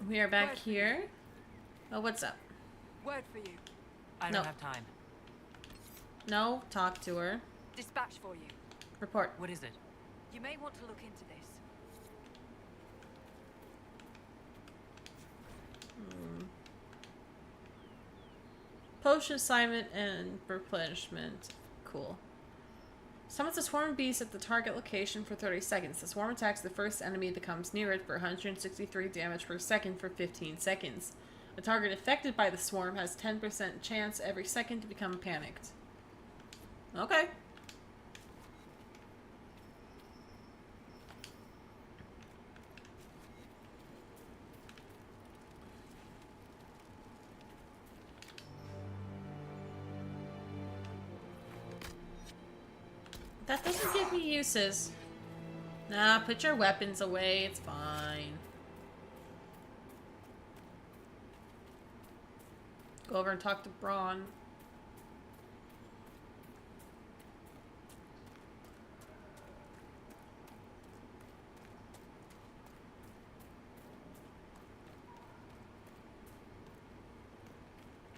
We are back here. Oh, what's up? Word for you. I don't have time. No, talk to her. Dispatch for you. Report. What is it? You may want to look into this. Potion assignment and replenishment. Cool. Summons a swarm of beasts at the target location for 30 seconds. The swarm attacks the first enemy that comes near it for 163 damage per second for 15 seconds. The target affected by the swarm has 10% chance every second to become panicked. Okay. That doesn't give me uses. Nah, put your weapons away. It's fine. Go over and talk to Braun.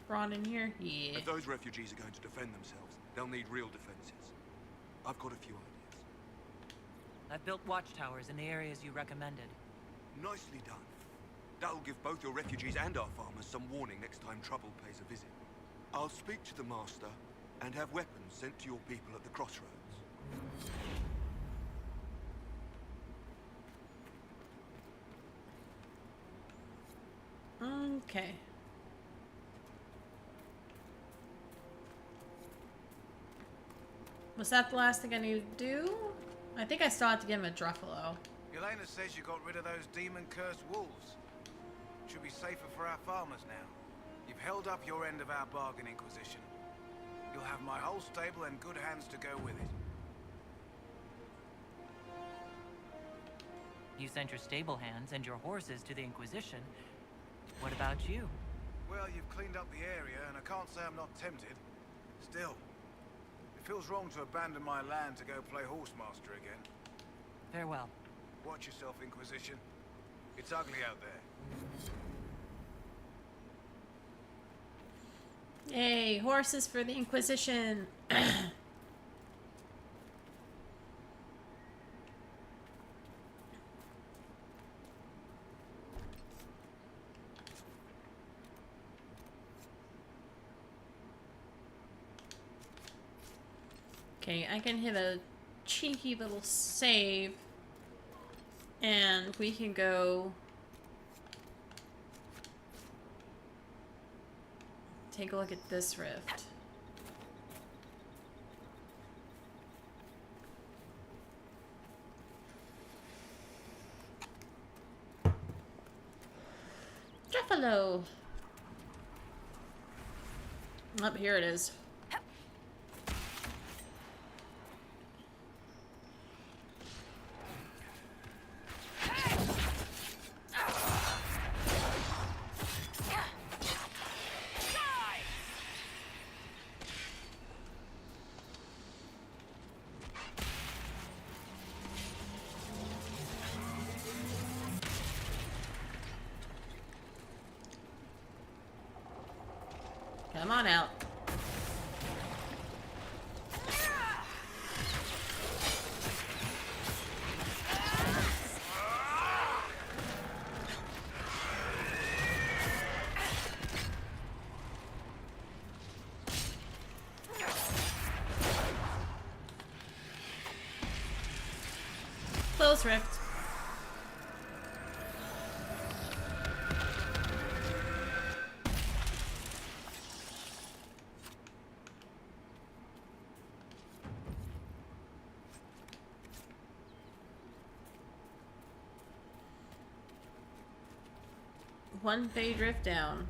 Braun in here? Yeah. If those refugees are going to defend themselves, they'll need real defenses. I've got a few ideas. I've built watchtowers in the areas you recommended. Nicely done. That'll give both your refugees and our farmers some warning next time trouble pays a visit. I'll speak to the master and have weapons sent to your people at the crossroads. Okay. Was that the last thing I needed to do? I think I still have to give him a Druffalo. Yelena says you got rid of those demon-cursed wolves. Should be safer for our farmers now. You've held up your end of our bargain, Inquisition. You'll have my whole stable and good hands to go with it. You sent your stable hands and your horses to the Inquisition. What about you? Well, you've cleaned up the area, and I can't say I'm not tempted. Still, it feels wrong to abandon my land to go play horsemaster again. Farewell. Watch yourself, Inquisition. It's ugly out there. Yay, horses for the Inquisition. Okay, I can hit a cheeky little save. And we can go take a look at this rift. Buffalo. Up here it is. Come on out. Close rift. One fade rift down.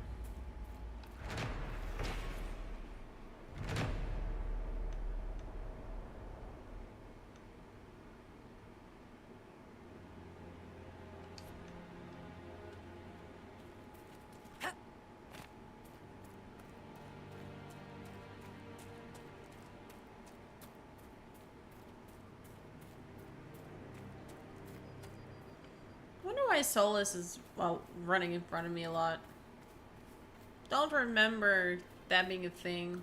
Wonder why why Solus is, well, running in front of me a lot. Don't remember that being a thing.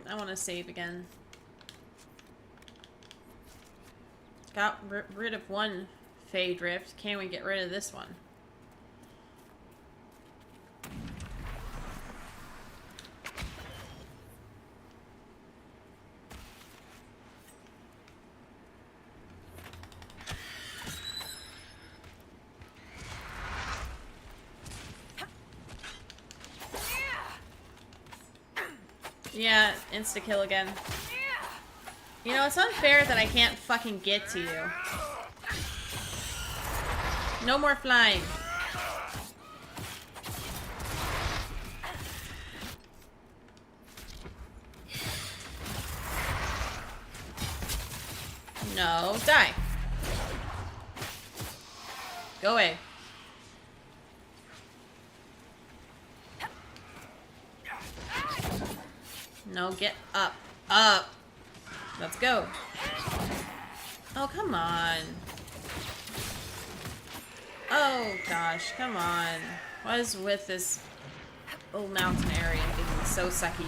I want to save again. Got rid of one Fey Drift. Can we get rid of this one? Yeah, insta-kill again. You know, it's unfair that I can't fucking get to you. No more flying. No, die. Go away. No, get up. Up. Let's go. Oh, come on. Oh, gosh. Come on. What is with this little mountain area getting so sucky?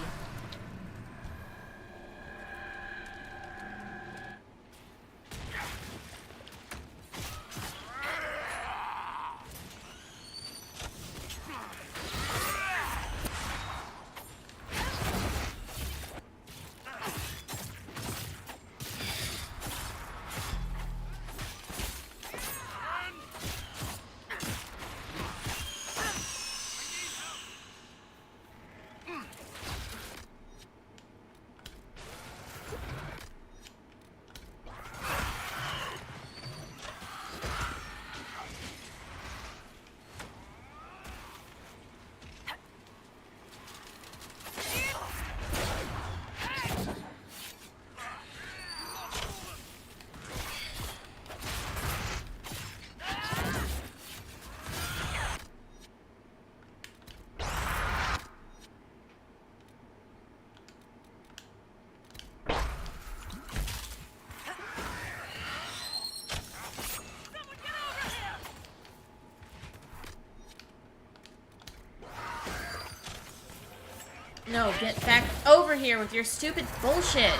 No, get back over here with your stupid bullshit.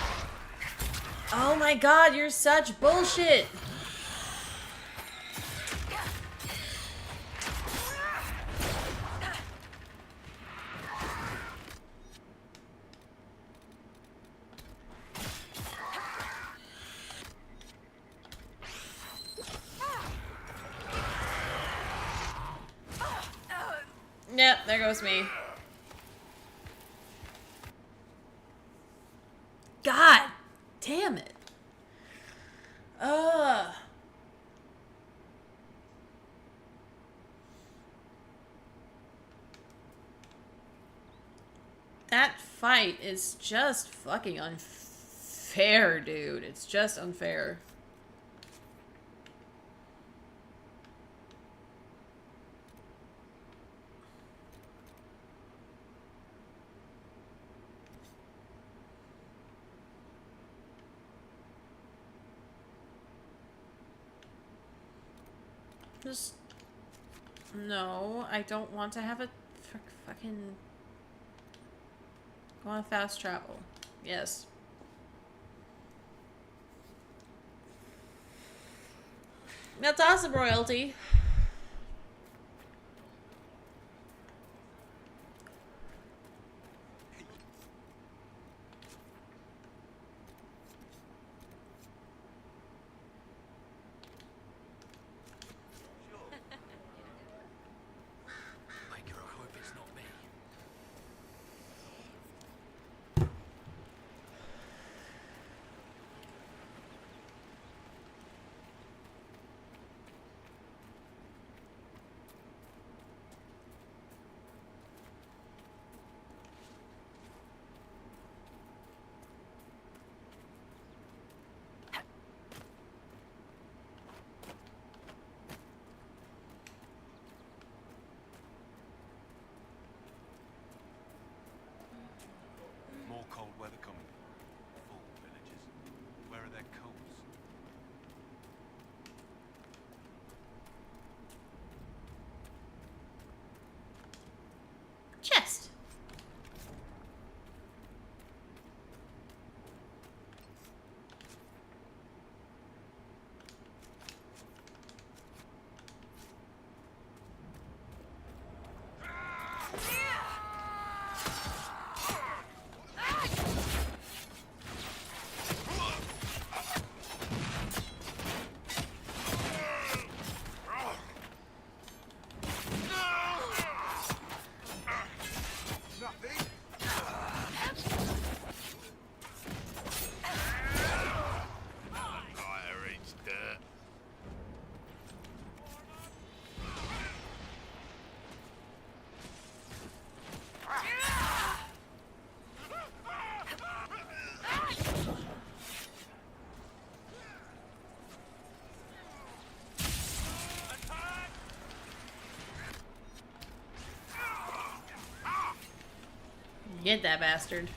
Oh my god, you're such bullshit. Yep, there goes me. God damn it. Ugh. That fight is just fucking unfair, dude. It's just unfair. Just... No, I don't want to have a fucking... I want to fast travel. Yes. That's awesome, royalty. weather coming? Fool villagers. Where are their coats? Chest. Nothing. Fire eats dirt. Get that bastard.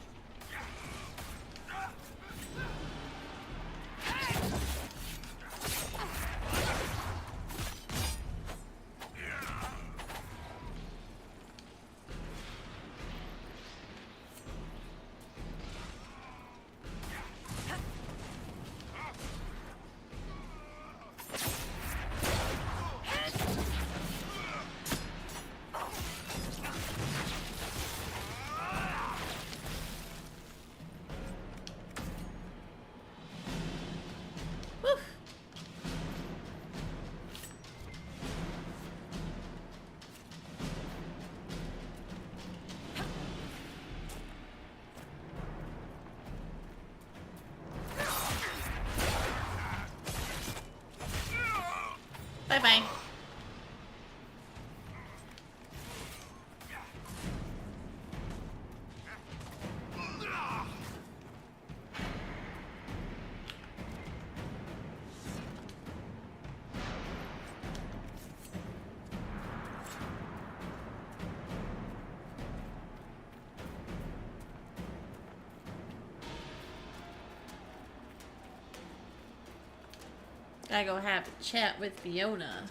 Woof. Bye-bye. Gotta go have a chat with Fiona.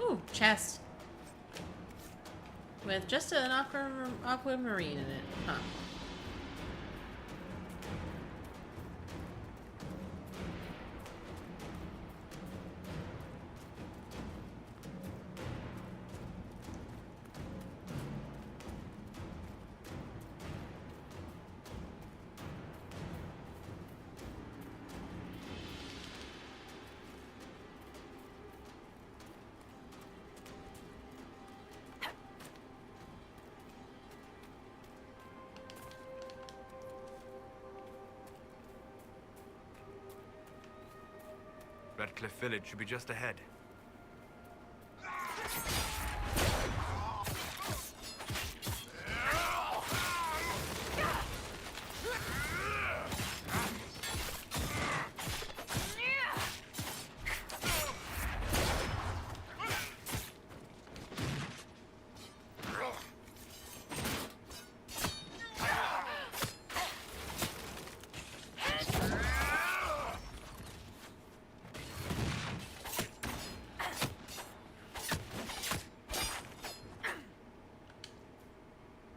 Ooh, chest. With just an aquamarine in it. Huh. Redcliffe Village should be just ahead.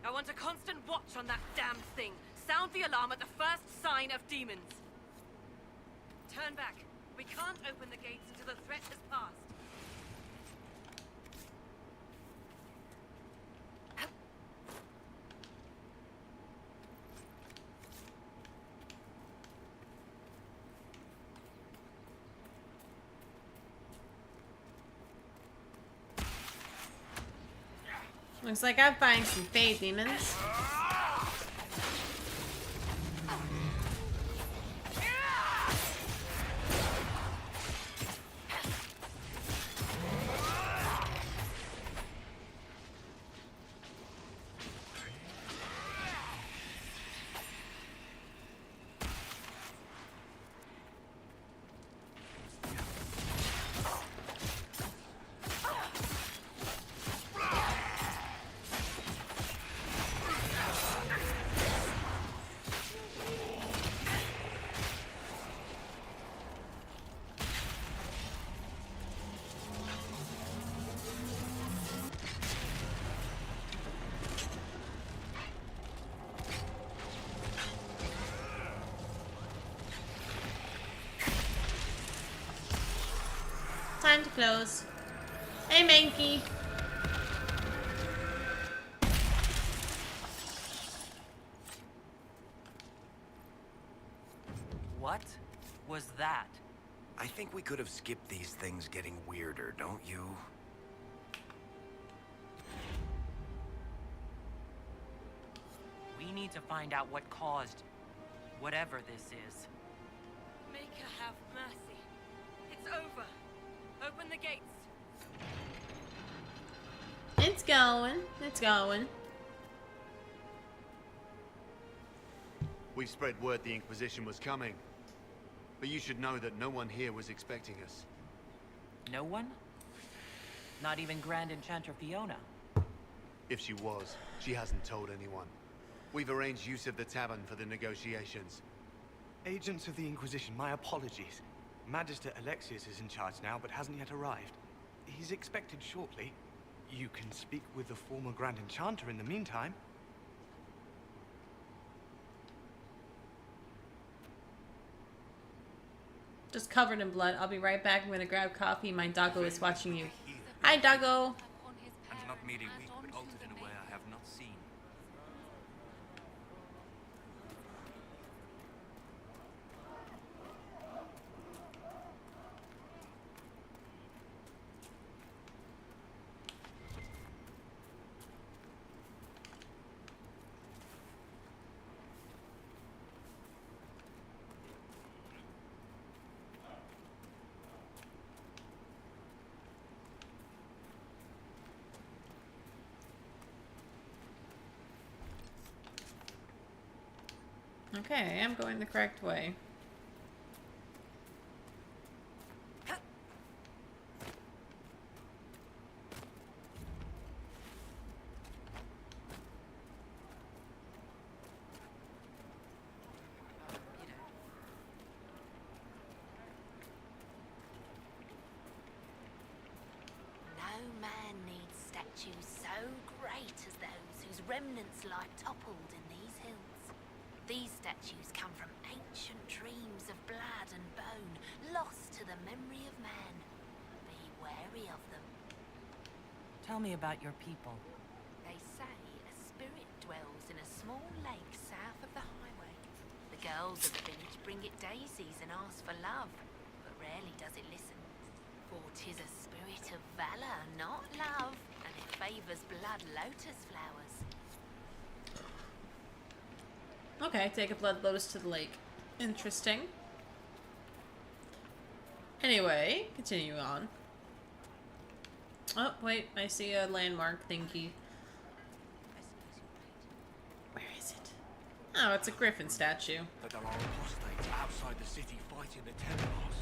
I want a constant watch on that damned thing. Sound the alarm at the first sign of demons. Turn back. We can't open the gates until the threat has passed. Looks like I'm fighting some fey demons. Time to close. Hey, Mankey. What was that? I think we could have skipped these things getting weirder, don't you? We need to find out what caused whatever this is. Make her have mercy. It's over. Open the gates. It's going. It's going. We spread word the Inquisition was coming. But you should know that no one here was expecting us. No one? Not even Grand Enchanter Fiona? If she was, she hasn't told anyone. We've arranged use of the tavern for the negotiations. Agents of the Inquisition, my apologies. Magister Alexius is in charge now, but hasn't yet arrived. He's expected shortly. You can speak with the former Grand Enchanter in the meantime. Just covered in blood. I'll be right back. I'm gonna grab coffee. My doggo is watching you. Hi, doggo. And not merely weak, but altered in a way I have not seen. Okay, I'm going the correct way. No man needs statues so great as those whose remnants lie toppled in these hills. These statues come from ancient dreams of blood and bone, lost to the memory of man. Be wary of them. Tell me about your people. They say a spirit dwells in a small lake south of the highway. The girls of the village bring it daisies and ask for love, but rarely does it listen. For 'tis a spirit of valor, not love, and it favors blood lotus flowers. Okay, take a blood lotus to the lake. Interesting. Anyway, continue on. Oh, wait, I see a landmark thingy. Where is it? Oh, it's a griffin statue. That there are apostates outside the city fighting the Templars.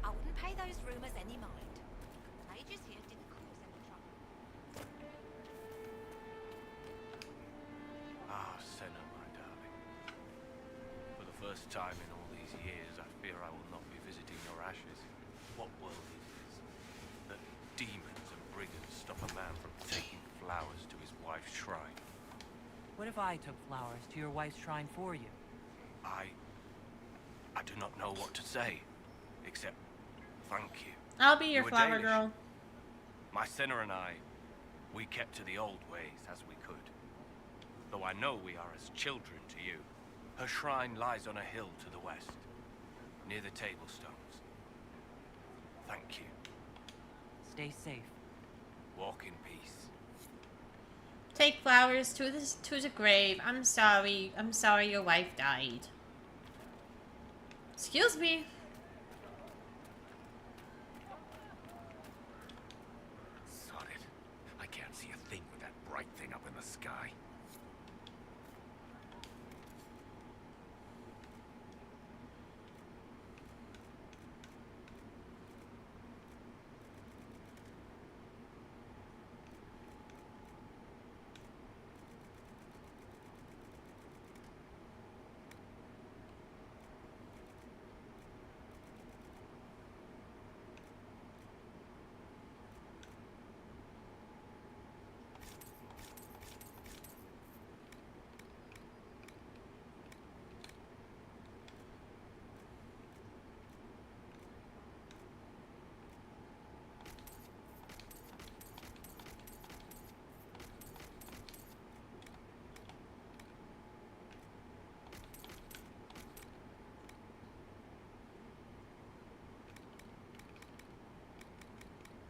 I wouldn't pay those rumors any mind. The mages here didn't cause any trouble. Ah, Senna, my darling. For the first time in all these years, I fear I will not be visiting your ashes. What world is this? That demons and brigands stop a man from taking flowers to his wife's shrine. What if I took flowers to your wife's shrine for you? I do not know what to say, except thank you. I'll be your You were flower Danish. girl. My Senna and I, we kept to the old ways as we could. Though I know we are as children to you. Her shrine lies on a hill to the west, near the tablstones. Thank you. Stay safe. Walk in peace. Take flowers to the grave. I'm sorry. I'm sorry your wife died. Excuse me. Sod it. I can't see a thing with that bright thing up in the sky.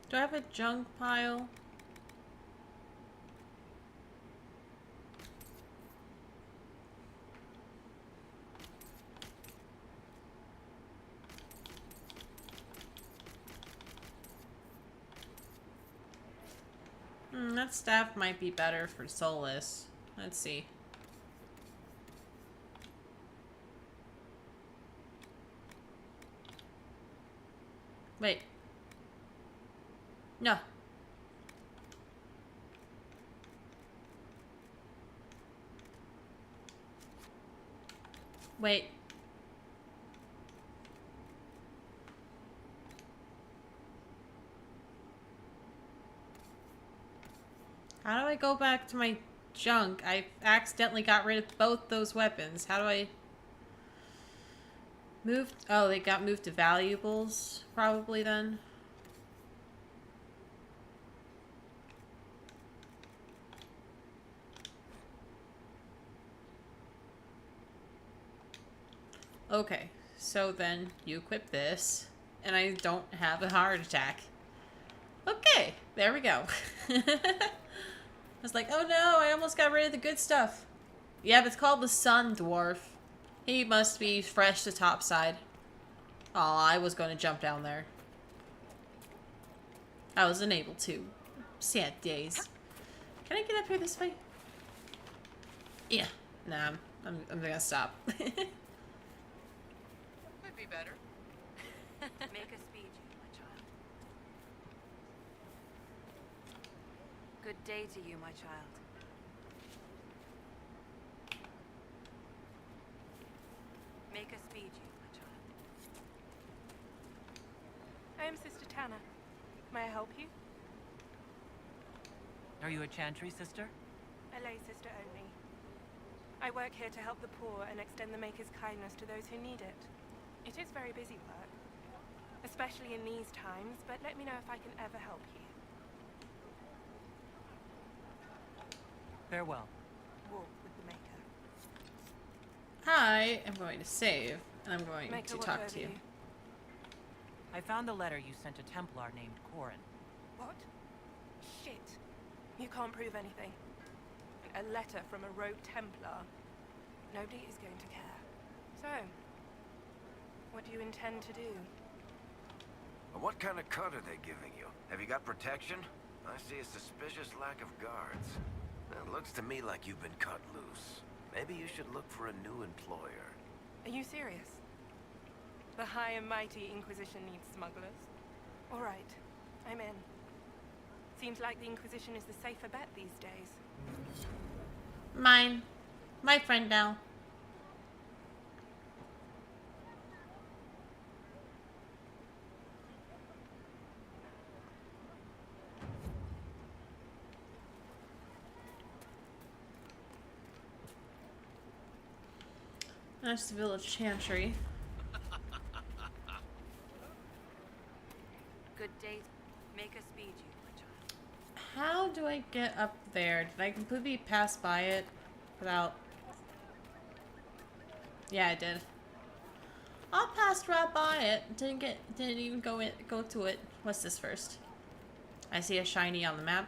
Do I have a junk pile? That staff might be better for Solus. Let's see. Wait. No. Wait. How do I go back to my junk? I accidentally got rid of both those weapons. How do I move? Oh, they got moved to valuables, probably then. Okay, so then you equip this, and I don't have a heart attack. Okay, there we go. I was like, oh no, I almost got rid of the good stuff. Yeah, it's called the Sun Dwarf. He must be fresh to topside. Oh, I was going to jump down there. I wasn't able to. Sad days. Can I get up here this way? Yeah. Nah, I'm gonna stop. Could be better. Make us speed you, my child. Good day to you, my child. Make us speed you, my child. I am Sister Tanner. May I help you? Are you a chantry, sister? A lay sister only. I work here to help the poor and extend the Maker's kindness to those who need it. It is very busy work, especially in these times, but let me know if I can ever help you. Farewell. Walk with the Maker. I am going to save, and I'm going Maker, to watch talk over to you. I found the letter you sent to Templar named Corin. What? Shit. You can't prove anything. A letter from a rogue Templar. Nobody is going to care. So, what do you intend to do? What kind of cut are they giving you? Have you got protection? I see a suspicious lack of guards. It looks to me like you've been cut loose. Maybe you should look for a new employer. Are you serious? The high and mighty Inquisition needs smugglers. All right, I'm in. Seems like the Inquisition is the safer bet these days. Mine. My friend now. That's the village chantry. Good day. Make us speed you, my child. How do I get up there? Did I completely pass by it without... Yeah, I did. I passed right by it. Didn't even go to it. What's this first? I see a shiny on the map.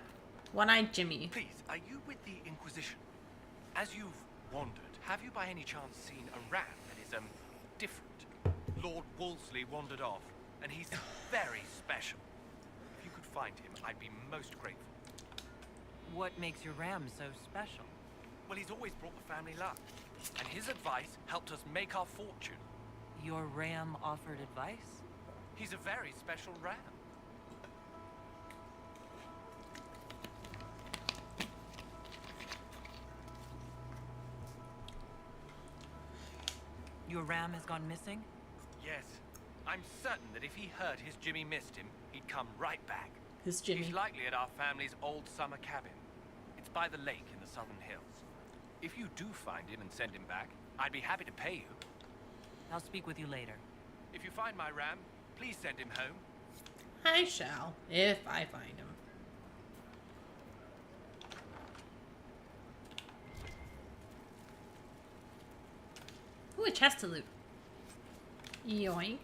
One-eyed Jimmy. Please, are you with the Inquisition? As you've wandered, have you by any chance seen a ram that is, different? Lord Wolseley wandered off, and he's very special. If you could find him, I'd be most grateful. What makes your ram so special? Well, he's always brought the family luck, and his advice helped us make our fortune. Your ram offered advice? He's a very special ram. Your ram has gone missing? Yes. I'm certain that if he heard his Jimmy missed him, he'd come right back. His Jimmy. He's likely at our family's old summer cabin. It's by the lake in the southern hills. If you do find him and send him back, I'd be happy to pay you. I'll speak with you later. If you find my ram, please send him home. I shall, if I find him. Ooh, a chest to loot. Yoink.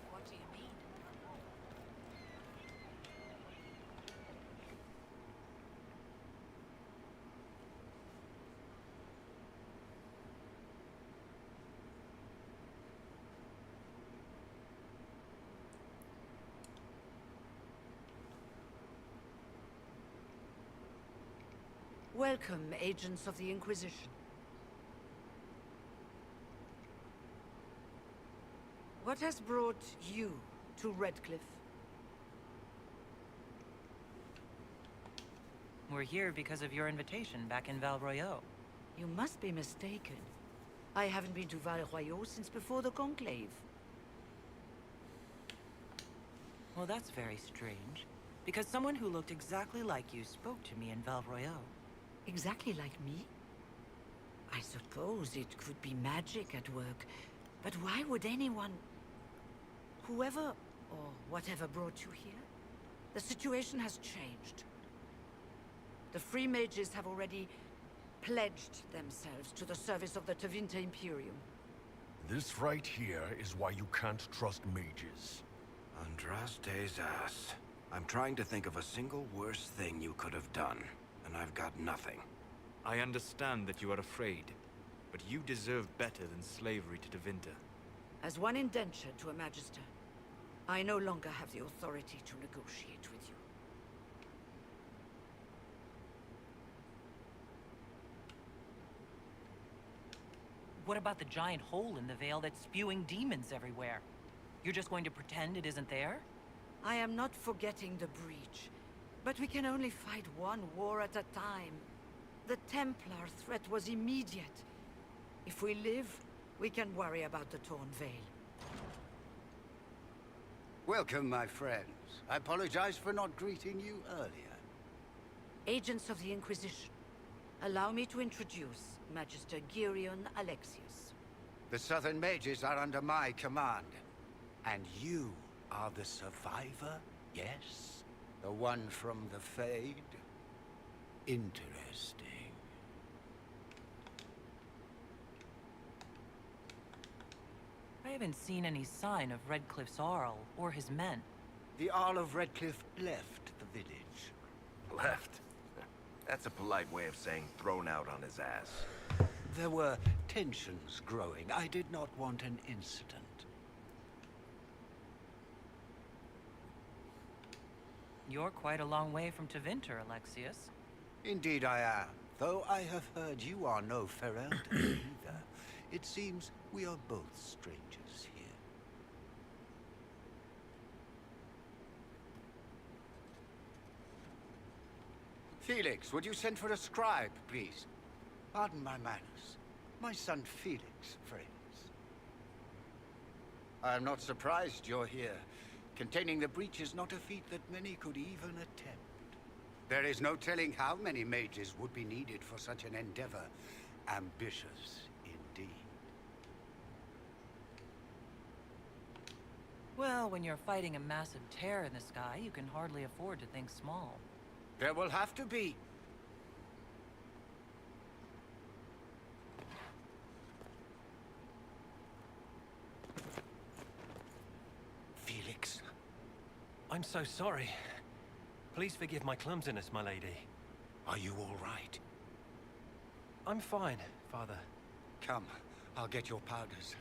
What do you mean? Welcome, agents of the Inquisition. What has brought you to Redcliffe? We're here because of your invitation back in Val Royeaux. You must be mistaken. I haven't been to Val Royeaux since before the Conclave. Well, that's very strange. Because someone who looked exactly like you spoke to me in Val Royeaux. Exactly like me? I suppose it could be magic at work, but why would anyone... Whoever or whatever brought you here? The situation has changed. The Free Mages have already pledged themselves to the service of the Tevinter Imperium. This right here is why you can't trust mages. Andraste's ass. I'm trying to think of a single worse thing you could have done, and I've got nothing. I understand that you are afraid, but you deserve better than slavery to Tevinter. As one indentured to a Magister, I no longer have the authority to negotiate with you. What about the giant hole in the veil that's spewing demons everywhere? You're just going to pretend it isn't there? I am not forgetting the breach, but we can only fight one war at a time. The Templar threat was immediate. If we live, we can worry about the torn veil. Welcome, my friends. I apologize for not greeting you earlier. Agents of the Inquisition, allow me to introduce Magister Girion Alexius. The Southern Mages are under my command. And you are the survivor, yes? The one from the Fade? Interesting. I haven't seen any sign of Redcliffe's Arl or his men. The Arl of Redcliffe left the village. Left? That's a polite way of saying thrown out on his ass. There were tensions growing. I did not want an incident. You're quite a long way from Tevinter, Alexius. Indeed I am. Though I have heard you are no Ferelder either. It seems we are both strangers here. Felix, would you send for a scribe, please? Pardon my manners. My son Felix, friends. I am not surprised you're here. Containing the breach is not a feat that many could even attempt. There is no telling how many mages would be needed for such an endeavor. Ambitious, indeed. Well, when you're fighting a massive tear in the sky, you can hardly afford to think small. There will have to be. I'm so sorry. Please forgive my clumsiness, my lady. Are you all right? I'm fine, Father. Come, I'll get your powders.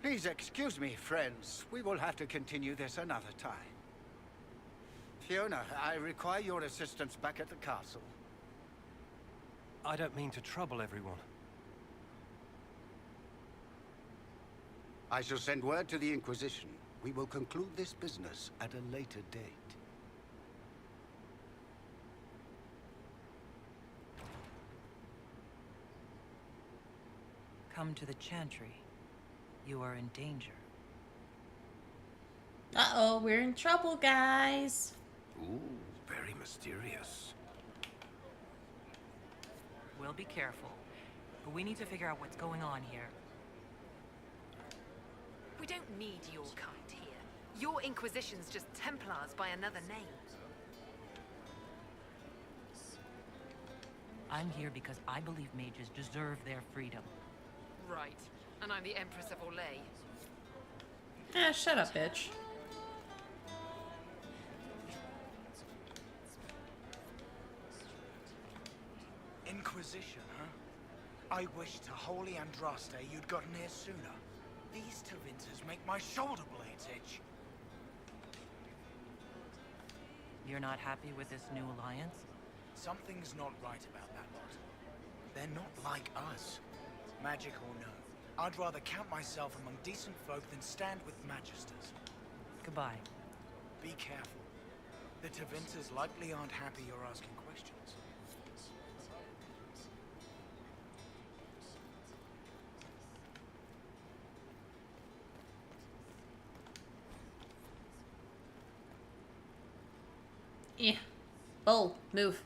Please excuse me, friends. We will have to continue this another time. Fiona, I require your assistance back at the castle. I don't mean to trouble everyone. I shall send word to the Inquisition. We will conclude this business at a later date. Come to the Chantry. You are in danger. Uh-oh, we're in trouble, guys. Ooh, very mysterious. We'll be careful, but we need to figure out what's going on here. We don't need your kind here. Your Inquisition's just Templars by another name. I'm here because I believe mages deserve their freedom. Right. And I'm the Empress of Orlais. Ah, shut up, bitch. Inquisition, huh? I wish to Holy Andraste you'd gotten here sooner. These Tevinters make my shoulder blades itch. You're not happy with this new alliance? Something's not right about that lot. They're not like us. Magic or no, I'd rather count myself among decent folk than stand with magisters. Goodbye. Be careful. The Tevinters likely aren't happy you're asking questions. Yeah. Bull, move.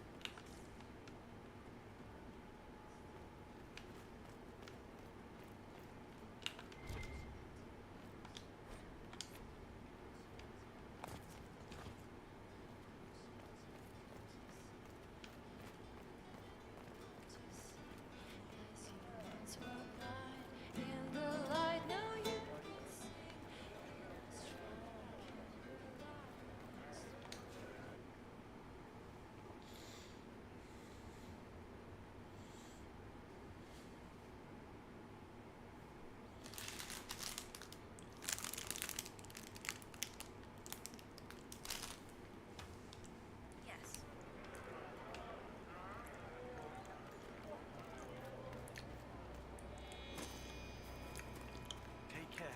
Take care.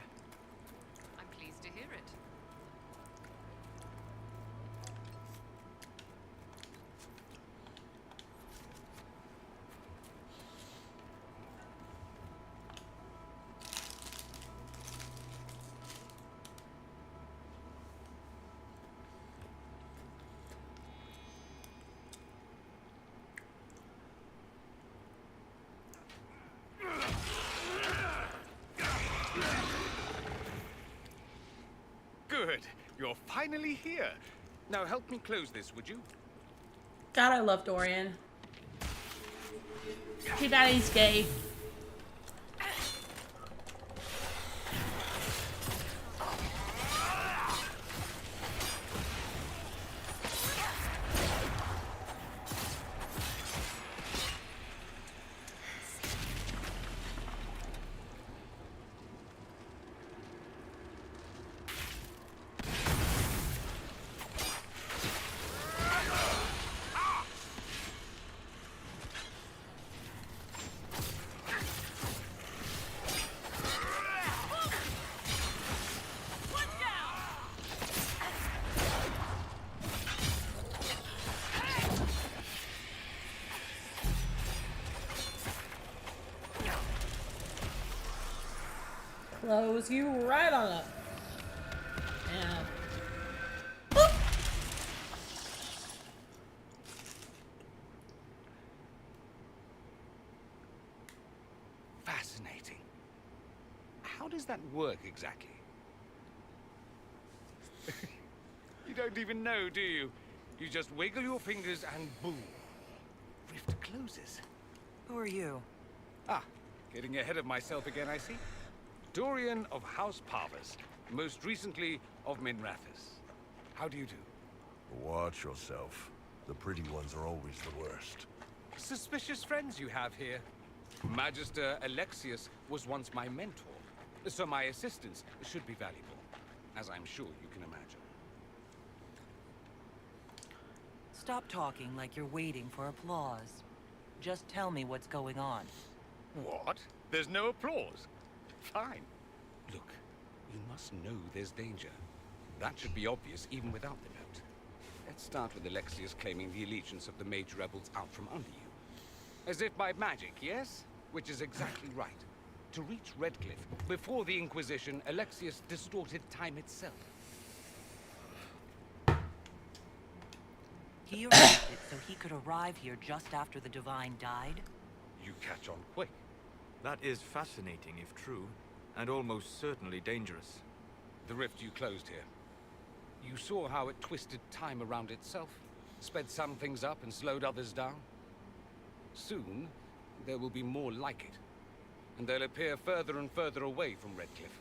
I'm pleased to hear it. Good. You're finally here. Now help me close this, would you? God, I love Dorian. Too bad he's gay. Close you right on up. And boop. Fascinating. How does that work exactly? You don't even know, do you? You just wiggle your fingers and boom. Rift closes. Who are you? Ah, getting ahead of myself again, I see. Dorian of House Parvus, most recently of Minrathous. How do you do? Watch yourself. The pretty ones are always the worst. Suspicious friends you have here. Magister Alexius was once my mentor, so my assistance should be valuable, as I'm sure you can imagine. Stop talking like you're waiting for applause. Just tell me what's going on. What? There's no applause? Fine. Look, you must know there's danger. That should be obvious even without the note. Let's start with Alexius claiming the allegiance of the mage rebels out from under you. As if by magic, yes? Which is exactly right. To reach Redcliffe, before the Inquisition, Alexius distorted time itself. He arranged it so he could arrive here just after the Divine died? You catch on quick. That is fascinating if true, and almost certainly dangerous. The rift you closed here. You saw how it twisted time around itself, sped some things up and slowed others down. Soon, there will be more like it, and they'll appear further and further away from Redcliffe.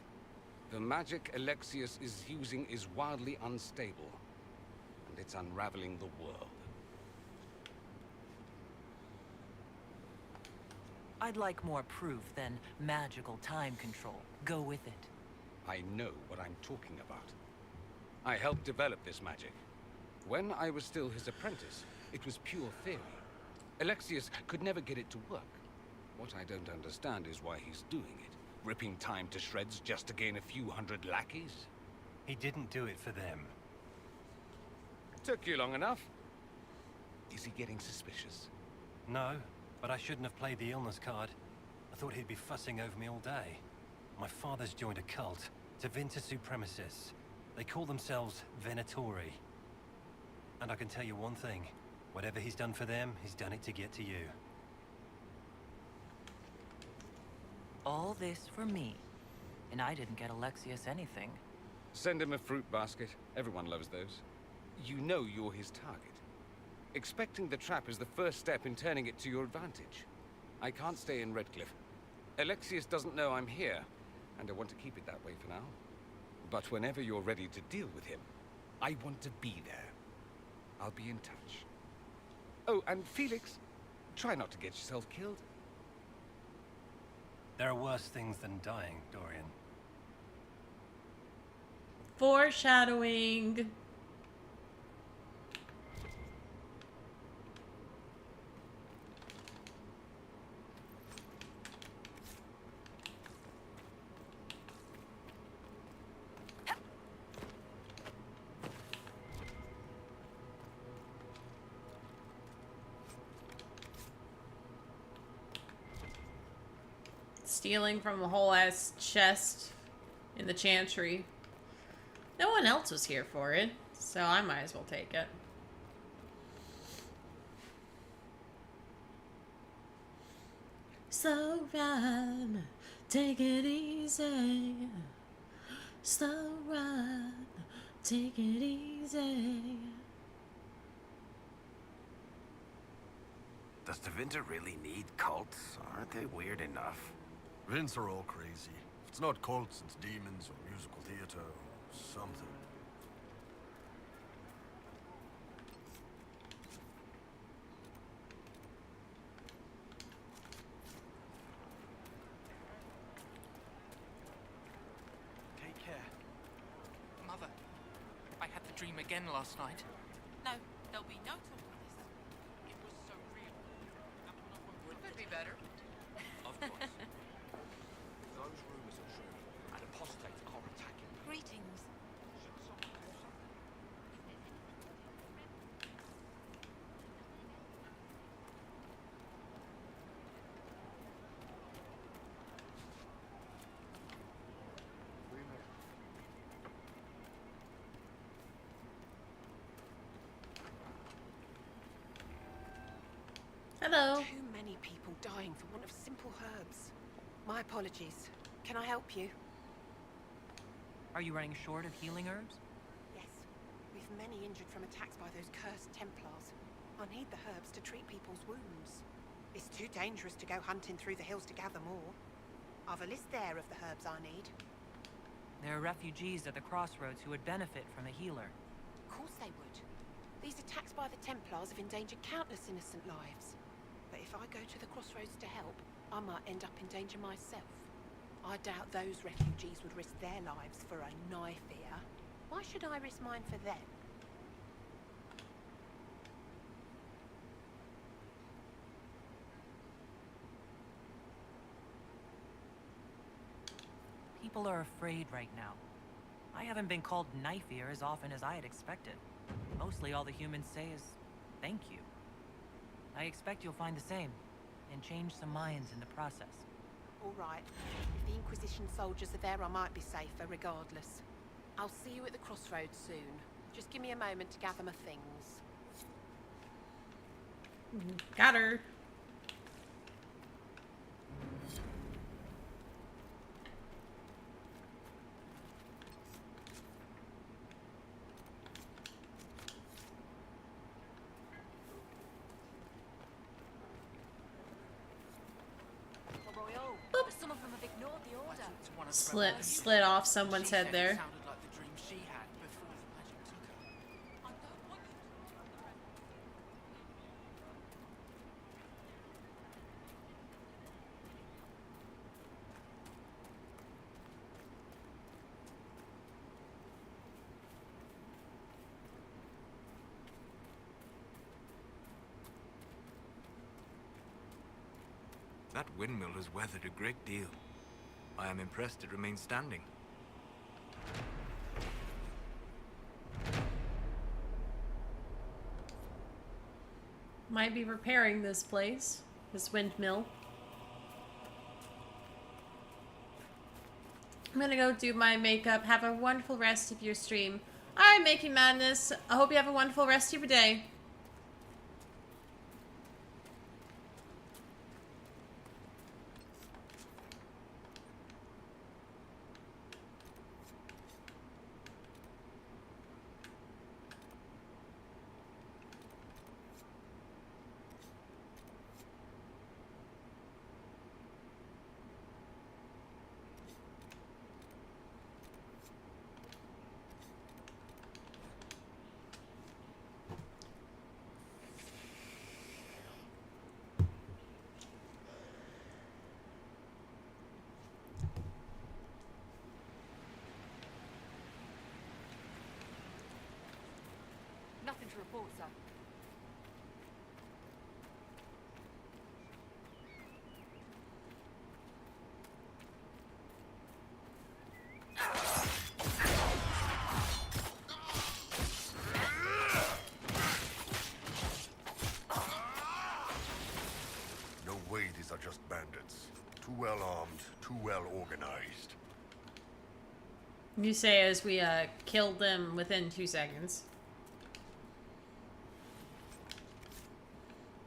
The magic Alexius is using is wildly unstable, and it's unraveling the world. I'd like more proof than magical time control. Go with it. I know what I'm talking about. I helped develop this magic. When I was still his apprentice, it was pure theory. Alexius could never get it to work. What I don't understand is why he's doing it. Ripping time to shreds just to gain a few hundred lackeys? He didn't do it for them. Took you long enough. Is he getting suspicious? No, but I shouldn't have played the illness card. I thought he'd be fussing over me all day. My father's joined a cult, Tevinter Supremacists. They call themselves Venatori. And I can tell you one thing. Whatever he's done for them, he's done it to get to you. All this for me. And I didn't get Alexius anything. Send him a fruit basket. Everyone loves those. You know you're his target. Expecting the trap is the first step in turning it to your advantage. I can't stay in Redcliffe. Alexius doesn't know I'm here, and I want to keep it that way for now. But whenever you're ready to deal with him, I want to be there. I'll be in touch. Oh, and Felix, try not to get yourself killed. There are worse things than dying, Dorian. Foreshadowing. Stealing from a whole ass chest in the chantry. No one else was here for it, so I might as well take it. Slow ride, take it easy. Slow ride, take it easy. Does Tevinter really need cults? Aren't they weird enough? Vince are all crazy. If it's not cults, it's demons or musical theater or something. Take care. Mother, I had the dream again last night. No, there'll be no talk of this. It was so real. Could be better. Of course. Those rumors are true, and apostates are attacking. Greetings. Hello. Too many people dying for want of simple herbs. My apologies. Can I help you? Are you running short of healing herbs? Yes. We've many injured from attacks by those cursed Templars. I need the herbs to treat people's wounds. It's too dangerous to go hunting through the hills to gather more. I've a list there of the herbs I need. There are refugees at the crossroads who would benefit from a healer. course they would. These attacks by the Templars have endangered countless innocent lives. But if I go to the crossroads to help, I might end up in danger myself. I doubt those refugees would risk their lives for a knife here. Why should I risk mine for them? People are afraid right now. I haven't been called knife ear as often as I had expected. Mostly all the humans say is, thank you. I expect you'll find the same, and change some minds in the process. All right. If the Inquisition soldiers are there, I might be safer regardless. I'll see you at the crossroads soon. Just give me a moment to gather my things. Got her. Some of them have ignored the order. Slid off someone's head there. Sounded like the dream she had before the magic took her. I don't want you to run the rest. That windmill has weathered a great deal. I am impressed it remains standing. Might be repairing this place, this windmill. I'm gonna go do my makeup. Have a wonderful rest of your stream. Alright, Making Madness. I hope you have a wonderful rest of your day. Nothing to report, sir. No way these are just bandits. Too well armed, too well organized. You say as we killed them within 2 seconds.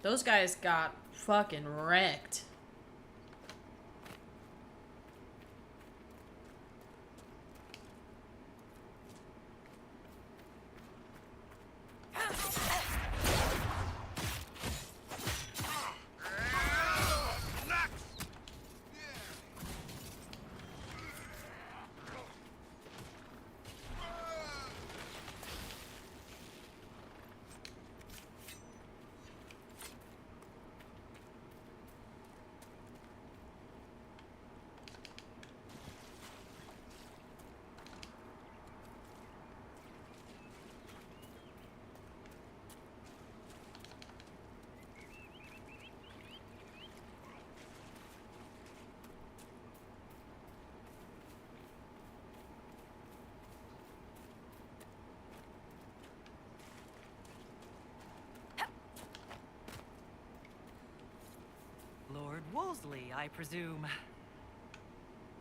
Those guys got fucking wrecked. Lord Wolseley, I presume.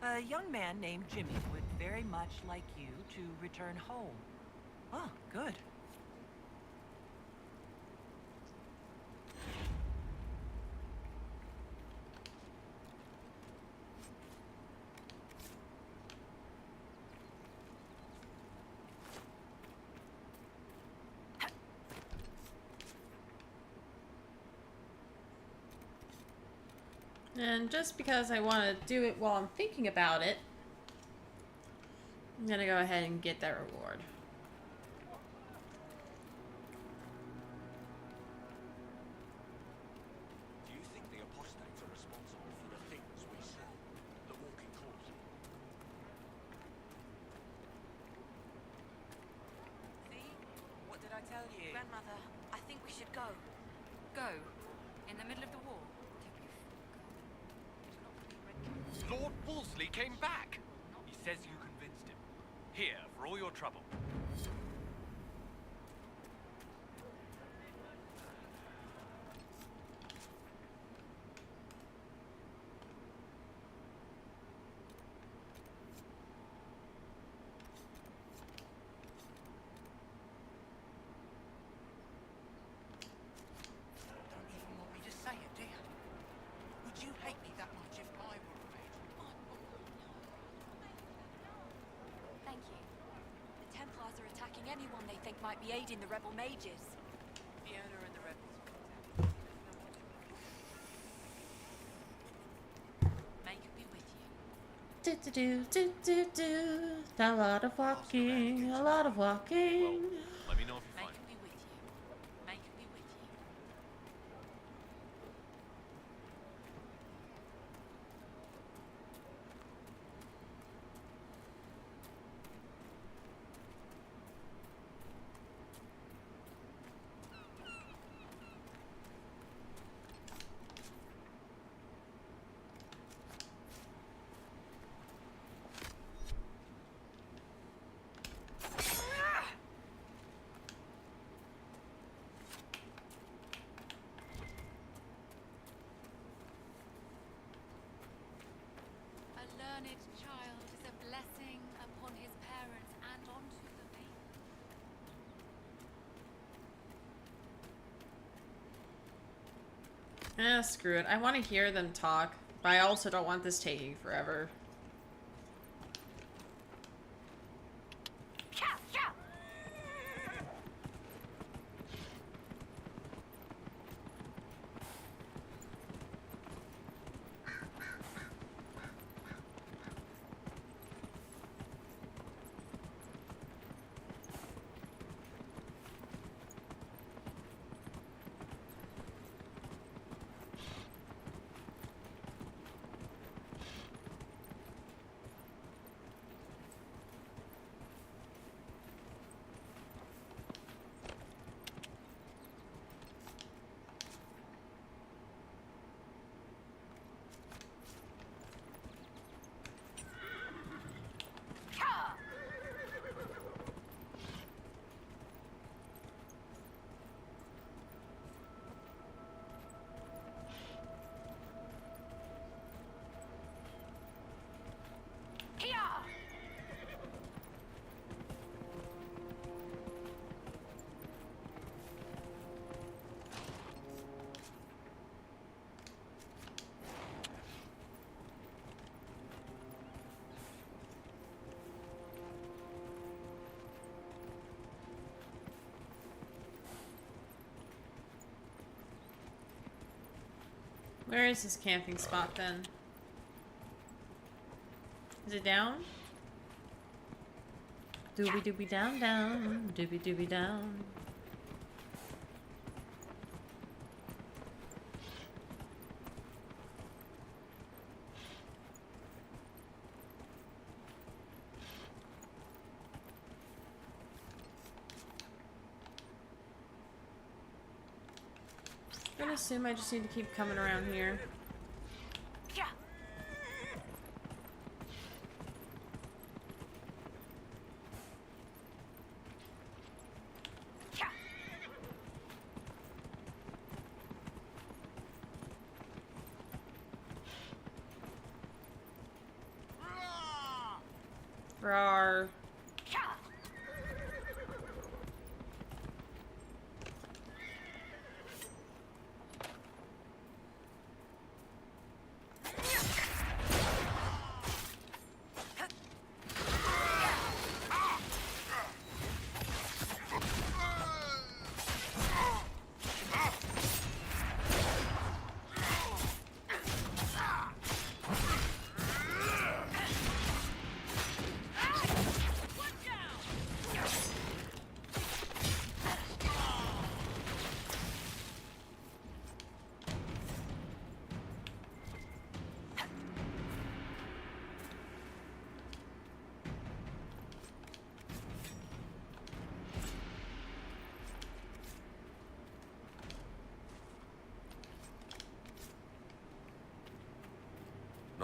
A young man named Jimmy would very much like you to return home. Oh, good. And just because I want to do it while I'm thinking about it, I'm gonna go ahead and get that reward. I tell you? Grandmother, I think we should go. Go? In the middle of the war? Lord Wolseley came back! He says you convinced him. Here, for all your trouble. Don't even want me to say it, do you? Would you hate me that much if I were a mage? Thank you. The Templars are attacking anyone they think might be aiding the rebel mages. Fiona and the rebels. May it be with you. A lot of walking, a lot of walking. Let me know if you May find it be with you. May it be with you. A learned child is a blessing upon his parents and onto the baby. Screw it. I want to hear them talk, but I also don't want this taking forever. Where is this camping spot then? Is it down? Doobie doobie down down. Doobie doobie down. I'm gonna assume I just need to keep coming around here. Rawr.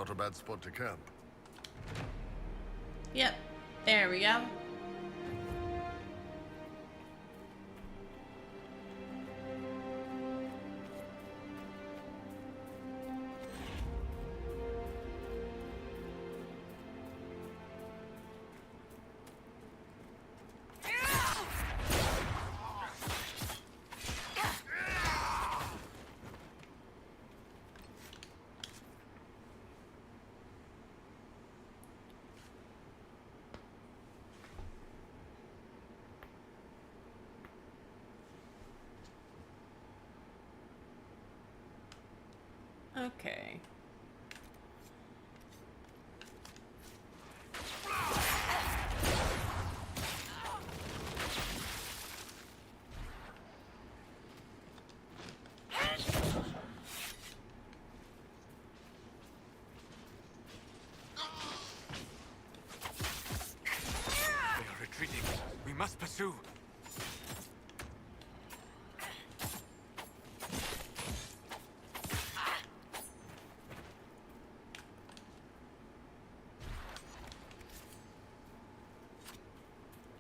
Not a bad spot to camp. Yep. There we go. Okay. They are retreating. We must pursue.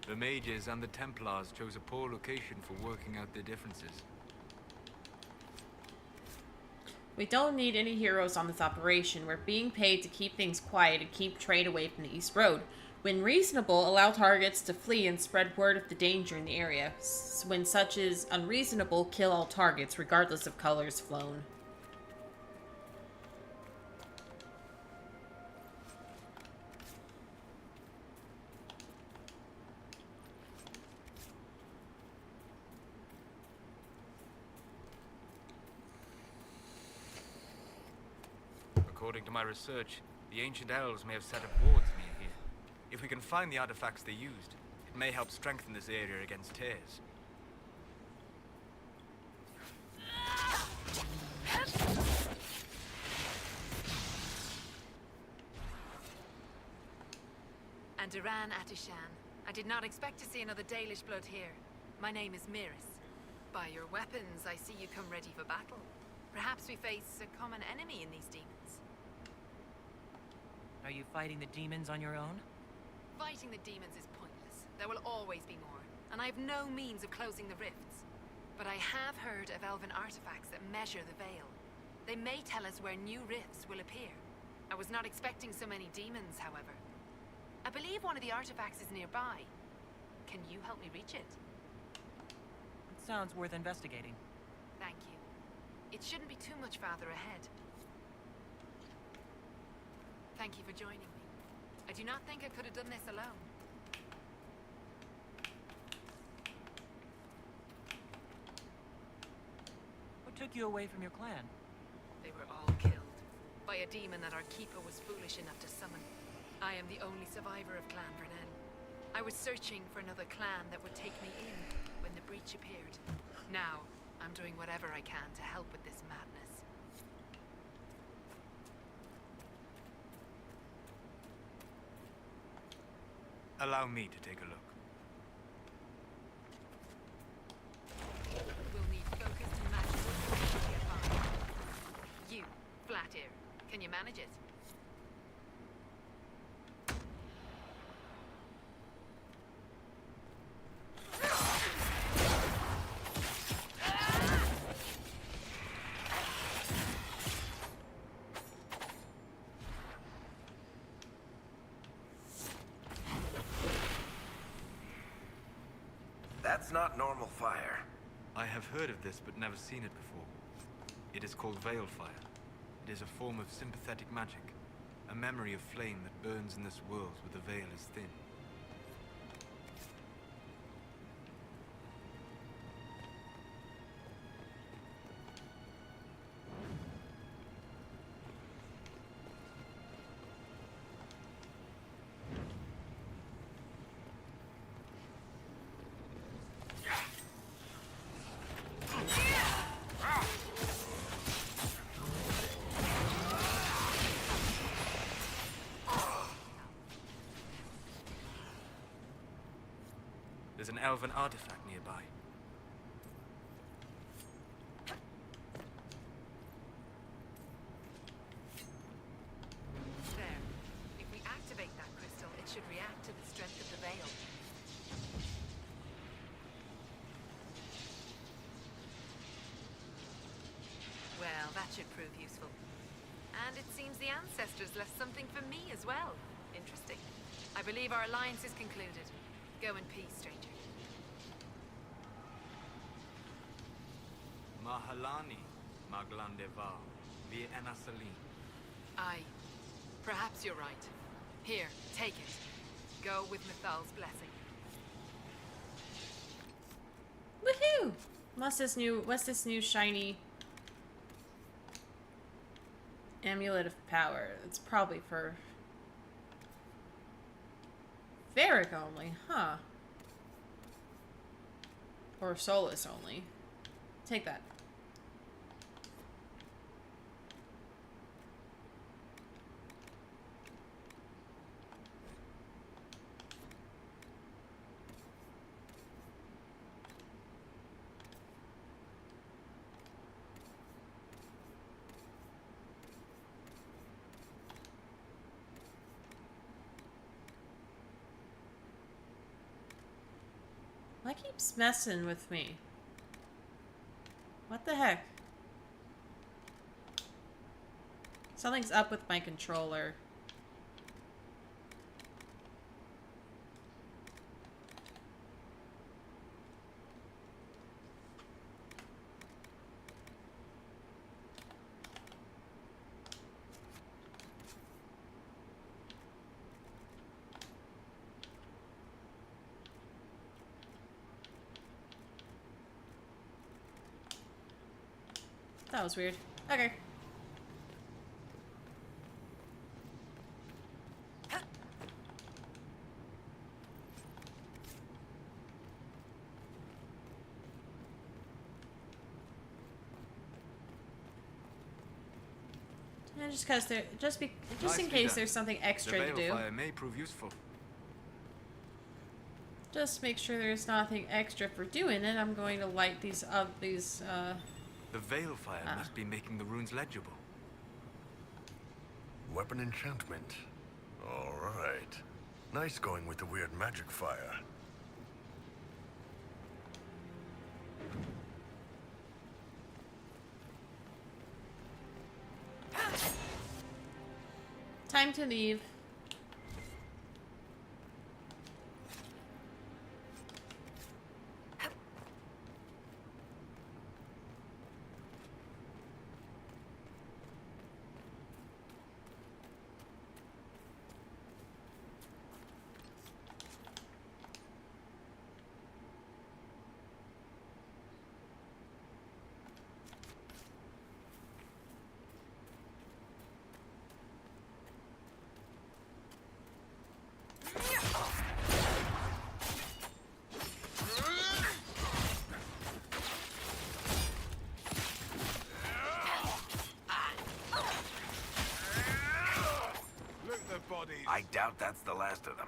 The mages and the Templars chose a poor location for working out their differences. We don't need any heroes on this operation. We're being paid to keep things quiet and keep trade away from the East Road. When reasonable, allow targets to flee and spread word of the danger in the area. When such is unreasonable, kill all targets, regardless of colors flown. According to my research, the ancient elves may have set up wards near here. If we can find the artifacts they used, it may help strengthen this area against tears. And Duran Atishan. I did not expect to see another Dalish blood here. My name is Miris. By your weapons, I see you come ready for battle. Perhaps we face a common enemy in these demons. Are you fighting the demons on your own? Fighting the demons is pointless. There will always be more, and I have no means of closing the rifts. But I have heard of elven artifacts that measure the veil. They may tell us where new rifts will appear. I was not expecting so many demons, however. I believe one of the artifacts is nearby. Can you help me reach it? It sounds worth investigating. Thank you. It shouldn't be too much farther ahead. Thank you for joining me. I do not think I could have done this alone. What took you away from your clan? They were all killed by a demon that our keeper was foolish enough to summon. I am the only survivor of Clan Vernen. I was searching for another clan that would take me in when the breach appeared. Now, I'm doing whatever I can to help with this madness. Allow me to take a look. We'll need focused and magical to get by. You, Flatear, can you manage it? That's not normal fire. I have heard of this, but never seen it before. It is called Veil Fire. It is a form of sympathetic magic, a memory of flame that burns in this world where the veil is thin. There's an elven artifact nearby. should prove useful. And it seems the ancestors left something for me as well. Interesting. I believe our alliance is concluded. Go in peace, stranger. Mahalani, Maglandeva, vi Enasalim. Aye. Perhaps you're right. Here, take it. Go with Mithal's blessing. Woohoo! What's this new shiny amulet of power? It's probably for Varric only, huh? Or Solus only. Take that. Why keeps messing with me? What the heck? Something's up with my controller. That was weird. Okay. And just cause there, just in Nicely case done. there's something extra the to veil do. fire may prove useful. Just make sure there's nothing extra for doing it. I'm going to light these up. The veil fire must be making the runes legible. Weapon enchantment. All right. Nice going with the weird magic fire. Time to leave. I doubt that's the last of them.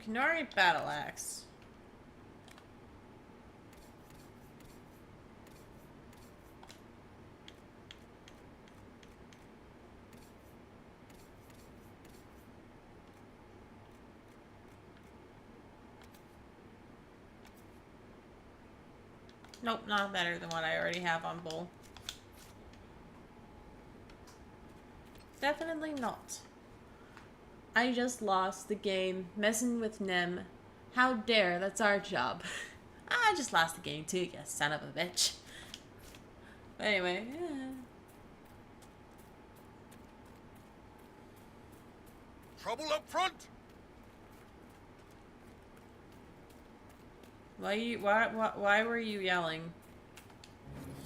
Kanari battle axe. Nope, not better than what I already have on Bull. Definitely not. I just lost the game messing with Nem. How dare, that's our job. I just lost the game too, you son of a bitch. But anyway, yeah. Trouble up front! Why were you yelling?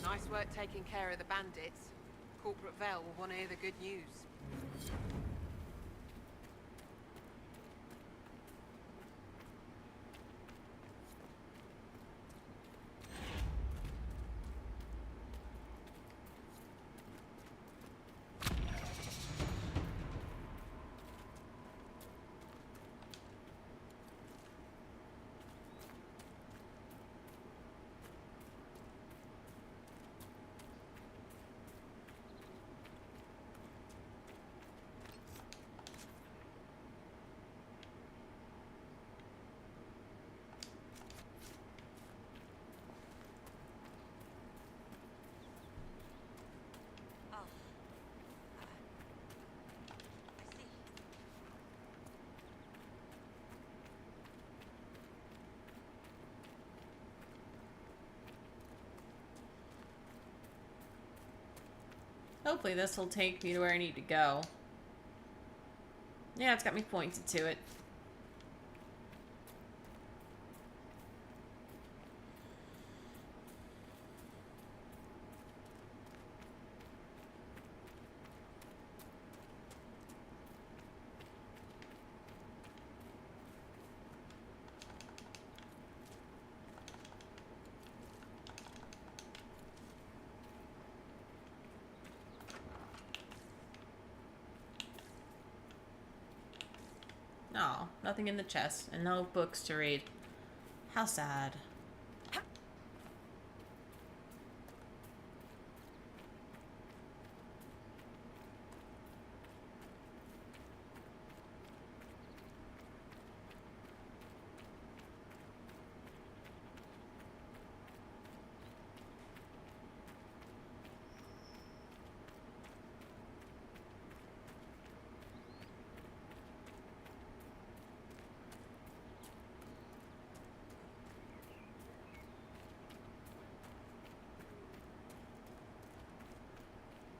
Nice work taking care of the bandits. Corporate Vale will want to hear the good news. Hopefully this will take me to where I need to go. Yeah, it's got me pointed to it. Oh, nothing in the chest and no books to read. How sad.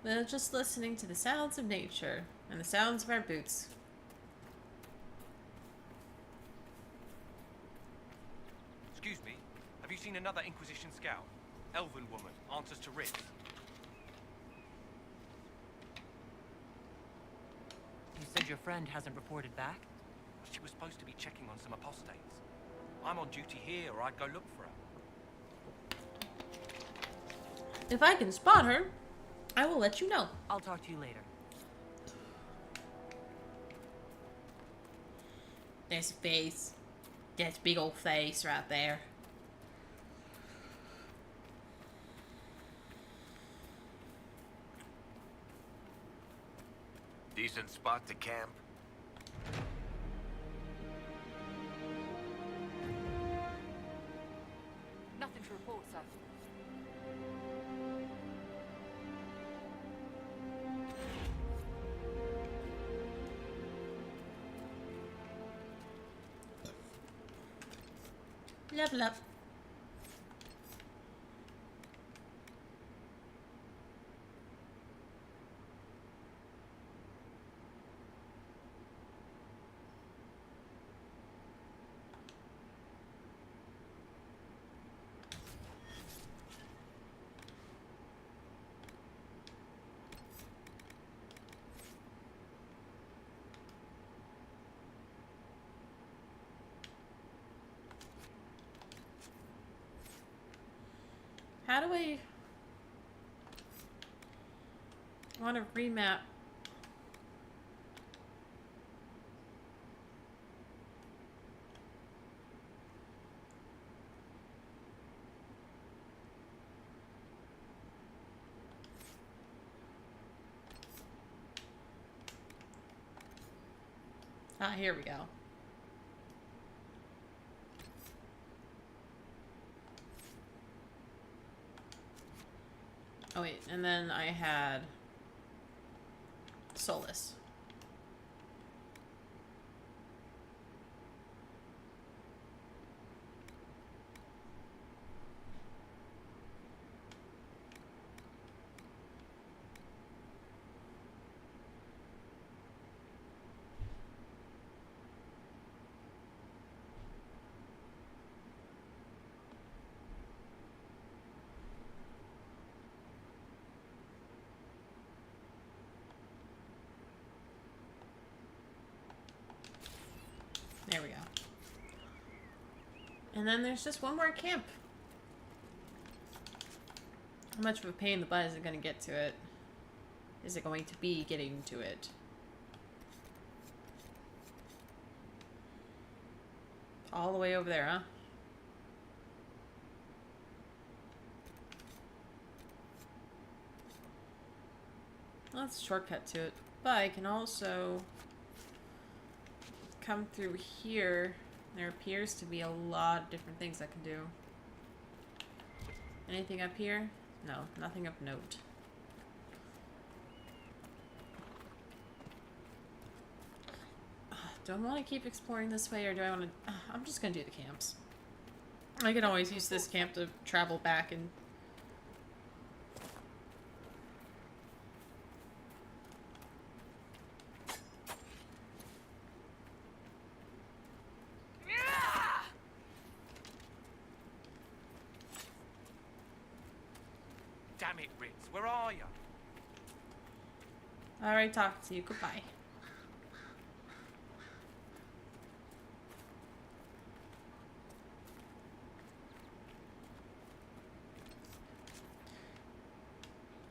We're just listening to the sounds of nature and the sounds of our boots. Excuse me, have you seen another Inquisition scout? Elven woman, answers to Ritz. You said your friend hasn't reported back? She was supposed to be checking on some apostates. I'm on duty here, or I'd go look for her. If I can spot her, I will let you know. I'll talk to you later. There's a face. There's a big old face right there. Decent spot to camp. Nothing to report, sir. Level up. How do I want to remap? Ah, here we go. Oh wait, and then I had Solus. There we go. And then there's just one more camp. How much of a pain in the butt is it going to get to it? Is it going to be getting to it? All the way over there, huh? Well, that's a shortcut to it. But I can also come through here. There appears to be a lot of different things I can do. Anything up here? No, nothing of note. Do I want to keep exploring this way, or do I want to... I'm just going to do the camps. I can always use this camp to travel back and... Damn it, Ritz, where are you? I already talked to you. Goodbye.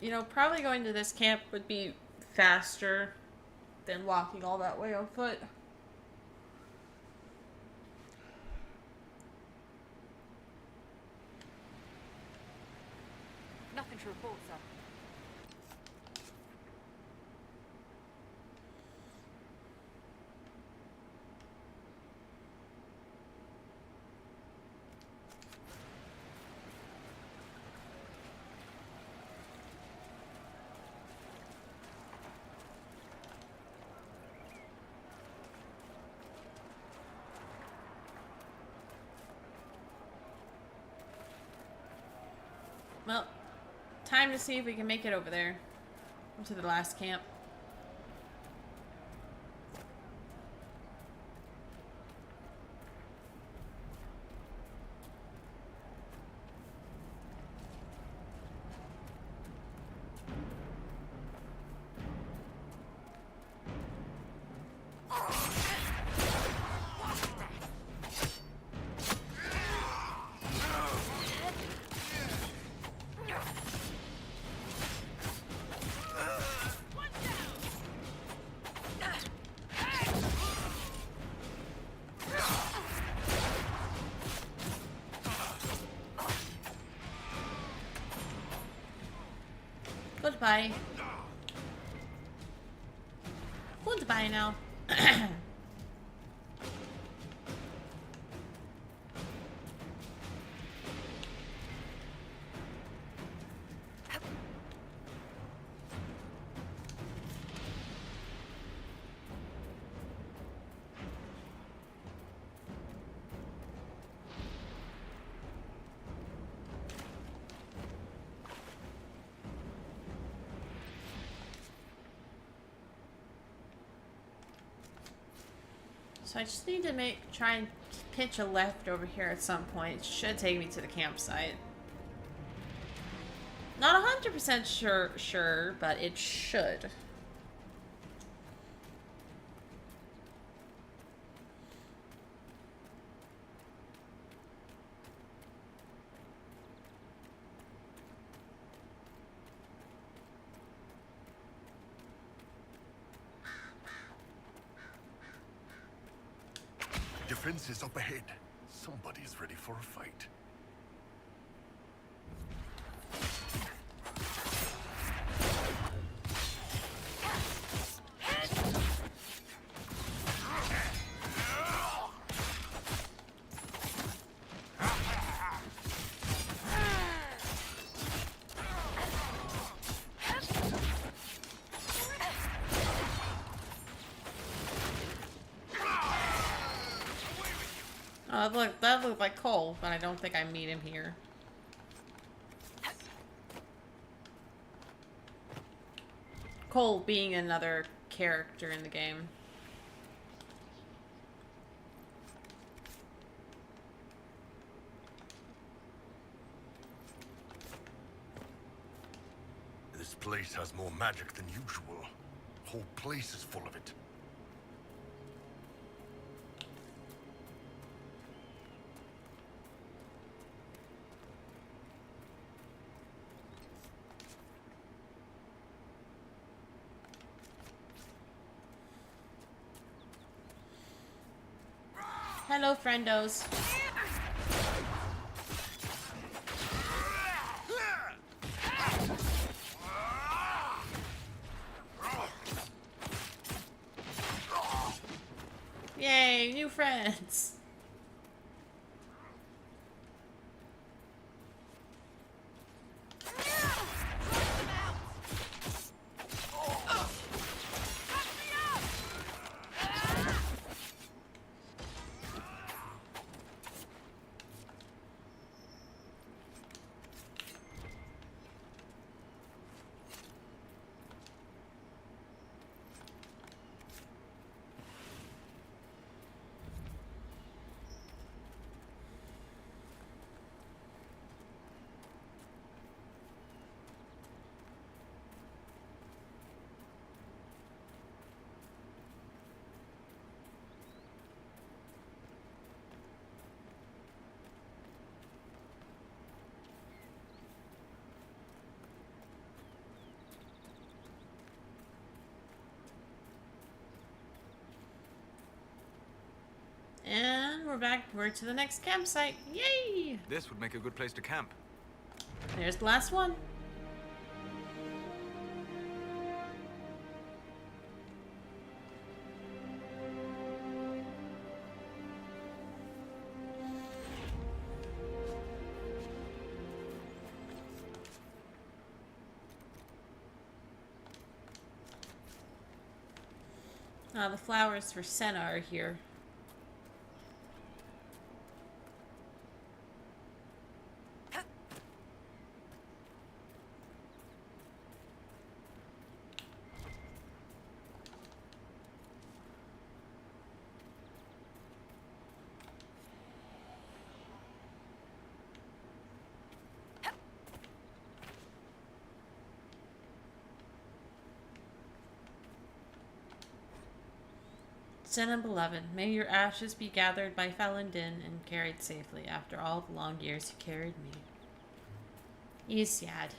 You know, probably going to this camp would be faster than walking all that way on foot. Nothing to report, sir. Well, time to see if we can make it over there. To the last camp. Goodbye. Goodbye now. So I just need to try and pitch a left over here at some point. It should take me to the campsite. Not 100% sure, but it should. Defenses up ahead. Somebody's ready for a fight. That looked like Cole, but I don't think I meet him here. Cole being another character in the game. This place has more magic than usual. The whole place is full of it. Hello, friendos. Yay, new friends. we're back. We're to the next campsite. Yay! This would make a good place to camp. There's the last one. The flowers for Senna are here. Senna beloved, may your ashes be gathered by Falendin and carried safely after all the long years you carried me. Isyad.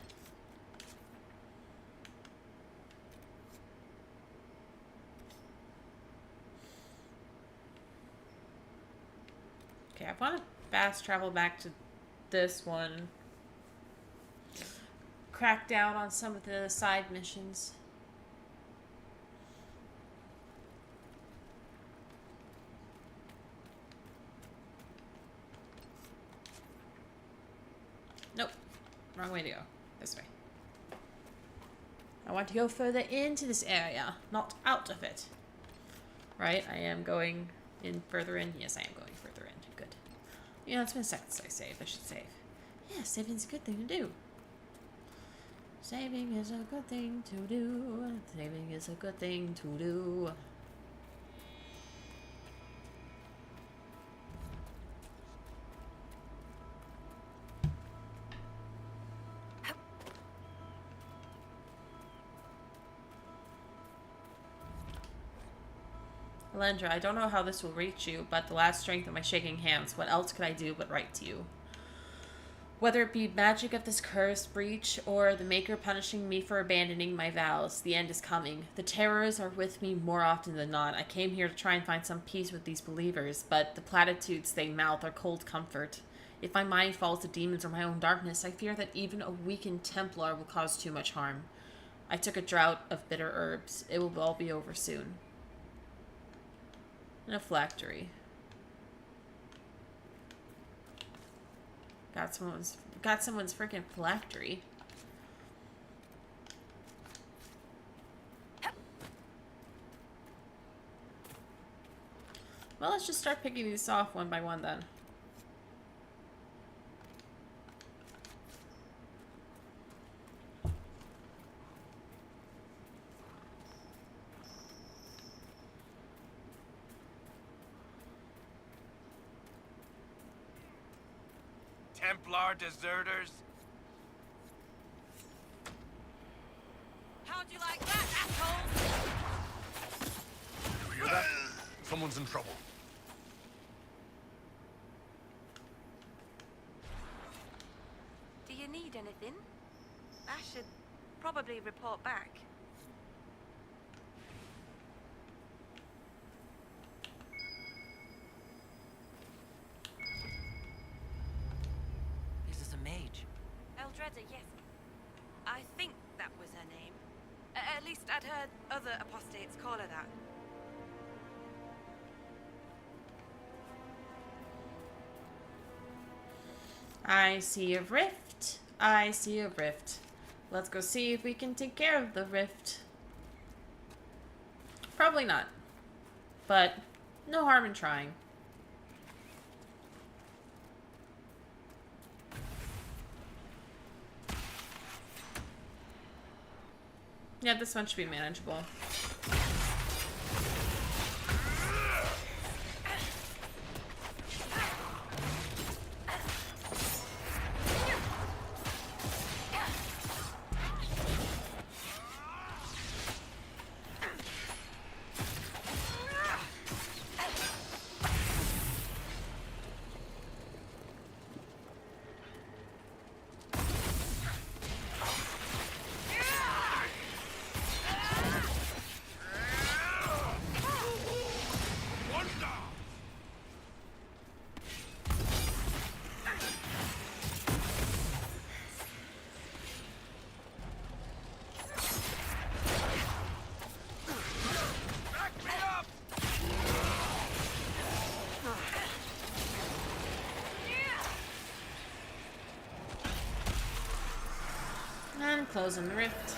Okay, I want to fast travel back to this one. Crack down on some of the side missions. Nope. Wrong way to go. This way. I want to go further into this area, not out of it. Right? I am going in further in. Yes, I am going further in. Good. You know, it's been a second since I saved. I should save. Yeah, saving's a good thing to do. Saving is a good thing to do. Saving is a good thing to do. Alendra, I don't know how this will reach you, but the last strength of my shaking hands, what else could I do but write to you? Whether it be magic of this cursed breach, or the Maker punishing me for abandoning my vows, the end is coming. The terrors are with me more often than not. I came here to try and find some peace with these believers, but the platitudes they mouth are cold comfort. If my mind falls to demons or my own darkness, I fear that even a weakened Templar will cause too much harm. I took a draught of bitter herbs. It will all be over soon. And a phylactery. Got someone's freaking phylactery. Well, let's just start picking these off one by one then. Templar deserters? How'd you like that, asshole? You hear that? Someone's in trouble. Do you need anything? I should probably report back. This is a mage. Eldreda, yes. I think that was her name. At least I'd heard other apostates call her that. I see a rift. I see a rift. Let's go see if we can take care of the rift. Probably not. But no harm in trying. Yeah, this one should be manageable. closing the rift.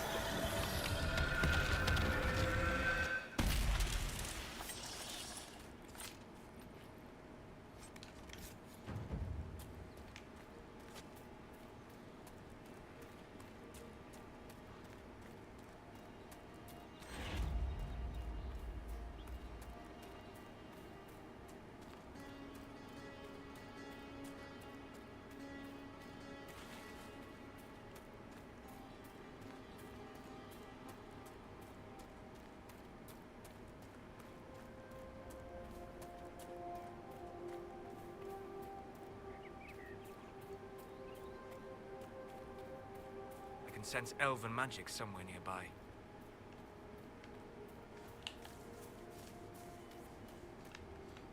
I can sense elven magic somewhere nearby.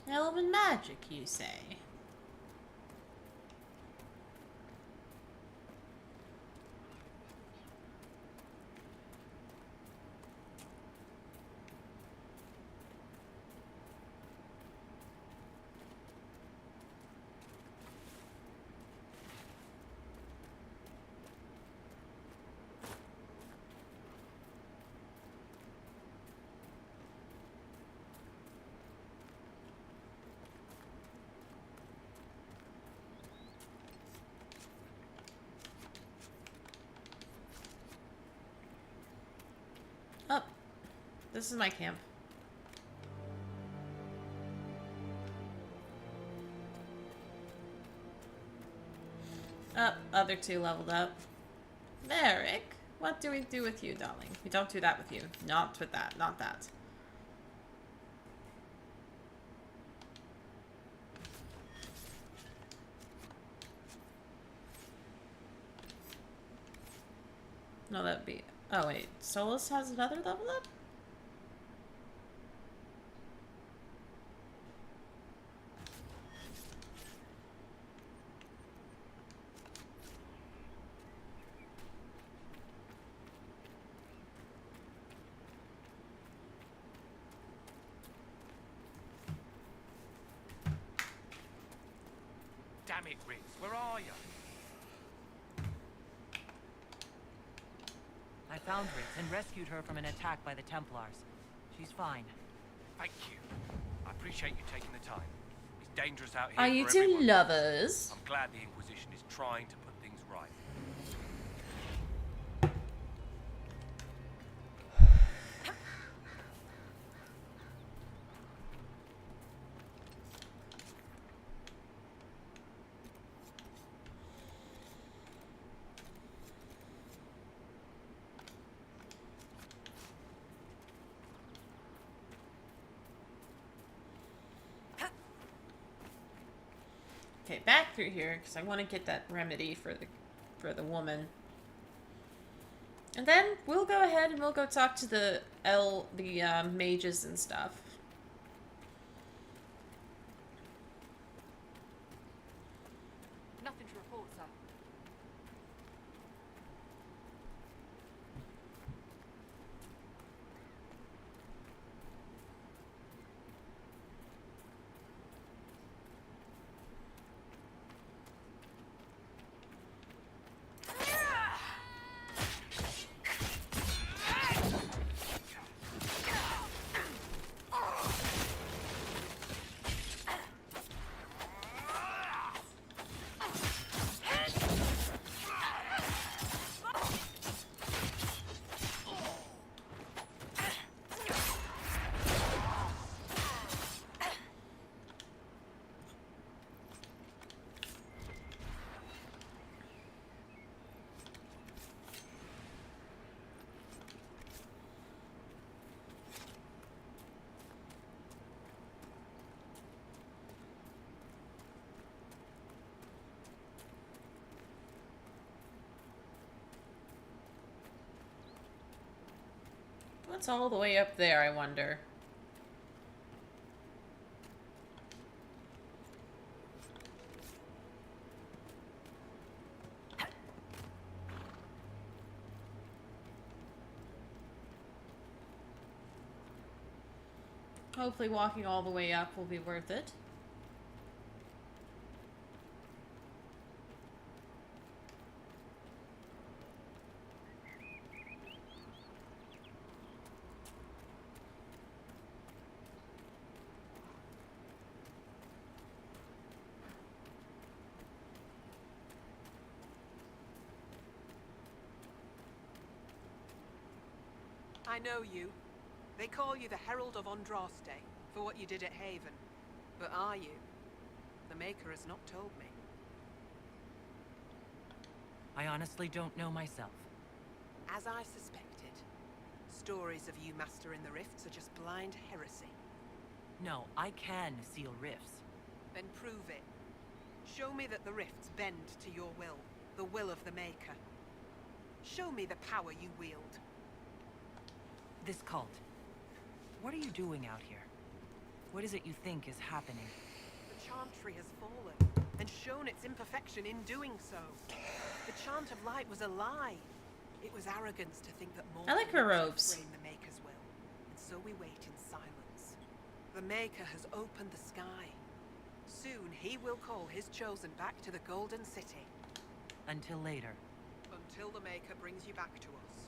Elven magic, you say? Oh, this is my camp. Oh, other two leveled up. Merrick, what do we do with you, darling? We don't do that with you. Not with that, not that. No, that'd be... Oh, wait. Solus has another level up? Damn it, Ritz, where are you? I found Ritz and rescued her from an attack by the Templars. She's fine. Thank you. I appreciate you taking the time. It's dangerous out here. Are you for two everyone. lovers? I'm glad the Inquisition is trying to put things right. Okay, back through here because I want to get that remedy for the woman, and then we'll go ahead and we'll go talk to the mages and stuff. Nothing to report, sir. What's all the way up there, I wonder? Hopefully walking all the way up will be worth it. I know you. They call you the Herald of Andraste for what you did at Haven. But are you? The Maker has not told me. I honestly don't know myself. As I suspected, stories of you mastering the rifts are just blind heresy. No, I can seal rifts. Then prove it. Show me that the rifts bend to your will, the will of the Maker. Show me the power you wield. This cult. What are you doing out here? What is it you think is happening? The Chantry has fallen, and shown its imperfection in doing so. The Chant of Light was a lie. It was arrogance to think that more I like her robes. frame the Maker's will, and so we wait in silence. The Maker has opened the sky. Soon he will call his chosen back to the Golden City. Until later. Until the Maker brings you back to us.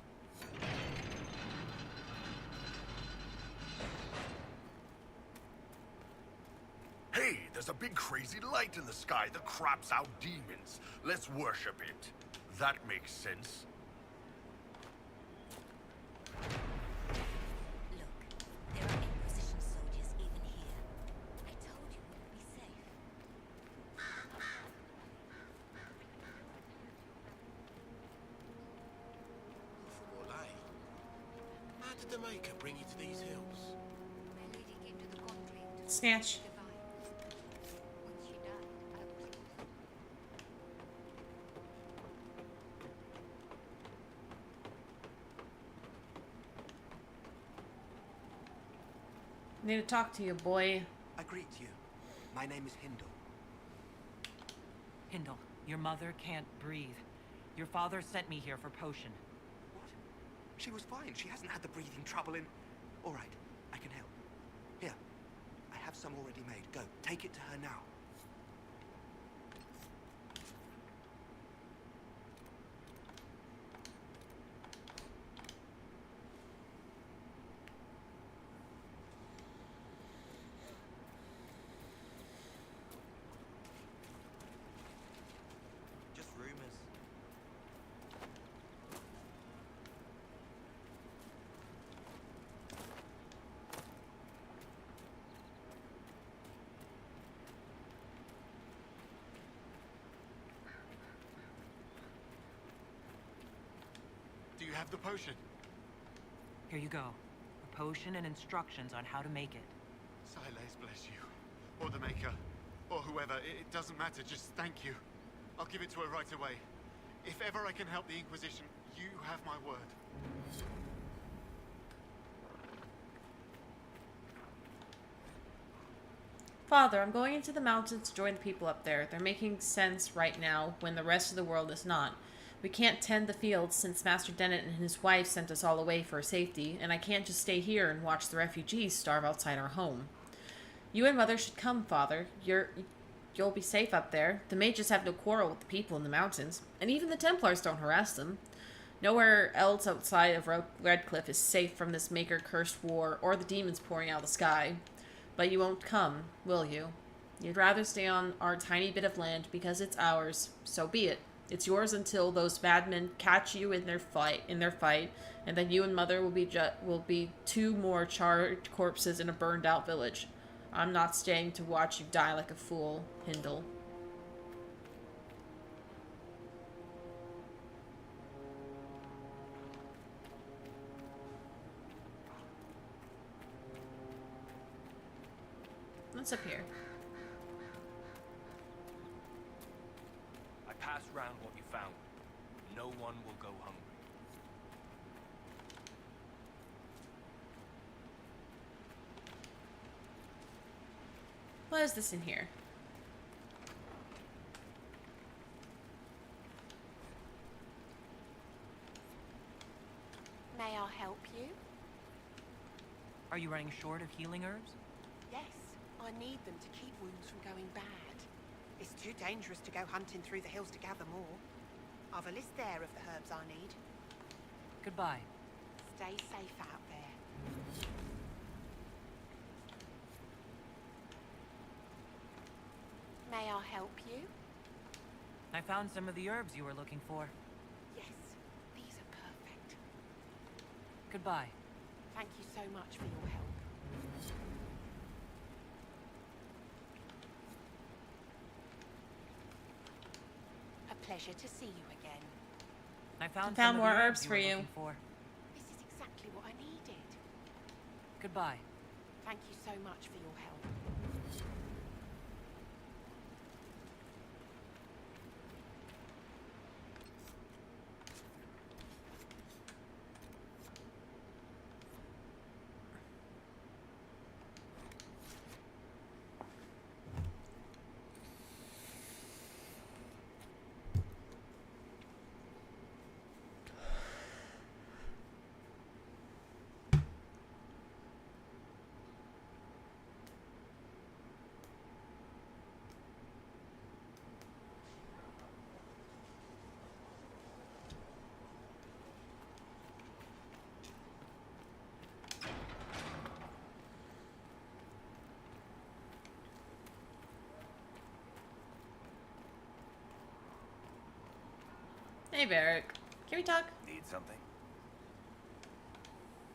Hey, there's a big crazy light in the sky that craps out demons. Let's worship it. That makes sense. There are Inquisition soldiers even here. I told you it would be safe. How did the Maker bring you to these hills? My lady came to the country to Snatch. Once she died, I was Need to talk to you, boy. I greet you. My name is Hindle. Hindle, your mother can't breathe. Your father sent me here for potion. What? She was fine. She hasn't had the breathing trouble in... All right, I can help. Here, I have some already made. Go, take it to her now. Just rumors. Do you have the potion? Here you go. A potion and instructions on how to make it. Silas bless you. Or the Maker. Or whoever. It doesn't matter. Just thank you. I'll give it to her right away. If ever I can help the Inquisition, you have my word. Father, I'm going into the mountains to join the people up there. They're making sense right now when the rest of the world is not. We can't tend the fields since Master Dennett and his wife sent us all away for safety, and I can't just stay here and watch the refugees starve outside our home. You and Mother should come, Father. You'll be safe up there. The mages have no quarrel with the people in the mountains, and even the Templars don't harass them. Nowhere else outside of Redcliffe is safe from this Maker-cursed war or the demons pouring out of the sky. But you won't come, will you? You'd rather stay on our tiny bit of land because it's ours. So be it. It's yours until those bad men catch you in their fight, and then you and Mother will be two more charred corpses in a burned-out village. I'm not staying to watch you die like a fool, Hindle. What's up here? I pass round what you found. No one will go hungry. What is this in here? May I help you? Are you running short of healing herbs? Yes, I need them to keep wounds from going bad. It's too dangerous to go hunting through the hills to gather more. I've a list there of the herbs I need. Goodbye. Stay safe out there. May I help you? I found some of the herbs you were looking for. Yes, these are perfect. Goodbye. Thank you so much for your help. A pleasure to see you again. I found found some more of the herbs you for were you. looking for. This is exactly what I needed. Goodbye. Thank you so much for your help. Hey, Varric. Can we talk? Need something?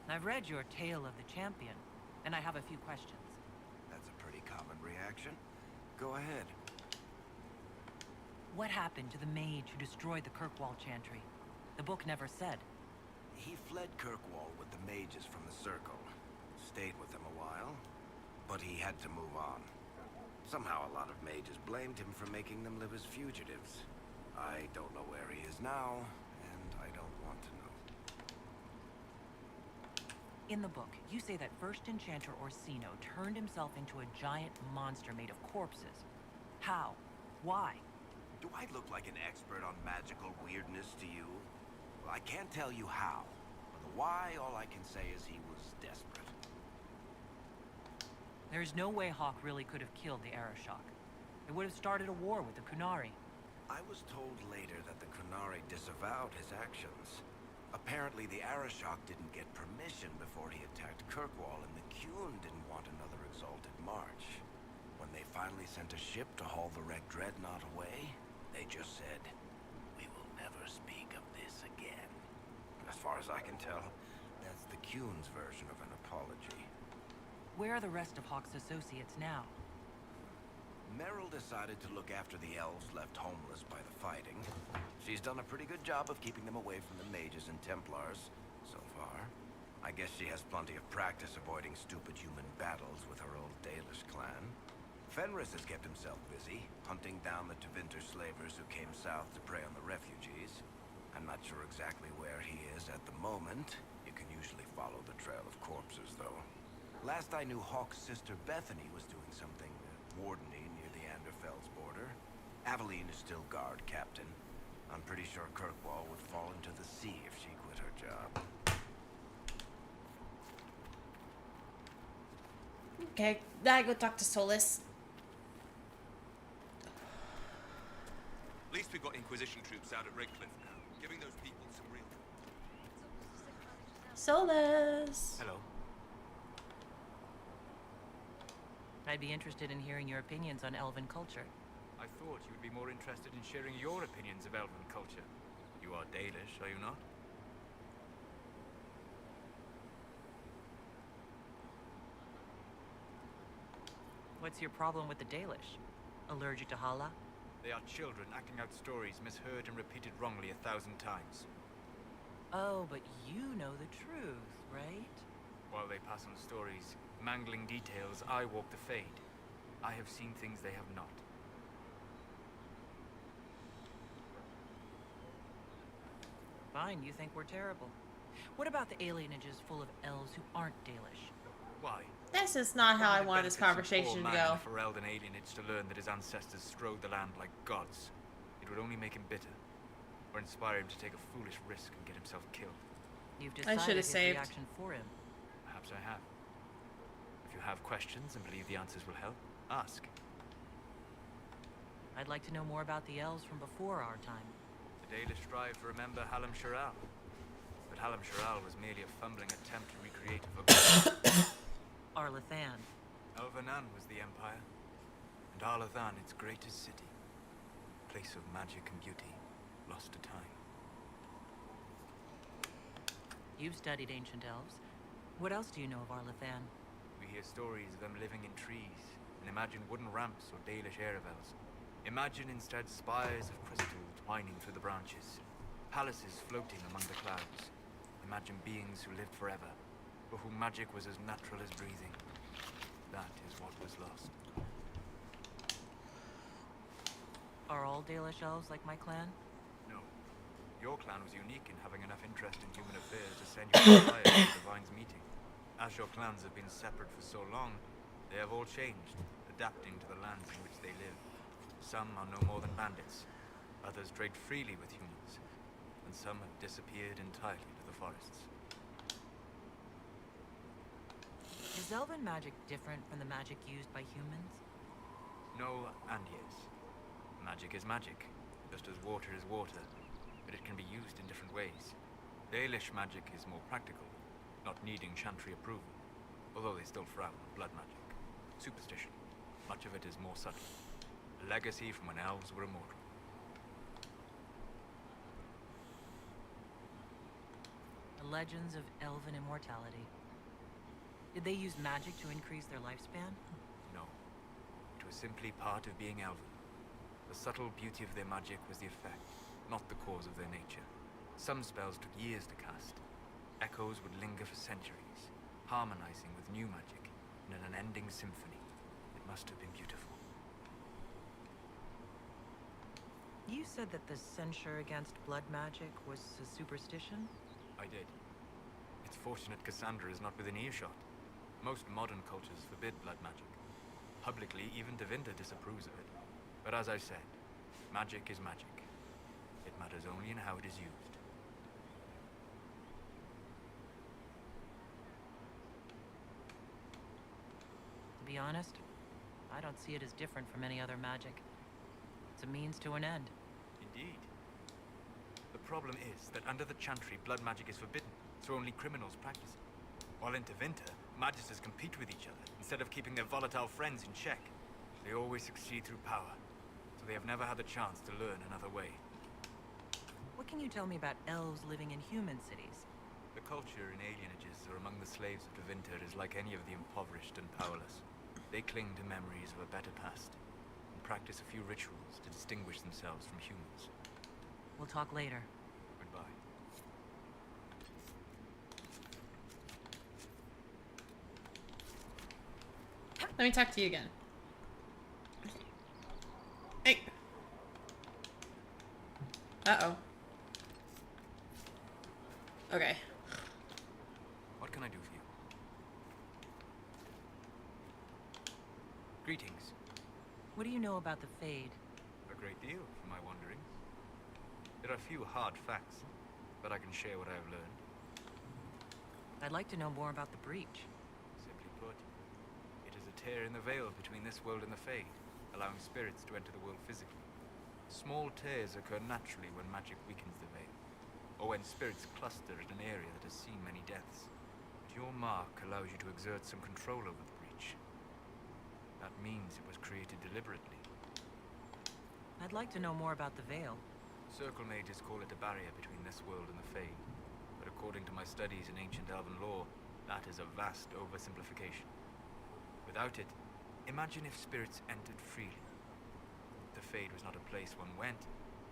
I've read your Tale of the Champion, and I have a few questions. That's a pretty common reaction. Go ahead. What happened to the mage who destroyed the Kirkwall Chantry? The book never said. He fled Kirkwall with the mages from the Circle. Stayed with them a while, but he had to move on. Somehow a lot of mages blamed him for making them live as fugitives. I don't know where he is now, and I don't want to know. In the book, you say that first enchanter Orsino turned himself into a giant monster made of corpses. How? Why? Do I look like an expert on magical weirdness to you? Well, I can't tell you how. For the why, all I can say is he was desperate. There's no way Hawk really could have killed the Arashok. It would have started a war with the Kunari. I was told later that the Kunari disavowed his actions. Apparently the Arashok didn't get permission before he attacked Kirkwall, and the Qun didn't want another exalted march. When they finally sent a ship to haul the wrecked dreadnought away, they just said, "We will never speak of this again." As far as I can tell, that's the Qun's version of an apology. Where are the rest of Hawk's associates now? Meryl decided to look after the elves left homeless by the fighting. She's done a pretty good job of keeping them away from the mages and Templars, so far. I guess she has plenty of practice avoiding stupid human battles with her old Dalish clan. Fenris has kept himself busy, hunting down the Tevinter slavers who came south to prey on the refugees. I'm not sure exactly where he is at the moment. You can usually follow the trail of corpses, though. Last I knew, Hawk's sister Bethany was doing something wardeny near the Anderfell's border. Aveline is still guard captain. I'm pretty sure Kirkwall would fall into the sea if she quit her job. Okay, I go talk to Solus. At least we've got Inquisition troops out at Redcliffe now, giving those people some real... Solus! Hello. I'd be interested in hearing your opinions on elven culture. I thought you would be more interested in sharing your opinions of elven culture. You are Dalish, are you not? What's your problem with the Dalish? Allergic to Hala? They are children acting out stories misheard and repeated wrongly 1,000 times. Oh, but you know the truth, right? While they pass on stories, mangling details, I walk the Fade. I have seen things they have not. Fine, you think we're terrible. What about the alienages full of elves who aren't Dalish? Why? This is not how I want this conversation to go. For Elden alienage to learn that his ancestors strode the land like gods. It would only make him bitter, or inspire him to take a foolish risk and get himself killed. You've I should decided have his saved. reaction for him. Perhaps I have. If you have questions and believe the answers will help, ask. I'd like to know more about the elves from before our time. The Dalish strive to remember Hallam Sharal. But Hallam Sharal was merely a fumbling attempt to recreate a forgotten... Arlathan. Elvanan was the empire, and Arlathan its greatest city. Place of magic and beauty, lost to time. You've studied ancient elves. What else do you know of Arlathan? We hear stories of them living in trees, and imagine wooden ramps or Dalish aeravels. Imagine instead spires of crystal twining through the branches, palaces floating among the clouds. Imagine beings who lived forever, for whom magic was as natural as breathing. That is what was lost. Are all Dalish elves like my clan? No. Your clan was unique in having enough interest in human affairs to send you a flyer to the Divine's meeting. As your clans have been separate for so long, they have all changed, adapting to the lands in which they live. Some are no more than bandits, others trade freely with humans, and some have disappeared entirely to the forests. Is elven magic different from the magic used by humans? No and yes. Magic is magic, just as water is water, but it can be used in different ways. Dalish magic is more practical, not needing chantry approval, although they still frown on blood magic. Superstition, much of it is more subtle. A legacy from when elves were immortal. The legends of elven immortality. Did they use magic to increase their lifespan? No. It was simply part of being elven. The subtle beauty of their magic was the effect, not the cause of their nature. Some spells took years to cast. Echoes would linger for centuries, harmonizing with new magic in an unending symphony. It must have been beautiful. You said that the censure against blood magic was a superstition? I did. It's fortunate Cassandra is not within earshot. Most modern cultures forbid blood magic. Publicly, even Devinter disapproves of it. But as I said, magic is magic. It matters only in how it is used. To be honest, I don't see it as different from any other magic. It's a means to an end. Indeed. The problem is that under the Chantry, blood magic is forbidden, so only criminals practice it. While in Tevinter, magisters compete with each other, instead of keeping their volatile friends in check. They always succeed through power, so they have never had the chance to learn another way. What can you tell me about elves living in human cities? The culture in alienages or among the slaves of Tevinter is like any of the impoverished and powerless. They cling to memories of a better past, and practice a few rituals to distinguish themselves from humans. We'll talk later. Goodbye. Let me talk to you again. Hey. Uh-oh. Okay. What can I do for you? Greetings. What do you know about the Fade? A great deal, from my wanderings. There are few hard facts, but I can share what I have learned. I'd like to know more about the Breach. Simply put, it is a tear in the veil between this world and the Fade, allowing spirits to enter the world physically. Small tears occur naturally when magic weakens the veil, or when spirits cluster in an area that has seen many deaths. But your mark allows you to exert some control over the Breach. That means it was created deliberately. I'd like to know more about the Veil. Circle mages call it a barrier between this world and the Fade, but according to my studies in ancient elven lore, that is a vast oversimplification. Without it, imagine if spirits entered freely. The Fade was not a place one went,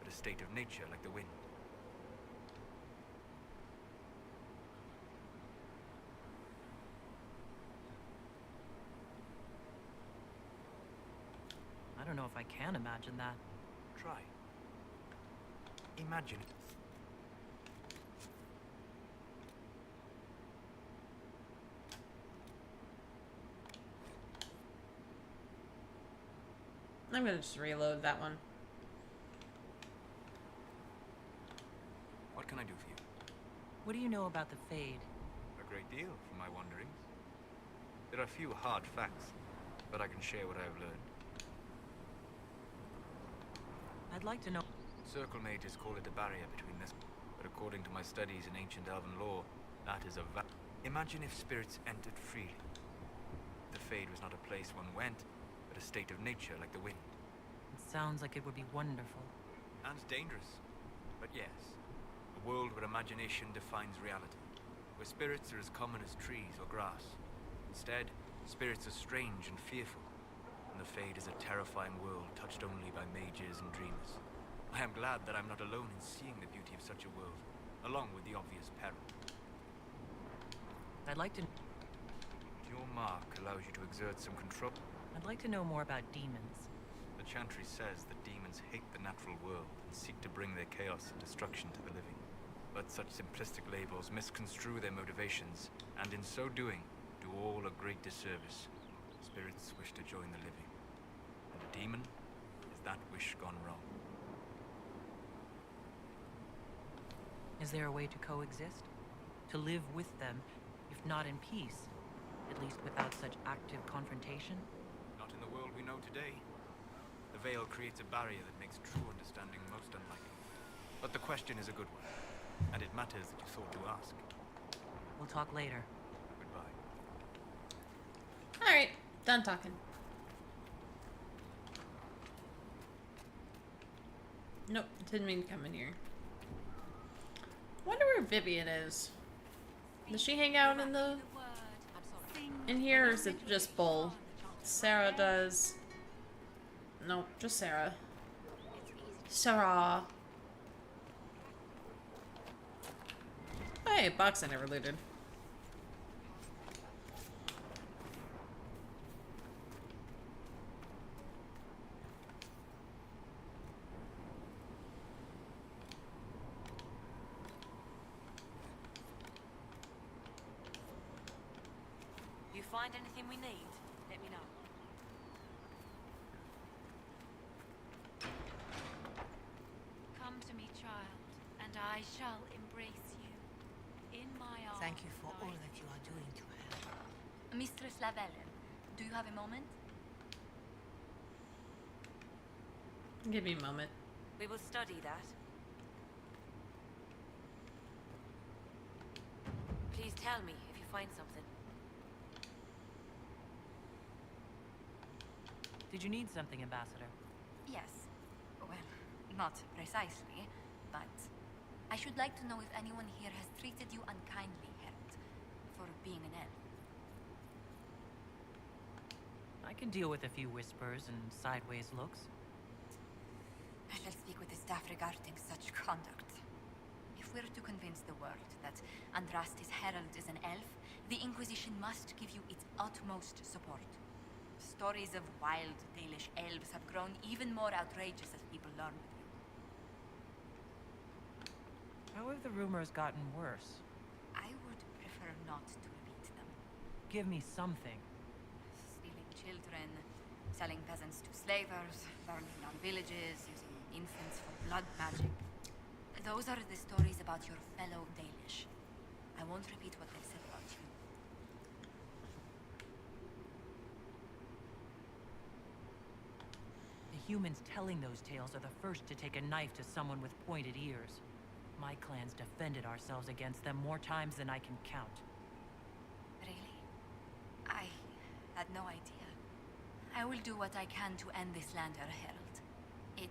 but a state of nature like the wind. I don't know if I can imagine that. Try. Imagine. I'm gonna just reload that one. What can I do for you? What do you know about the Fade? A great deal from my wanderings. There are few hard facts, but I can share what I have learned. I'd like to know. Circle mages call it a barrier between this, but according to my studies in ancient elven lore, that is a Imagine if spirits entered freely. The Fade was not a place one went, but a state of nature like the wind. It sounds like it would be wonderful. And dangerous. But yes, a world where imagination defines reality, where spirits are as common as trees or grass. Instead, spirits are strange and fearful, and the Fade is a terrifying world touched only by mages and dreamers. I am glad that I'm not alone in seeing the beauty of such a world, along with the obvious peril. I'd like to... Your mark allows you to exert some control. I'd like to know more about demons. The Chantry says that demons hate the natural world and seek to bring their chaos and destruction to the living. But such simplistic labels misconstrue their motivations, and in so doing, do all a great disservice. Spirits wish to join the living, and a demon is that wish gone wrong. Is there a way to coexist? To live with them, if not in peace, at least without such active confrontation? Not in the world we know today. The Veil creates a barrier that makes true understanding most unlikely. But the question is a good one, and it matters that you thought to ask. We'll talk later. Goodbye. Alright, done talking. Nope, didn't mean to come in here. Wonder where Vivian is. Does she hang out in here, or is it just Bull? Sarah does. Nope, just Sarah. Sarah. Hey, box I never looted. You find anything we need, let me know. Come to me, child, and I shall embrace you. In my arms. Thank you for all that you are doing to her. Mistress Lavellen, do you have a moment? Give me a moment. We will study that. Please tell me if you find something. Did you need something, Ambassador? Yes. Well, not precisely, but I should like to know if anyone here has treated you unkindly, Herald, for being an elf. I can deal with a few whispers and sideways looks. I shall speak with the staff regarding such conduct. If we're to convince the world that Andraste's herald is an elf, the Inquisition must give you its utmost support. Stories of wild Dalish elves have grown even more outrageous as people learn of you. How have the rumors gotten worse? I would prefer not to repeat them. Give me something. Stealing children, selling peasants to slavers, burning down villages, using infants for blood magic. Those are the stories about your fellow Dalish. I won't repeat what they've said about you. The humans telling those tales are the first to take a knife to someone with pointed ears. My clan's defended ourselves against them more times than I can count. Really? I had no idea. I will do what I can to end this slander, Herald. It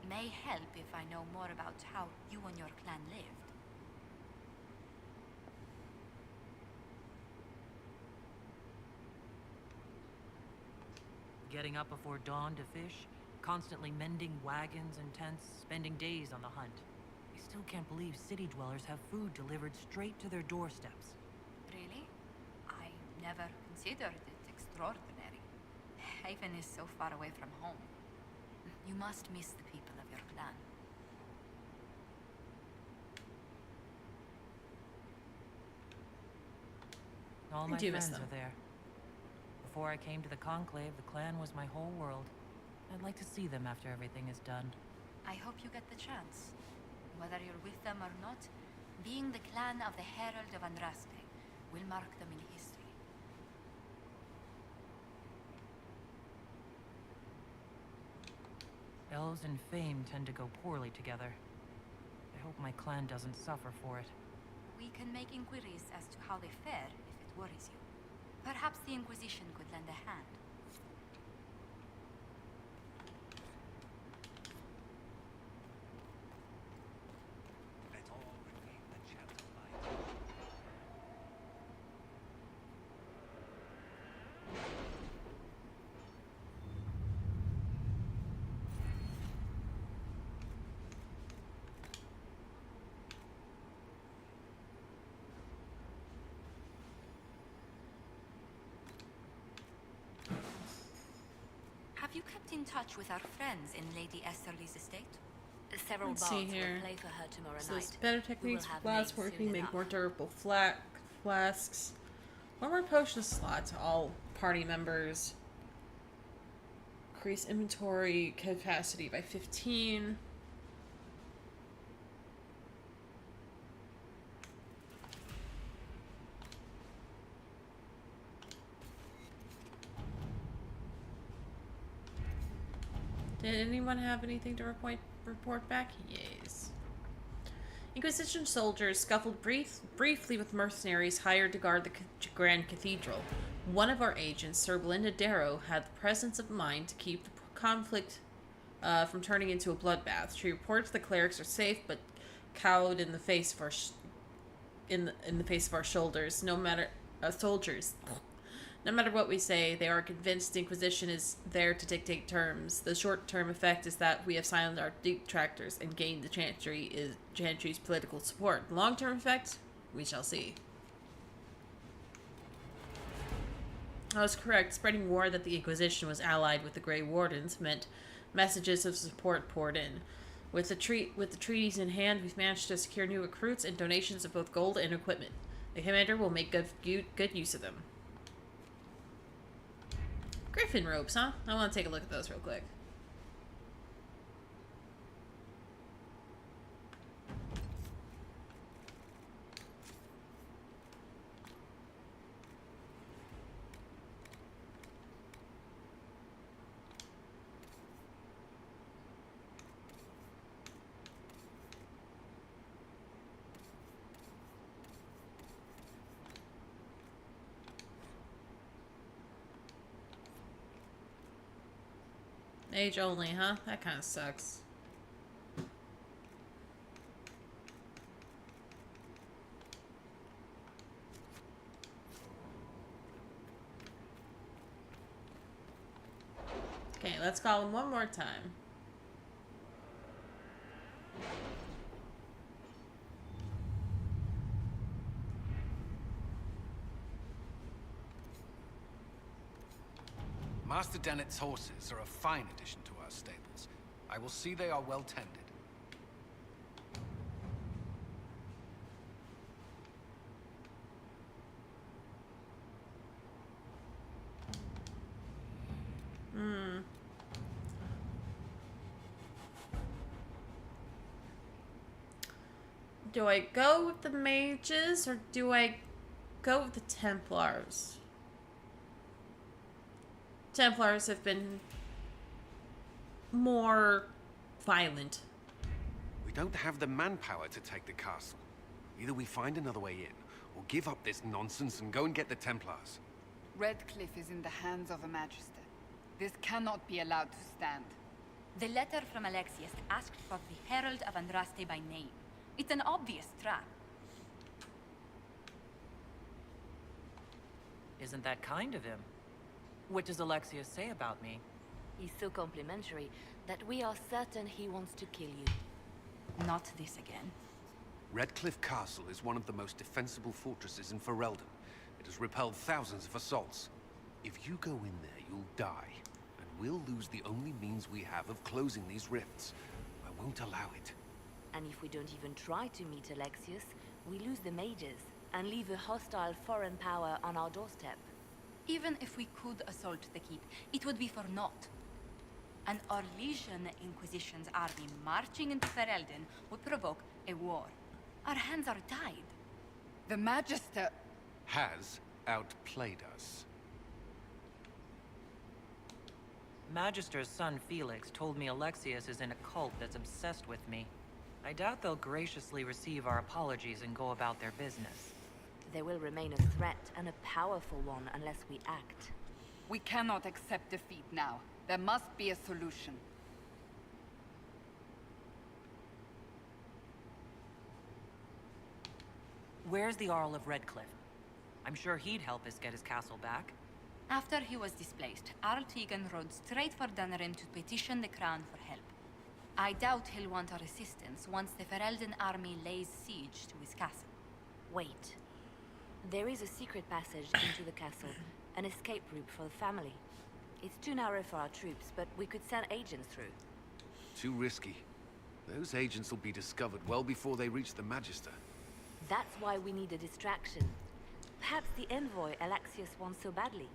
may help if I know more about how you and your clan lived. Getting up before dawn to fish, constantly mending wagons and tents, spending days on the hunt. I still can't believe city dwellers have food delivered straight to their doorsteps. Really? I never considered it extraordinary. Haven is so far away from home. You must miss the people of your clan. All my do miss friends them. are there. Before I came to the Conclave, the clan was my whole world. I'd like to see them after everything is done. I hope you get the chance. Whether you're with them or not, being the clan of the Herald of Andraste will mark them in history. Elves and fame tend to go poorly together. I hope my clan doesn't suffer for it. We can make inquiries as to how they fare if it worries you. Perhaps the Inquisition could lend a hand. Let all remain the chant of light. in touch with our friends in Lady Esterly's estate? Several Let's bards see will here. play for her tomorrow So night. better We will techniques for have glass names working, soon make enough. more durable flasks. One more potion slot to all party members. Increase inventory capacity by 15. Did anyone have anything to report back? Yes. Inquisition soldiers scuffled briefly with mercenaries hired to guard the Grand Cathedral. One of our agents, Sir Belinda Darrow, had the presence of mind to keep the conflict from turning into a bloodbath. She reports the clerics are safe, but cowed in the face of our in the face of our shoulders. Soldiers. No matter what we say, they are convinced the Inquisition is there to dictate terms. The short-term effect is that we have silenced our detractors and gained the Chantry's political support. The long-term effect, we shall see. I was correct. Spreading word that the Inquisition was allied with the Grey Wardens meant messages of support poured in. With the treaties in hand, we've managed to secure new recruits and donations of both gold and equipment. The commander will make good use of them. Griffin robes, huh? I want to take a look at those real quick. Age only, huh? That kind of sucks. Okay, let's call him one more time. Master Dennett's horses are a fine addition to our stables. I will see they are well tended. Do I go with the mages or do I go with the Templars? Templars have been more violent. We don't have the manpower to take the castle. Either we find another way in, or give up this nonsense and go and get the Templars. Redcliffe is in the hands of a Magister. This cannot be allowed to stand. The letter from Alexius asked for the Herald of Andraste by name. It's an obvious trap. Isn't that kind of him? What does Alexius say about me? He's so complimentary that we are certain he wants to kill you. Not this again. Redcliffe Castle is one of the most defensible fortresses in Ferelden. It has repelled thousands of assaults. If you go in there, you'll die. And we'll lose the only means we have of closing these rifts. I won't allow it. And if we don't even try to meet Alexius, we lose the mages and leave a hostile foreign power on our doorstep. Even if we could assault the keep, it would be for naught. An Orlesian Inquisition's army marching into Ferelden would provoke a war. Our hands are tied. The Magister has outplayed us. Magister's son Felix told me Alexius is in a cult that's obsessed with me. I doubt they'll graciously receive our apologies and go about their business. They will remain a threat, and a powerful one, unless we act. We cannot accept defeat now. There must be a solution. Where's the Earl of Redcliffe? I'm sure he'd help us get his castle back. After he was displaced, Arl Tegan rode straight for Dunnerim to petition the Crown for help. I doubt he'll want our assistance once the Ferelden army lays siege to his castle. Wait. There is a secret passage into the castle, an escape route for the family. It's too narrow for our troops, but we could send agents through. Too risky. Those agents will be discovered well before they reach the Magister. That's why we need a distraction. Perhaps the envoy Alexius wants so badly.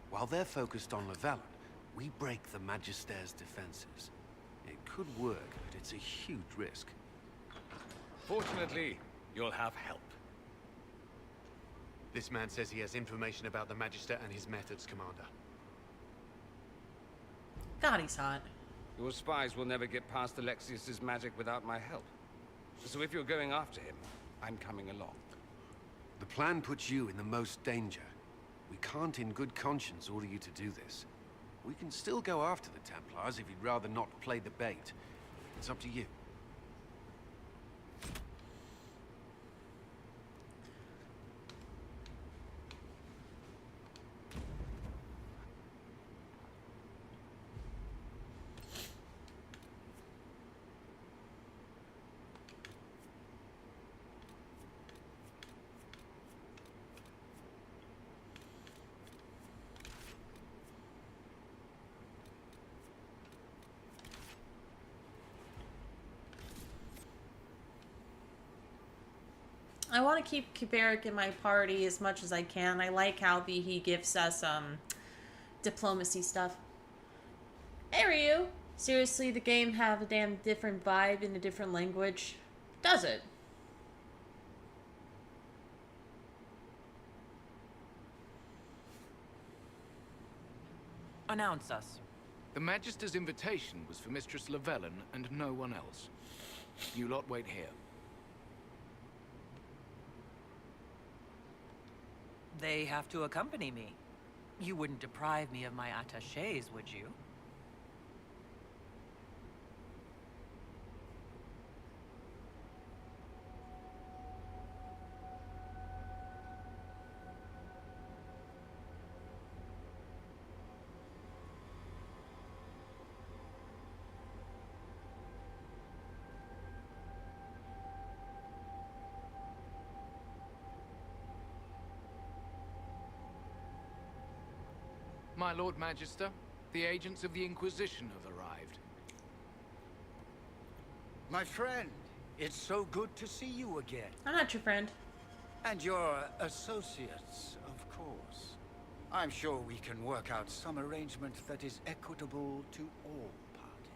While they're focused on Llewellyn, we break the Magister's defenses. It could work, but it's a huge risk. Fortunately, you'll have help. This man says he has information about the Magister and his methods, Commander. God, he's hot. Your spies will never get past Alexius's magic without my help. So if you're going after him, I'm coming along. The plan puts you in the most danger. We can't in good conscience order you to do this. We can still go after the Templars if you'd rather not play the bait. It's up to you. I want to keep Eric in my party as much as I can. I like how he gives us diplomacy stuff. Hey Ryu, seriously, the game have a damn different vibe in a different language? Does it? Announce us. The Magister's invitation was for Mistress Llewellyn and no one else. You lot wait here. They have to accompany me. You wouldn't deprive me of my attachés, would you? My Lord Magister, the agents of the Inquisition have arrived. My friend, it's so good to see you again. I'm not your friend. And your associates, of course. I'm sure we can work out some arrangement that is equitable to all parties.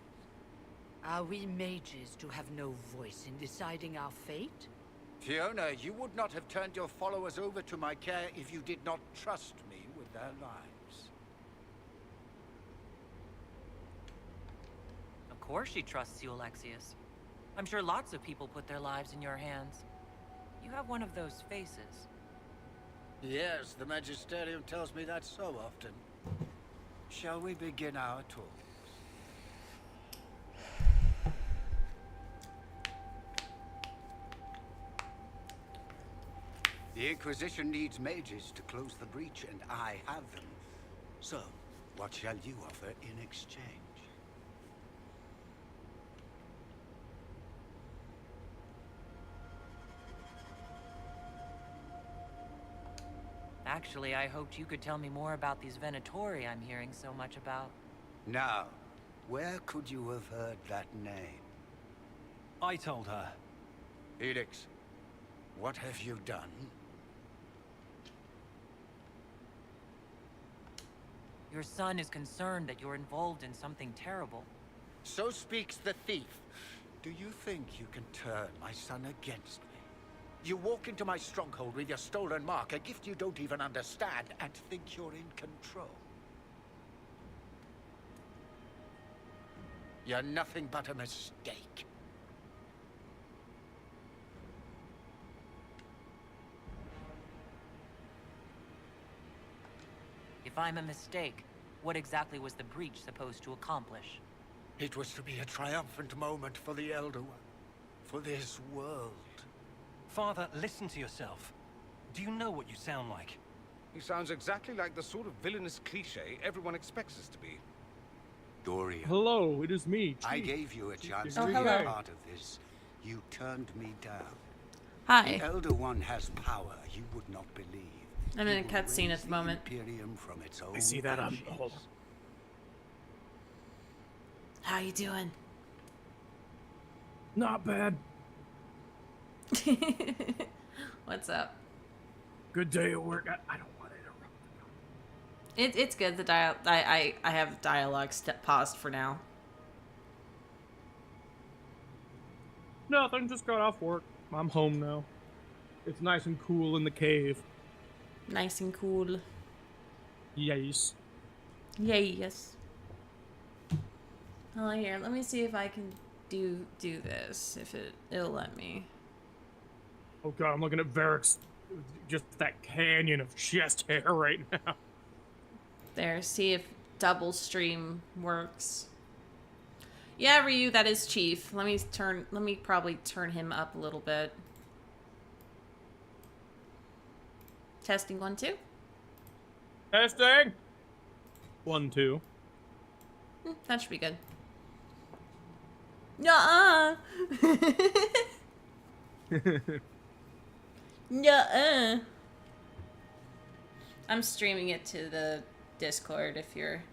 Are we mages to have no voice in deciding our fate? Fiona, you would not have turned your followers over to my care if you did not trust me with their lives. Of course she trusts you, Alexius. I'm sure lots of people put their lives in your hands. You have one of those faces. Yes, the Magisterium tells me that so often. Shall we begin our talks? The Inquisition needs mages to close the breach, and I have them. So, what shall you offer in exchange? Actually, I hoped you could tell me more about these Venatori I'm hearing so much about. Now, where could you have heard that name? I told her. Helix, what have you done? Your son is concerned that you're involved in something terrible. So speaks the thief. Do you think you can turn my son against me? You walk into my stronghold with your stolen mark, a gift you don't even understand, and think you're in control. You're nothing but a mistake. If I'm a mistake, what exactly was the breach supposed to accomplish? It was to be a triumphant moment for the Elder One, for this world. Father, listen to yourself. Do you know what you sound like? He sounds exactly like the sort of villainous cliché everyone expects us to be. Dorian. Hello, it is me, I Chief. gave you a chance Oh, to be hello. a part of this. You turned me down. Hi. The Elder One has power you would not believe. I'm in a He will cutscene raise at the moment. Imperium from its own I see that on ashes. hold. How you doing? Not bad. What's up? Good day at work. I don't want to interrupt. It's good. The I have dialogue paused for now. Nothing, just got off work. I'm home now. It's nice and cool in the cave. Nice and cool. Yes. Yes. Oh, here. Let me see if I can do this. If it'll let me. Oh god, I'm looking at Varric's. Just that canyon of chest hair right now. There. See if double stream works. Yeah, Ryu, that is Chief. Let me probably turn him up a little bit. Testing 1 2. Testing. 1 2. That should be good. Nuh-uh. Nuh-uh. I'm streaming it to the Discord if you're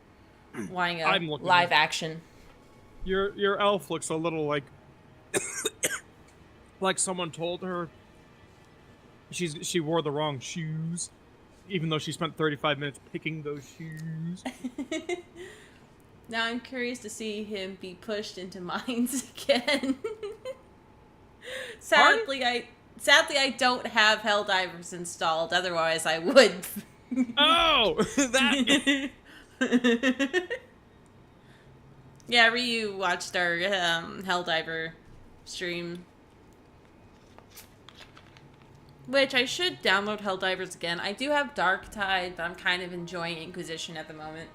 wanting a live action. Your elf looks a little like like someone told her she wore the wrong shoes, even though she spent 35 minutes picking those shoes. Now I'm curious to see him be pushed into mines again. Sadly, I don't have Helldivers installed. Otherwise, I would. Oh, that. Yeah, Ryu watched our Helldiver stream. Which I should download Helldivers again. I do have Darktide, but I'm kind of enjoying Inquisition at the moment.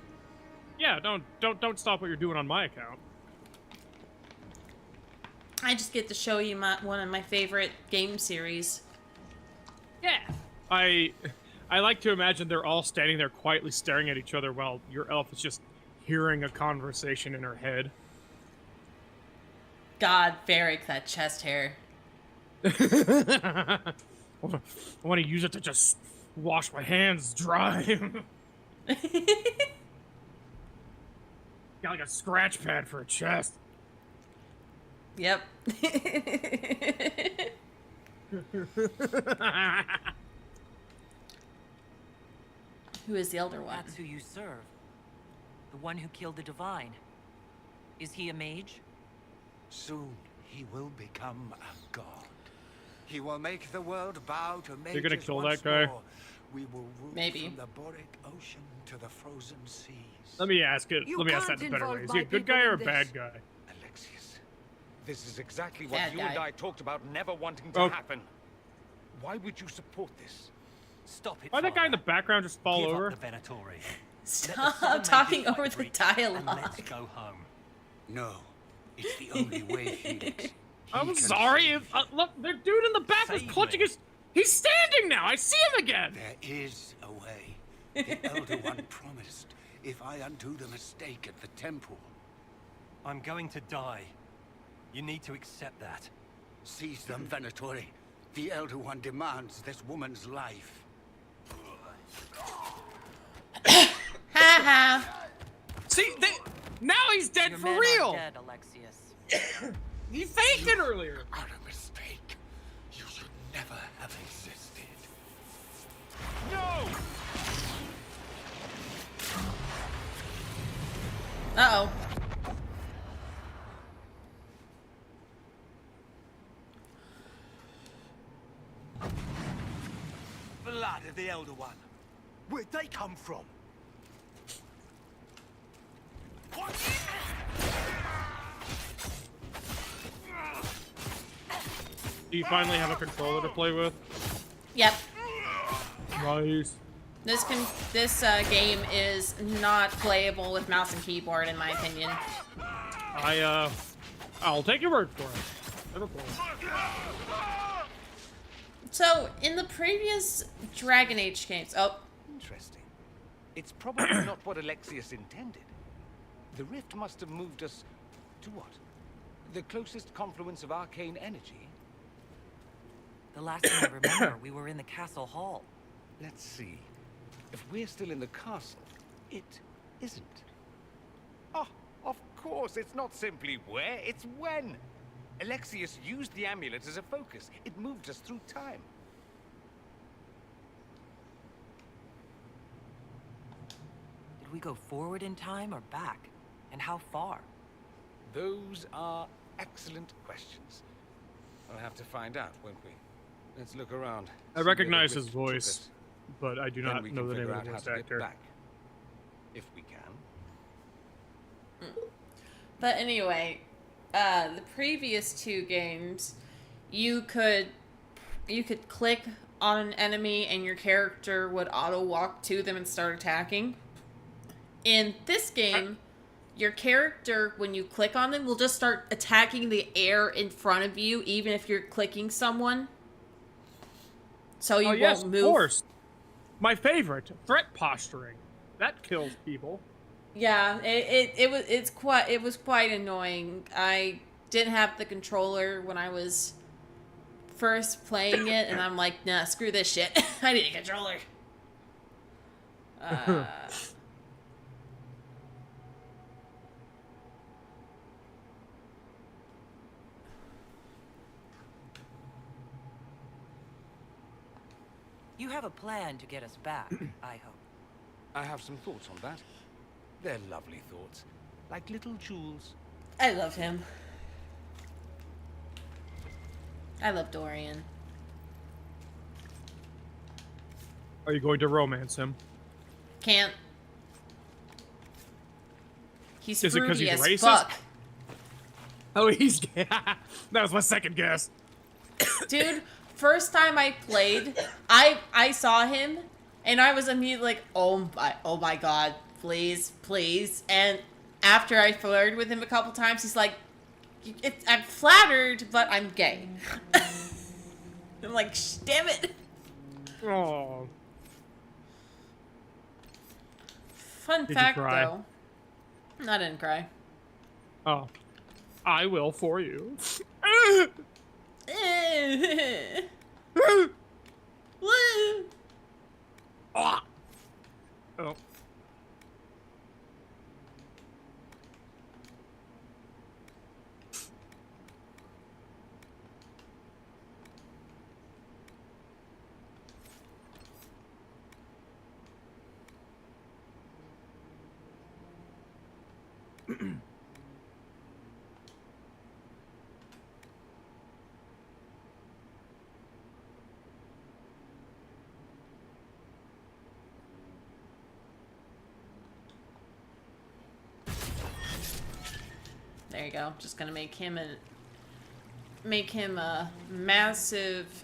Yeah, don't stop what you're doing on my account. I just get to show you one of my favorite game series. Yeah. I like to imagine they're all standing there quietly staring at each other while your elf is just hearing a conversation in her head. God, Varric, that chest hair. I want to use it to just wash my hands dry. Got like a scratch pad for a chest. Yep. Who is the Elder One? That's who you serve. The one who killed the Divine. Is he a mage? Soon he will become a god. He will make the world bow to mages. You're gonna kill once that guy? more. We will rule from the Boric Ocean to the frozen seas. Let me ask that in a better way. Is he a good guy or a bad guy? Alexius, this is exactly what Bad you guy. and I talked about never wanting to happen. Why would you support this? Stop it. Why that guy in the background just fall Give over? up the Venatori. Stop talking over the And dialogue. let's go home. No, it's the only way, Felix. I'm sorry. Look, the dude in the back was clutching his. He's standing now. I see him again. There is a way. The Elder One promised if I undo the mistake at the temple. I'm going to die. You need to accept that. Seize them, Venatori. The Elder One demands this woman's life. Ha ha. See, now he's dead Your for men real. are dead, Alexius. He faked it earlier. Are a mistake. You should never have existed. No. Uh-oh. Blood of the Elder One. Where'd they come from? Do you finally have a controller to play with? Yep. Nice. This game is not playable with mouse and keyboard, in my opinion. I'll take your word for it. Never played. So, in the previous Dragon Age games... Oh. Interesting. It's probably not what Alexius intended. The rift must have moved us to what? The closest confluence of arcane energy? The last thing I remember, we were in the castle hall. Let's see. If we're still in the castle, it isn't. Ah, Of course, it's not simply where, it's when. Alexius used the amulet as a focus. It moved us through time. Did we go forward in time or back? And how far? Those are excellent questions. We'll have to find out, won't we? Let's look around. I recognize his voice, but I do not know the name of the voice actor. Back, if we can. But anyway, the previous 2 games, you could click on an enemy and your character would auto walk to them and start attacking. In this game, your character, when you click on them, will just start attacking the air in front of you, even if you're clicking someone. So you won't move. Of course. My favorite, threat posturing. That kills people. Yeah, it was quite annoying. I didn't have the controller when I was first playing it, and I'm like, nah, screw this shit. I need a controller. You have a plan to get us back, I hope. I have some thoughts on that. They're lovely thoughts, like little jewels. I love him. I love Dorian. Are you going to romance him? Can't. He's Is it because fruity he's as racist? fuck. Oh, he's gay. That was my second guess. Dude, first time I played, I saw him, and I was immediately like, oh my god, please, please. And after I flirted with him a couple times, he's like, I'm flattered, but I'm gay. I'm like, damn it. Oh. Fun Did fact, you cry? though. I didn't cry. Oh. I will for you. Oh. There you go. Just gonna make him a massive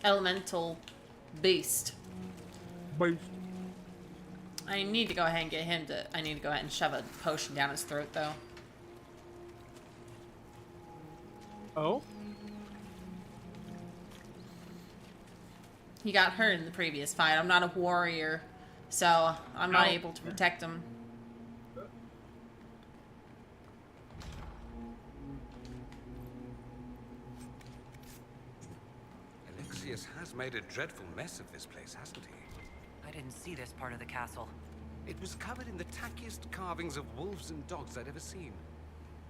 elemental beast. I need to go ahead and get him to. I need to go ahead and shove a potion down his throat, though. Oh? He got hurt in the previous fight. I'm not a warrior, so I'm not Ow. able to protect him. Alexius has made a dreadful mess of this place, hasn't he? I didn't see this part of the castle. It was covered in the tackiest carvings of wolves and dogs I'd ever seen.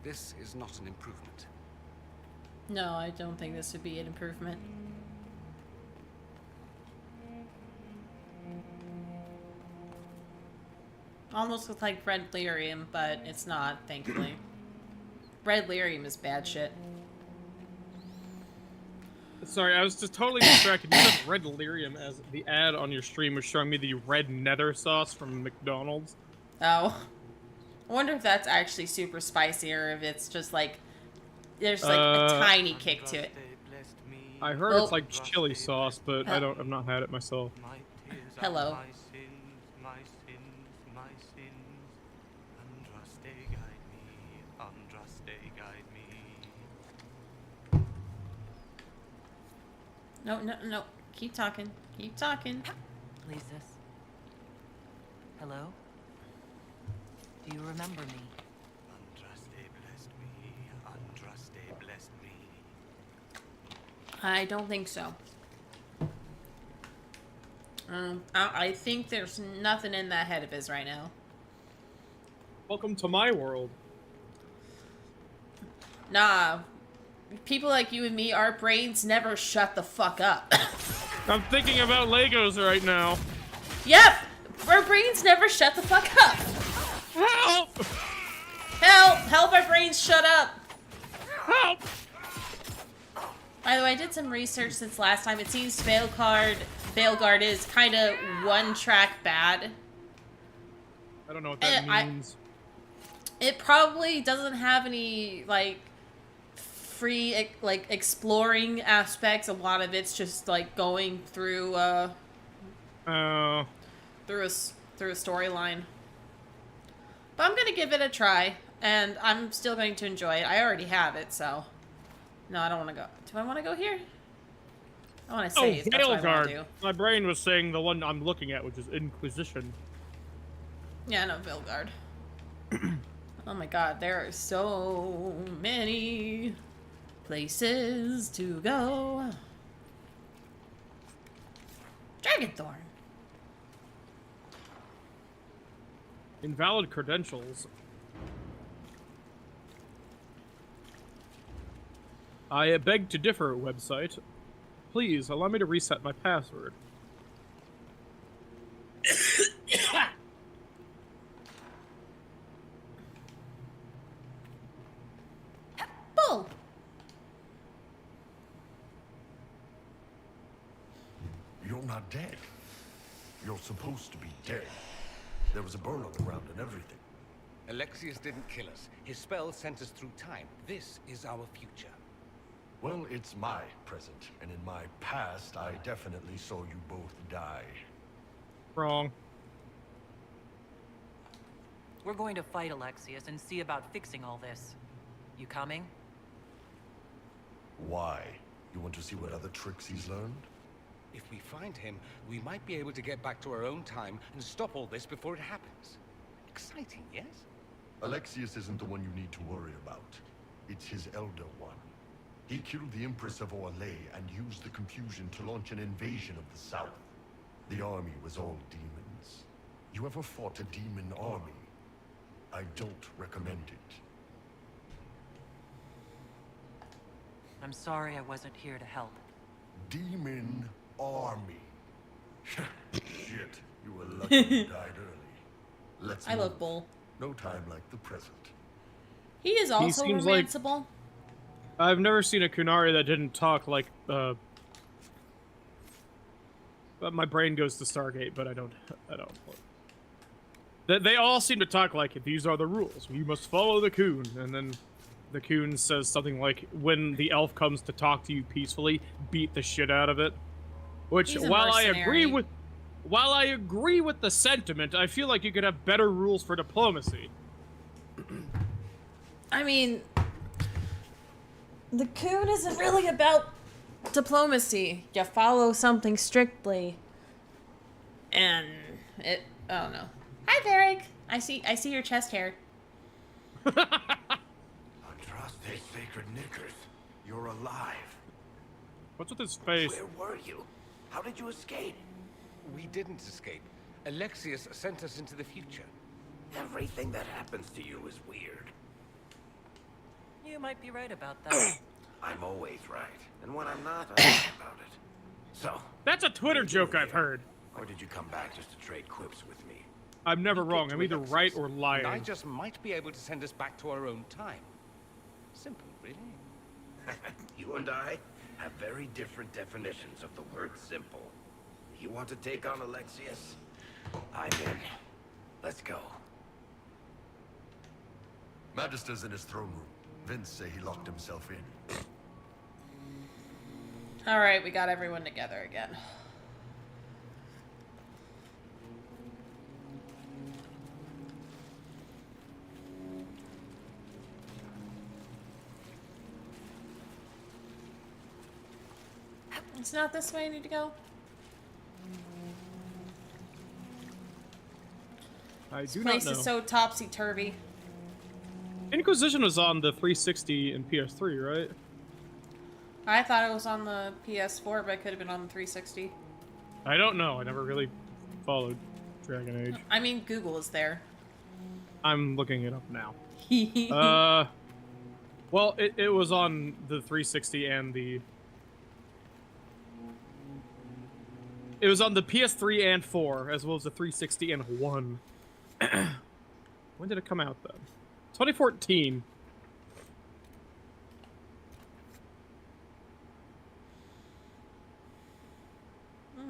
This is not an improvement. No, I don't think this would be an improvement. Almost looks like red lyrium, but it's not, thankfully. Red lyrium is bad shit. Sorry, I was just totally distracted. You said red lyrium as the ad on your stream was showing me the red nether sauce from McDonald's. Oh. I wonder if that's actually super spicy or if it's just like there's like a tiny kick to it. I heard Well- it's like chili sauce, but I've not had it myself. Hello. No, no, no. Keep talking. Keep talking. Please, sis. Hello? Do you remember me? I don't think so. I think there's nothing in that head of his right now. Welcome to my world. Nah. People like you and me, our brains never shut the fuck up. I'm thinking about Legos right now. Yep! Our brains never shut the fuck up. Help! Help! Help our brains shut up! Help! By the way, I did some research since last time. It seems Veilguard is kind of one-track bad. I don't know what that means. It probably doesn't have any, like, free, like, exploring aspects. A lot of it's just, like, going through, through a storyline. But I'm gonna give it a try, and I'm still going to enjoy it. I already have it, so... No, I don't want to go. Do I want to go here? I want to save. That's what I want to do. My brain was saying the one I'm looking at, which is Inquisition. Yeah, no, Veilguard. Oh my god, there are so many places to go. Dragonthorn. Invalid credentials. I beg to differ, website. Please, allow me to reset my password. Bull! You're not dead. You're supposed to be dead. There was a burn-up around and everything. Alexius didn't kill us. His spell sent us through time. This is our future. Well, it's my present, and in my past, I definitely saw you both die. Wrong. We're going to fight Alexius and see about fixing all this. You coming? Why? You want to see what other tricks he's learned? If we find him, we might be able to get back to our own time and stop all this before it happens. Exciting, yes? Alexius isn't the one you need to worry about. It's his Elder One. He killed the Empress of Orlais and used the confusion to launch an invasion of the South. The army was all demons. You ever fought a demon army? I don't recommend it. I'm sorry I wasn't here to help. Demon army. Shit, you were lucky you died early. Let's I love Bull. No time like the present. He is also romanceable. I've never seen a Kunari that didn't talk like, but my brain goes to Stargate, but I don't. They all seem to talk like, these are the rules. You must follow the Kun. And then the Kun says something like, when the elf comes to talk to you peacefully, beat the shit out of it. Which, while I agree with the sentiment, I feel like you could have better rules for diplomacy. I mean, the Kun isn't really about diplomacy. You follow something strictly, and I don't know. Hi, Varric. I see your chest hair. Andraste's sacred knickers. You're alive. What's with his face? Where were you? How did you escape? We didn't escape. Alexius sent us into the future. Everything that happens to you is weird. You might be right about that. I'm always right. And when I'm not, I'm right about it. So... That's a Twitter joke I've heard. Or did you come back just to trade quips with me? I'm never wrong. I'm either right or lying. I just might be able to send us back to our own time. Simple, really. You and I have very different definitions of the word simple. You want to take on Alexius? I'm in. Let's go. Magister's in his throne room. Vince say he locked himself in. Alright, we got everyone together again. It's not this way I need to go? I do This not place know. is so topsy-turvy. Inquisition was on the 360 and PS3, right? I thought it was on the PS4, but it could have been on the 360. I don't know. I never really followed Dragon Age. I mean, Google is there. I'm looking it up now. Well, it was on the 360 and the... It was on the PS3 and 4, as well as the 360 and 1. When did it come out, then? 2014.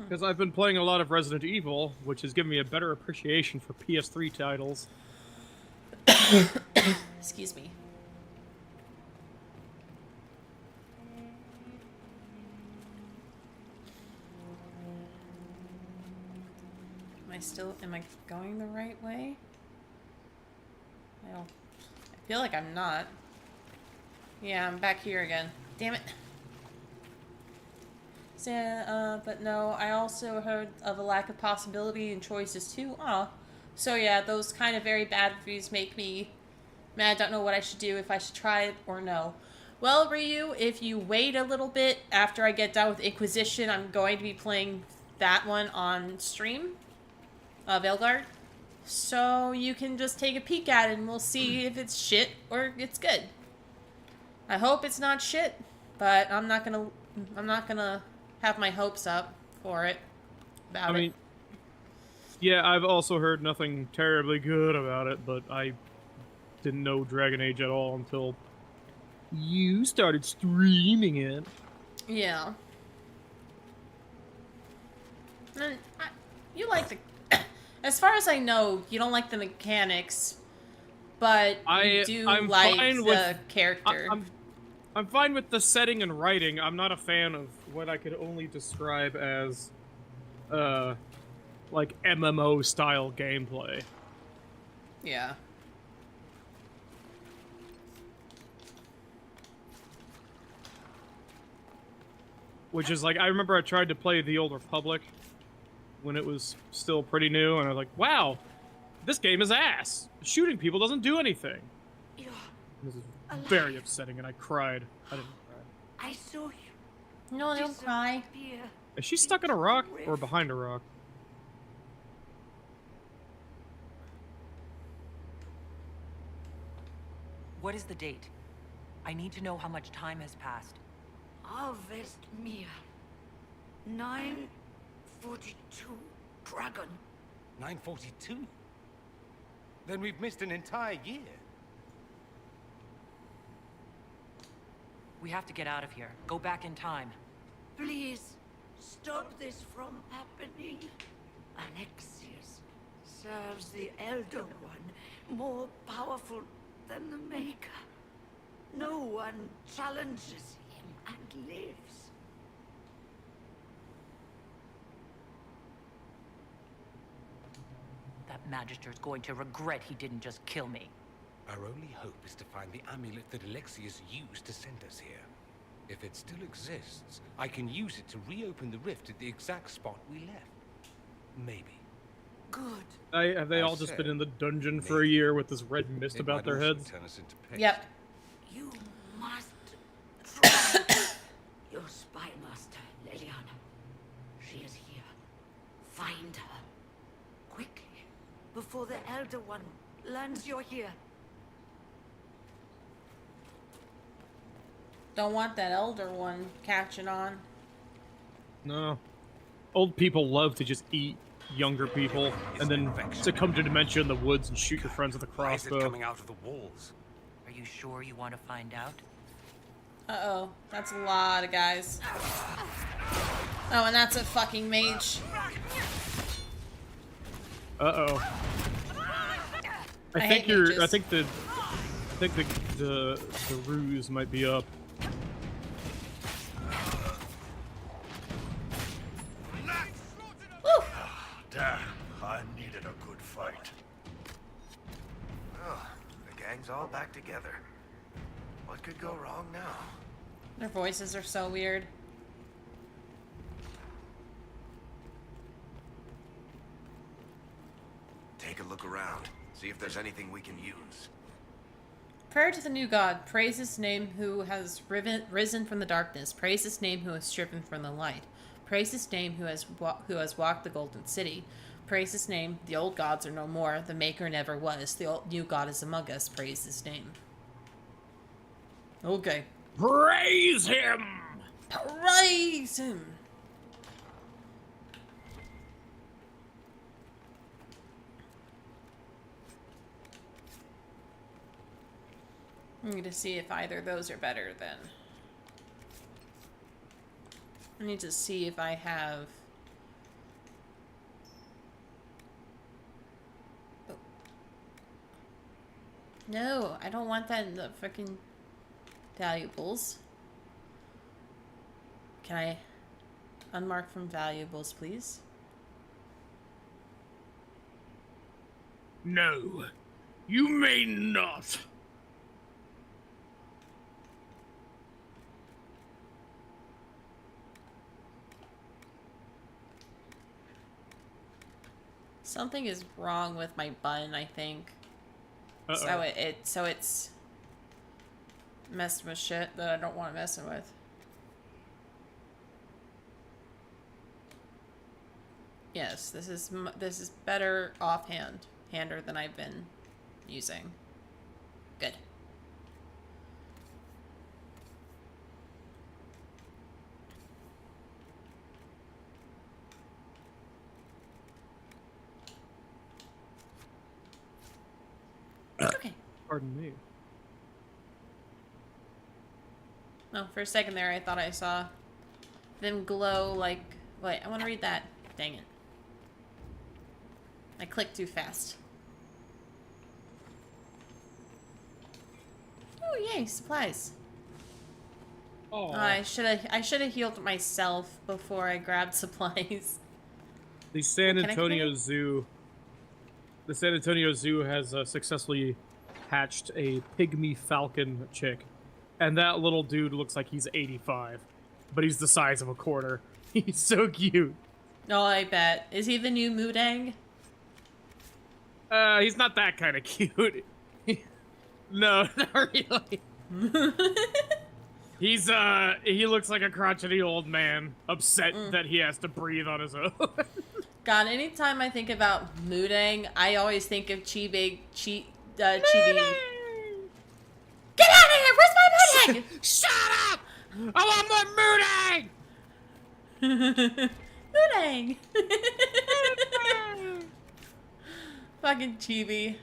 Because I've been playing a lot of Resident Evil, which has given me a better appreciation for PS3 titles. Excuse me. Am I going the right way? I feel like I'm not. Yeah, I'm back here again. Damn it. So, but no, I also heard of a lack of possibility and choices too. So yeah, those kind of very bad reviews make me mad. I don't know what I should do, if I should try it or no. Well, Ryu, if you wait a little bit after I get done with Inquisition, I'm going to be playing that one on stream. Veilguard. So you can just take a peek at it and we'll see if it's shit or it's good. I hope it's not shit, but I'm not gonna have my hopes up for it. I mean, yeah, I've also heard nothing terribly good about it, but I didn't know Dragon Age at all until you started streaming it. Yeah. And you like the... As far as I know, you don't like the mechanics, but you do like the character. I'm fine with the setting and writing. I'm not a fan of what I could only describe as, like MMO-style gameplay. Yeah. Which is like, I remember I tried to play The Old Republic when it was still pretty new, and I was like, wow, this game is ass. Shooting people doesn't do anything. This is very upsetting, and I cried. I didn't cry. I saw you. No, don't cry. Is she stuck in a rock or behind a rock? What is the date? I need to know how much time has passed. Harvest Mia. 942 Dragon. 942? Then we've missed an entire year. We have to get out of here. Go back in time. Please, stop this from happening. Alexius serves the Elder One, more powerful than the Maker. No one challenges him and lives. That Magister's going to regret he didn't just kill me. Our only hope is to find the amulet that Alexius used to send us here. If it still exists, I can use it to reopen the rift at the exact spot we left. Maybe. Good. Have they all just been in the dungeon for a year with this red mist about their heads? Turn us into pigs. Yep. You must try your spy master, Leliana. She is here. Find her. Quickly, before the Elder One learns you're here. Don't want that Elder One catching on. No. Old people love to just eat younger people, and then succumb to dementia in the woods and shoot your friends with a Why is it crossbow. coming out of the walls? Are you sure you want to find out? Uh-oh. That's a lot of guys. Oh, and that's a fucking mage. Uh-oh. I think the ruse might be up. Damn, I needed a good fight. Oh, the gang's all back together. What could go wrong now? Their voices are so weird. Take a look around. See if there's anything we can use. Prayer to the new god. Praise his name who has risen from the darkness. Praise his name who has striven from the light. Praise his name who has walked the golden city. Praise his name. The old gods are no more. The maker never was. The old, new god is among us. Praise his name. Okay. Praise him! Praise him! I'm going to see if either of those are better then. I need to see if I have... Oh. No, I don't want that in the fucking valuables. Can I unmark from valuables, please? No, you may not. Something is wrong with my button, I think. Uh-oh. So it's messing with shit that I don't want to mess with. Yes, this is better hander than I've been using. Good. Okay. Pardon me. No, for a second there, I thought I saw them glow like... Wait, I want to read that. Dang it. I clicked too fast. Oh, yay, supplies. Oh. I should have healed myself before I grabbed supplies. The San Can I Antonio Zoo. The San Antonio Zoo has successfully hatched a pygmy falcon chick, and that little dude looks like he's 85, but he's the size of a quarter. He's so cute. Oh, I bet. Is he the new Mudang? He's not that kind of cute. No, not really. He looks like a crotchety old man, upset that he has to breathe on his own. God, anytime I think about Mudang, I always think of Chibi. Chibi. Get out of here! Where's my Mudang? Shut up! I want more Mudang! Mudang! Fucking Chibi.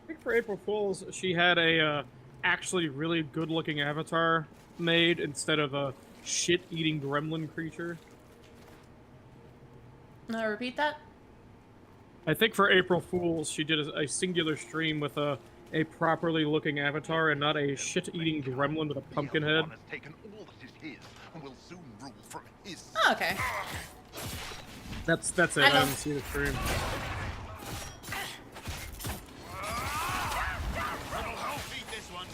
I think for April Fool's, she had a actually really good-looking avatar made instead of a shit-eating gremlin creature. No, repeat that? I think for April Fool's, she did a singular stream with a properly looking avatar and not a shit-eating gremlin with a pumpkin head. Oh, okay. That's it. I didn't see the stream.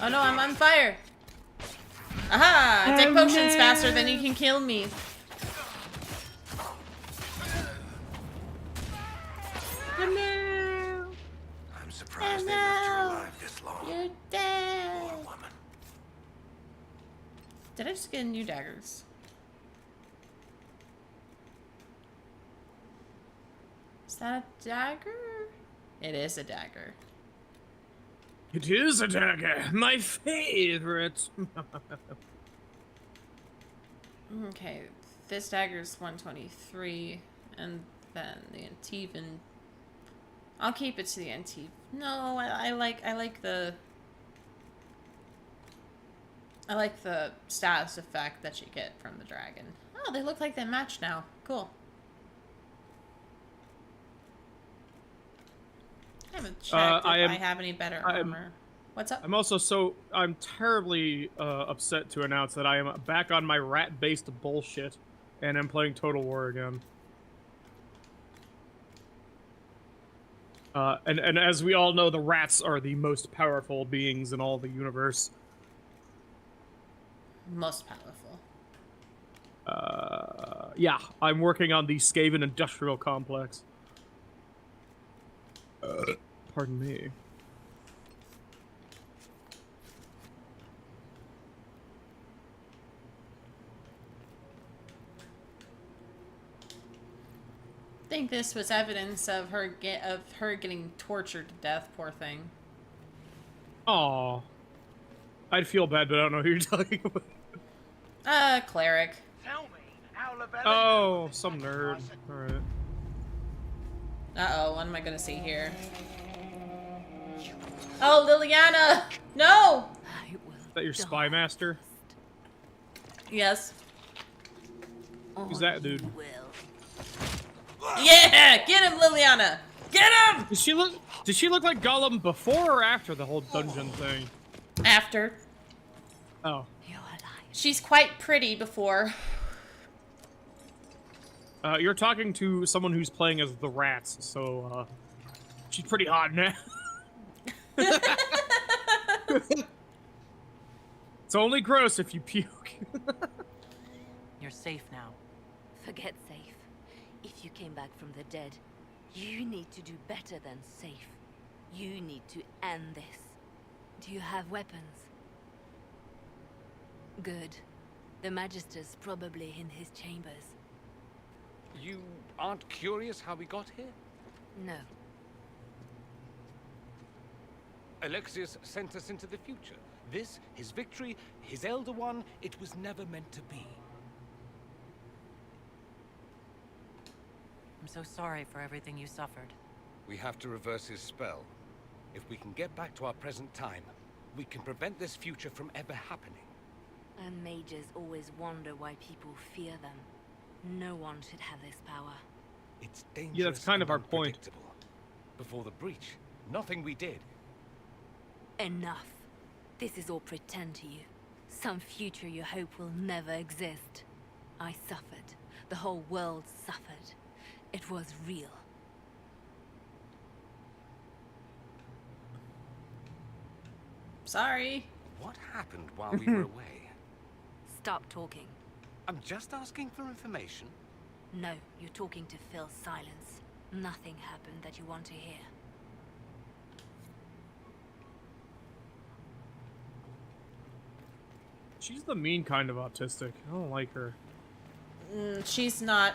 Oh no, I'm on fire. Aha! I take potions faster than you can kill me. I'm surprised they left you alive this long. You're dead. Did I just get new daggers? Is that a dagger? It is a dagger. It is a dagger, my favorite. Okay, this dagger's 123, and then the Antivan. I'll keep it to the Antiv. No, I like the status effect that you get from the dragon. Oh, they look like they match now. Cool. I haven't checked if I have any better armor. What's up? I'm terribly upset to announce that I am back on my rat-based bullshit, and I'm playing Total War again. And as we all know, the rats are the most powerful beings in all the universe. Most powerful. Yeah, I'm working on the Skaven Industrial Complex. Pardon me. think this was evidence of her getting tortured to death. Poor thing. Aw. I'd feel bad, but I don't know who you're talking about. Cleric. Tell me how Lavella Oh, some nerd. Alright. Uh-oh, what am I gonna see here? Oh, Liliana! No! Is that your spy master? Yes. Who's that dude? Yeah! Get him, Liliana! Get him! Did she look like Gollum before or after the whole dungeon thing? After. Oh. She's quite pretty before. You're talking to someone who's playing as the rats, so, she's pretty hot now. It's only gross if you puke. You're safe now. Forget safe. If you came back from the dead, you need to do better than safe. You need to end this. Do you have weapons? Good. The Magister's probably in his chambers. You aren't curious how we got here? No. Alexius sent us into the future. This, his victory, his Elder One, it was never meant to be. I'm so sorry for everything you suffered. We have to reverse his spell. If we can get back to our present time, we can prevent this future from ever happening. And mages always wonder why people fear them. No one should have this power. It's dangerous. Yeah, that's kind of our point. Before the breach, nothing we did. Enough. This is all pretend to you. Some future you hope will never exist. I suffered. The whole world suffered. It was real. Sorry. What happened while we were away? Stop talking. I'm just asking for information. No, you're talking to fill silence. Nothing happened that you want to hear. She's the mean kind of autistic. I don't like her. She's not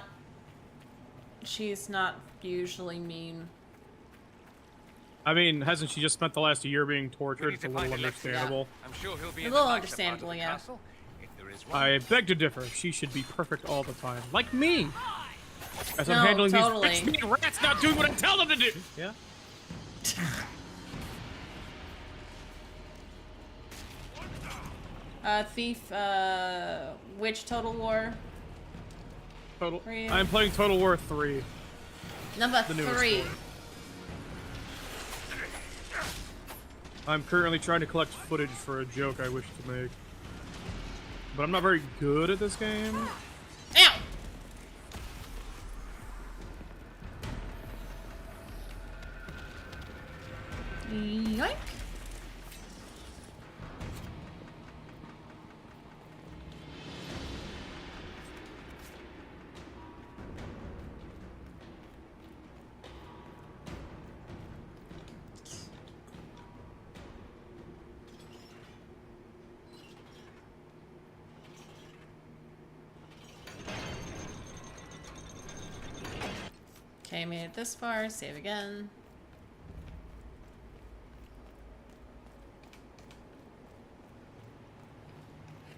usually mean. I mean, hasn't she just spent the last year being tortured? It's a little understandable. I'm sure he'll be A in little the nicer understandable, part of the yeah. castle, if there is one. I beg to differ. She should be perfect all the time. Like me! As No, I'm handling totally. these bitch rats not doing what I tell them to do! Yeah? Thief, which Total War? Total. Are you- I'm playing Total War 3. Number The newest 3. one. I'm currently trying to collect footage for a joke I wish to make. But I'm not very good at this game. Ow! Yoink! Okay, made it this far. Save again.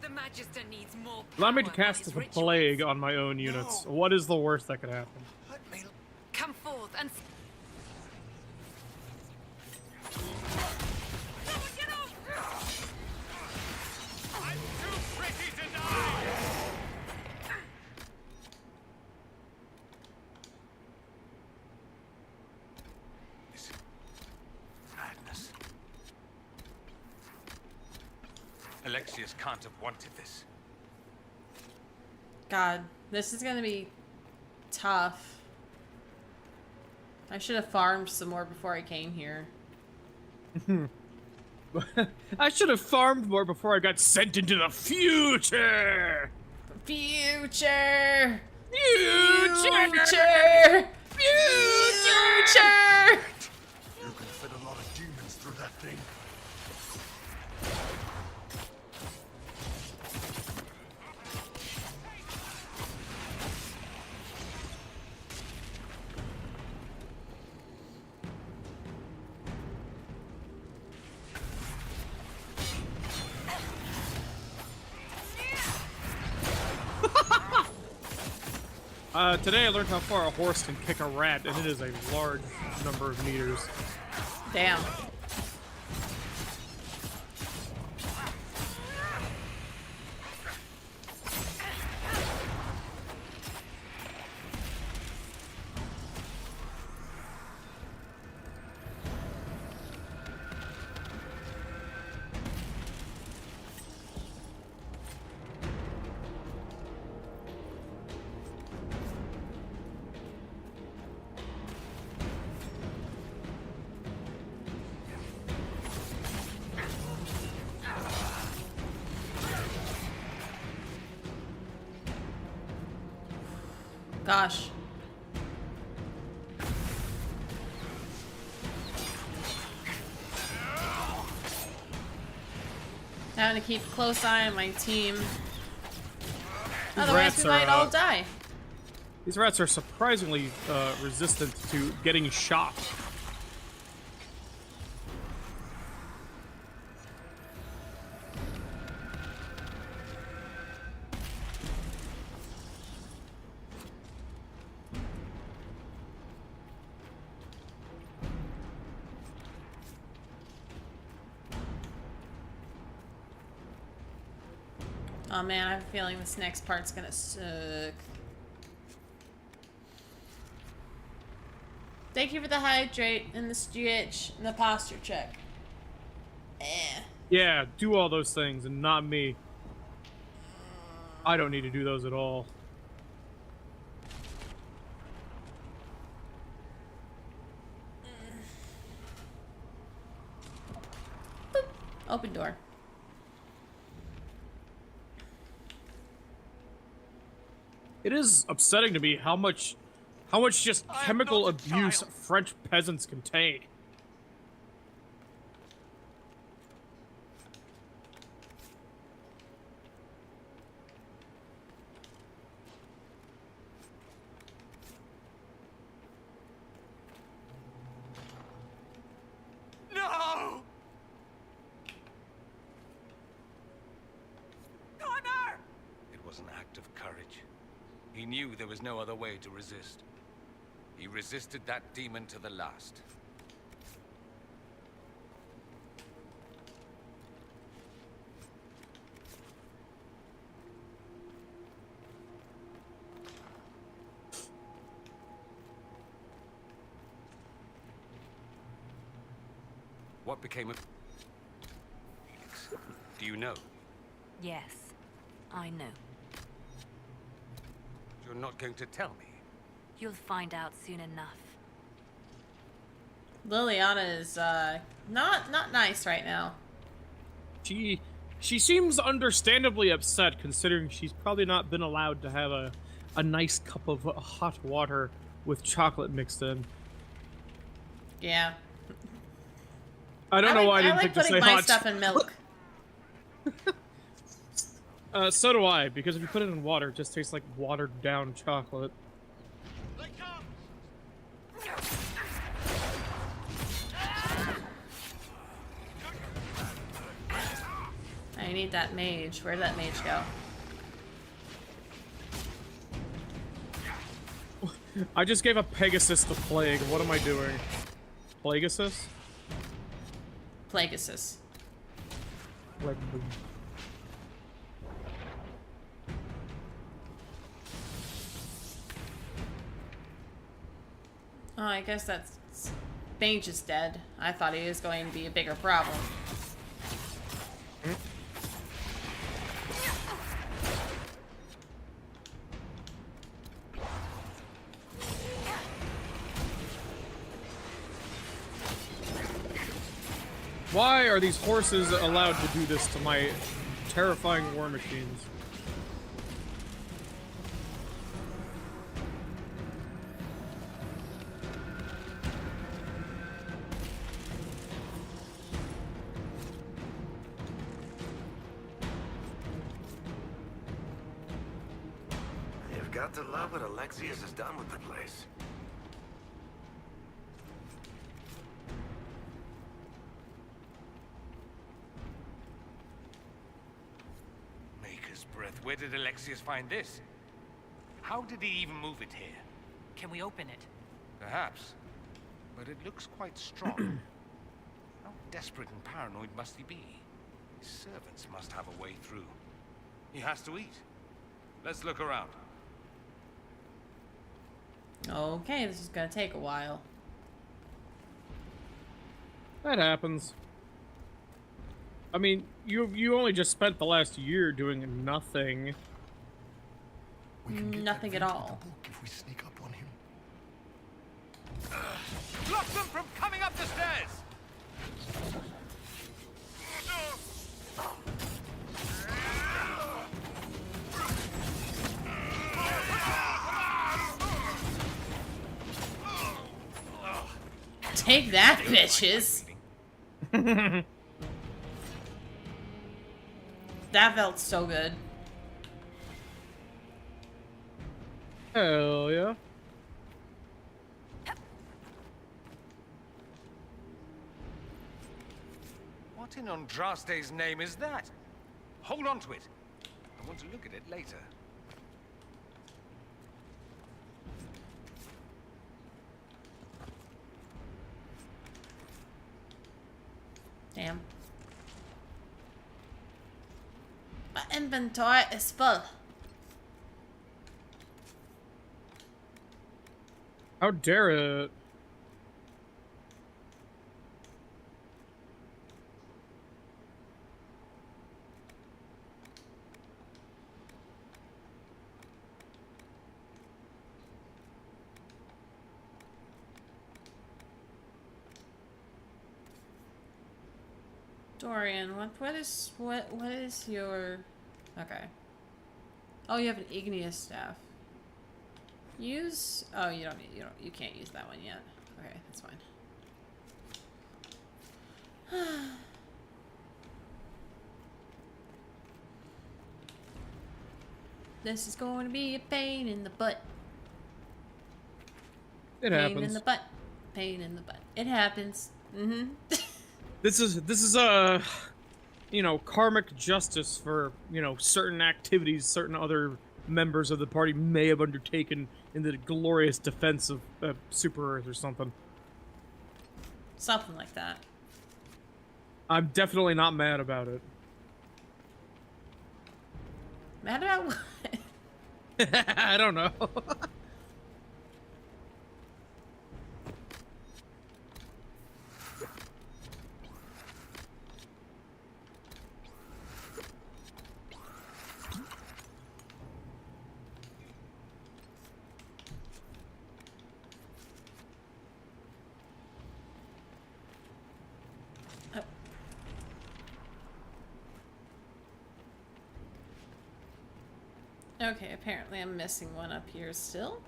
The Magister needs more Allow me to power for cast his the rituals. plague on my own units. What is the worst that could happen? Come forth and... Madness. Alexius can't have wanted this. God, this is gonna be tough. I should have farmed some more before I came here. I should have farmed more before I got sent into the future! Future! Future! Future! Future! You can fit a lot of demons through that thing. Today I learned how far a horse can kick a rat, and it is a large number of meters. Damn. Gosh. Having to keep a close eye on my team. Otherwise, we might all die. These rats are surprisingly resistant to getting shot. Oh man, I have a feeling this next part's gonna suck. Thank you for the hydrate and the stretch and the posture check. Yeah, do all those things and not me. I don't need to do those at all. Boop. Open door. It is upsetting to me how much just chemical abuse French peasants can take. No! Connor! It was an act of courage. He knew there was no other way to resist. He resisted that demon to the last. What became of Felix? Do you know? Yes, I know. You're not going to tell me. You'll find out soon enough. Liliana is not nice right now. She seems understandably upset, considering she's probably not been allowed to have a nice cup of hot water with chocolate mixed in. Yeah. I don't know why I didn't think to say hot. I like putting my stuff in milk. So do I, because if you put it in water, it just tastes like watered down chocolate. I need that mage. Where'd that mage go? I just gave a Pegasus to Plague. What am I doing? Plagueasus? Plagueasus. Like boom. Oh, I guess that's... Mage is dead. I thought he was going to be a bigger problem. Why are these horses allowed to do this to my terrifying war machines? You've got to love what Alexius has done with the place. Maker's breath. Where did Alexius find this? How did he even move it here? Can we open it? Perhaps. But it looks quite strong. How desperate and paranoid must he be? His servants must have a way through. He has to eat. Let's look around. Okay, this is gonna take a while. That happens. I mean, you only just spent the last year doing nothing. Nothing at all. If we sneak up on him. Block them from coming up the stairs! Take that, bitches! That felt so good. Hell yeah. What in Andraste's name is that? Hold on to it. I want to look at it later. Damn. My inventory is full. How dare it? Dorian, what is your... Okay. Oh, you have an igneous staff. Use... Oh, you can't use that one yet. Okay, that's fine. This is going to be a pain in the butt. It Pain happens. in the butt. Pain in the butt. It happens. Mm-hmm. This is you know, karmic justice for, you know, certain activities certain other members of the party may have undertaken in the glorious defense of Super Earth or something. Something like that. I'm definitely not mad about it. Mad about what? I don't know. Okay, apparently I'm missing one up here still.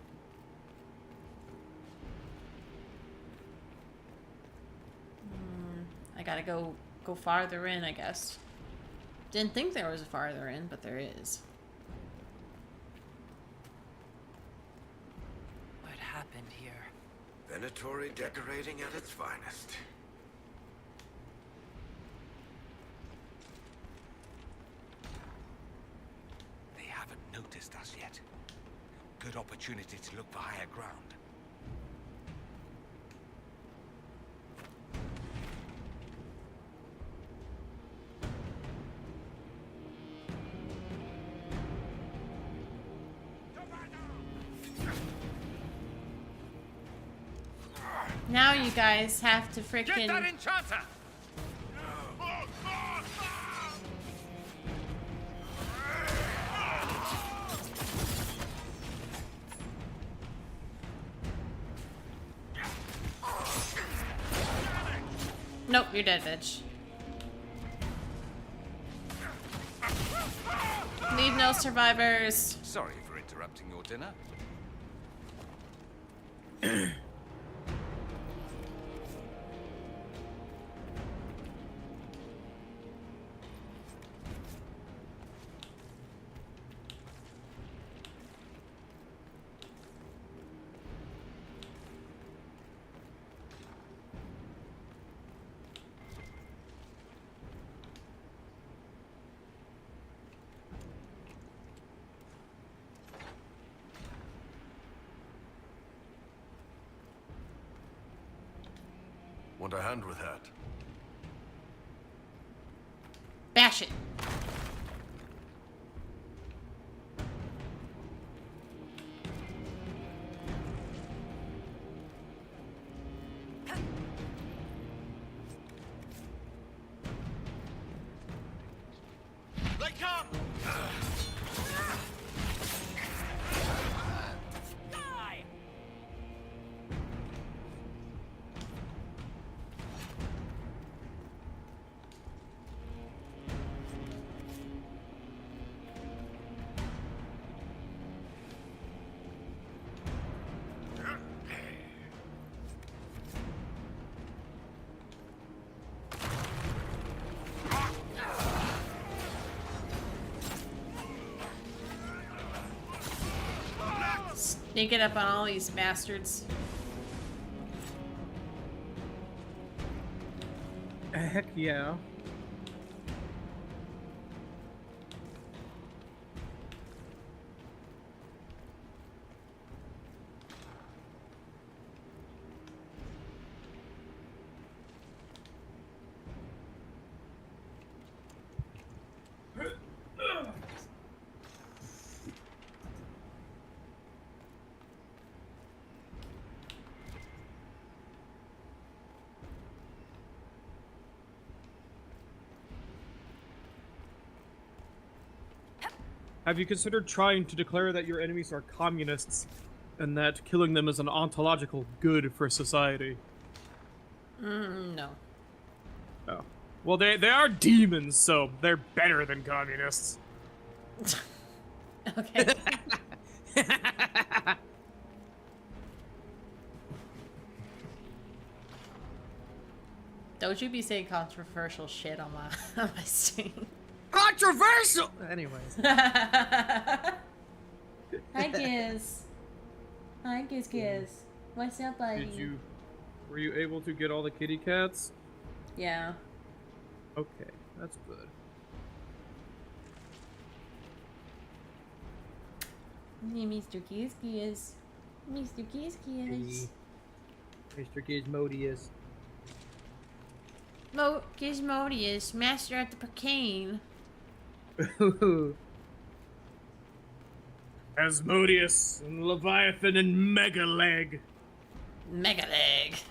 I gotta go farther in, I guess. Didn't think there was a farther in, but there is. What happened here? Venatori decorating at its finest. They haven't noticed us yet. Good opportunity to look for higher ground. Now you guys have to freaking... Get that enchanter! Nope, you're dead, bitch. Leave no survivors. Sorry for interrupting your dinner. Want a hand with that? Bash it. They come! Die! Sneaking up on all these bastards. Heck yeah. Have you considered trying to declare that your enemies are communists and that killing them is an ontological good for society? No. Oh. Well, they are demons, so they're better than communists. Okay. Don't you be saying controversial shit on my on my stream. Controversial! Anyways. Hi, Giz. Hi, Giz. What's up, buddy? Were you able to get all the kitty cats? Yeah. Okay, that's good. Hey, Mr. Giz. Mr. Giz. Mr. Gizmodius. Gizmodius, master at the Procane. Asmodeus and Leviathan and Megaleg. Megaleg.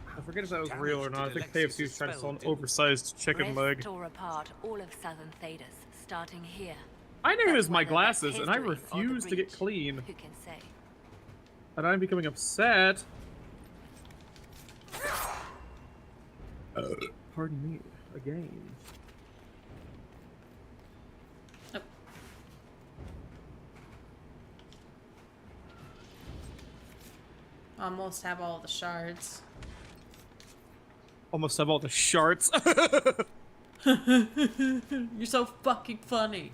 I forget if that was real or not. I think KFC was trying to sell an oversized chicken leg. Tore apart all of Southern Thedas, starting here. My name is my glasses, and I refuse to get clean. Who can say? And I'm becoming upset. Pardon me, again. Oh. Almost have all the shards. Almost have all the shards. You're so fucking funny.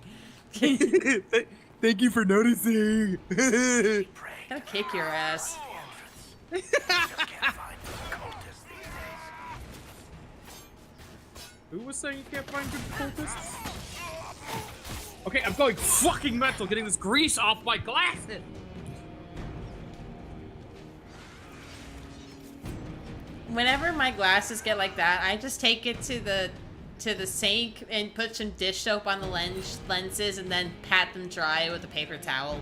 Thank you for noticing. Gonna kick your ass. Who was saying you can't find good cultists? Okay, I'm going fucking mental getting this grease off my glasses! Whenever my glasses get like that, I just take it to the sink and put some dish soap on the lenses and then pat them dry with a paper towel.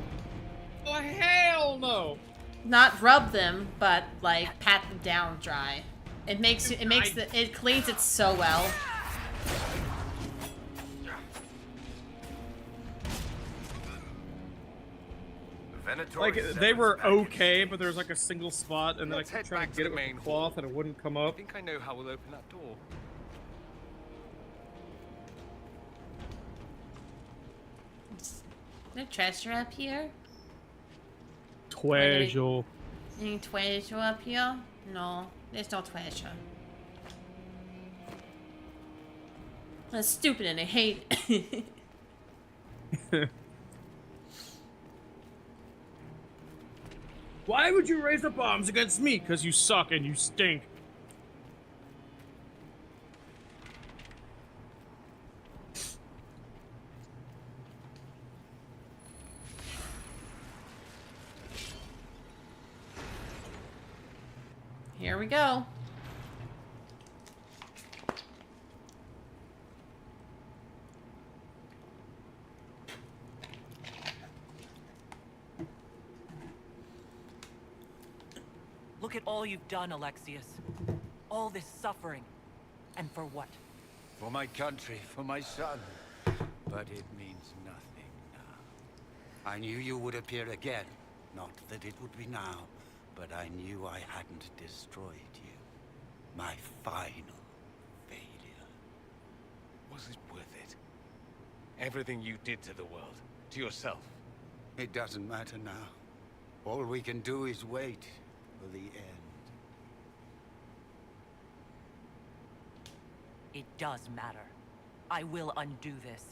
Oh hell no! Not rub them, but like pat them down dry. It cleans it so well. Like, they were okay, but there was like a single spot, and then I kept trying to get it with the cloth, and it wouldn't come up. I think I know how we'll open that door. Is there treasure up here? Treasure. Any treasure up here? No, there's no treasure. That's stupid and I hate it. Why would you raise up arms against me? Because you suck and you stink. Here we go. Look at all you've done, Alexius. All this suffering. And for what? For my country, for my son. But it means nothing now. I knew you would appear again. Not that it would be now, but I knew I hadn't destroyed you. My final failure. Was it worth it? Everything you did to the world, to yourself. It doesn't matter now. All we can do is wait for the end. It does matter. I will undo this.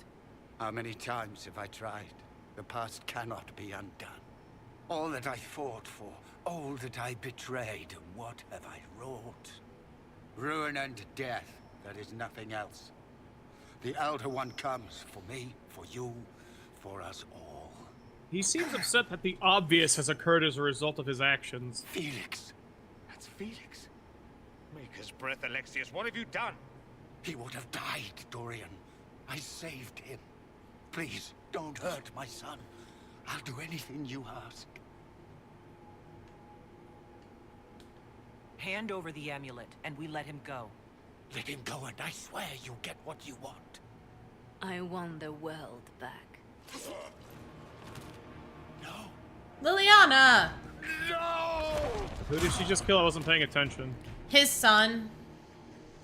How many times have I tried? The past cannot be undone. All that I fought for, all that I betrayed, what have I wrought? Ruin and death, there is nothing else. The Elder One comes for me, for you, for us all. He seems upset that the obvious has occurred as a result of his actions. Felix. That's Felix. Maker's breath, Alexius, what have you done? He would have died, Dorian. I saved him. Please, don't hurt my son. I'll do anything you ask. Hand over the amulet, and we let him go. Let him go, and I swear you'll get what you want. I want the world back. Liliana! No! Who did she just kill? I wasn't paying attention. His son.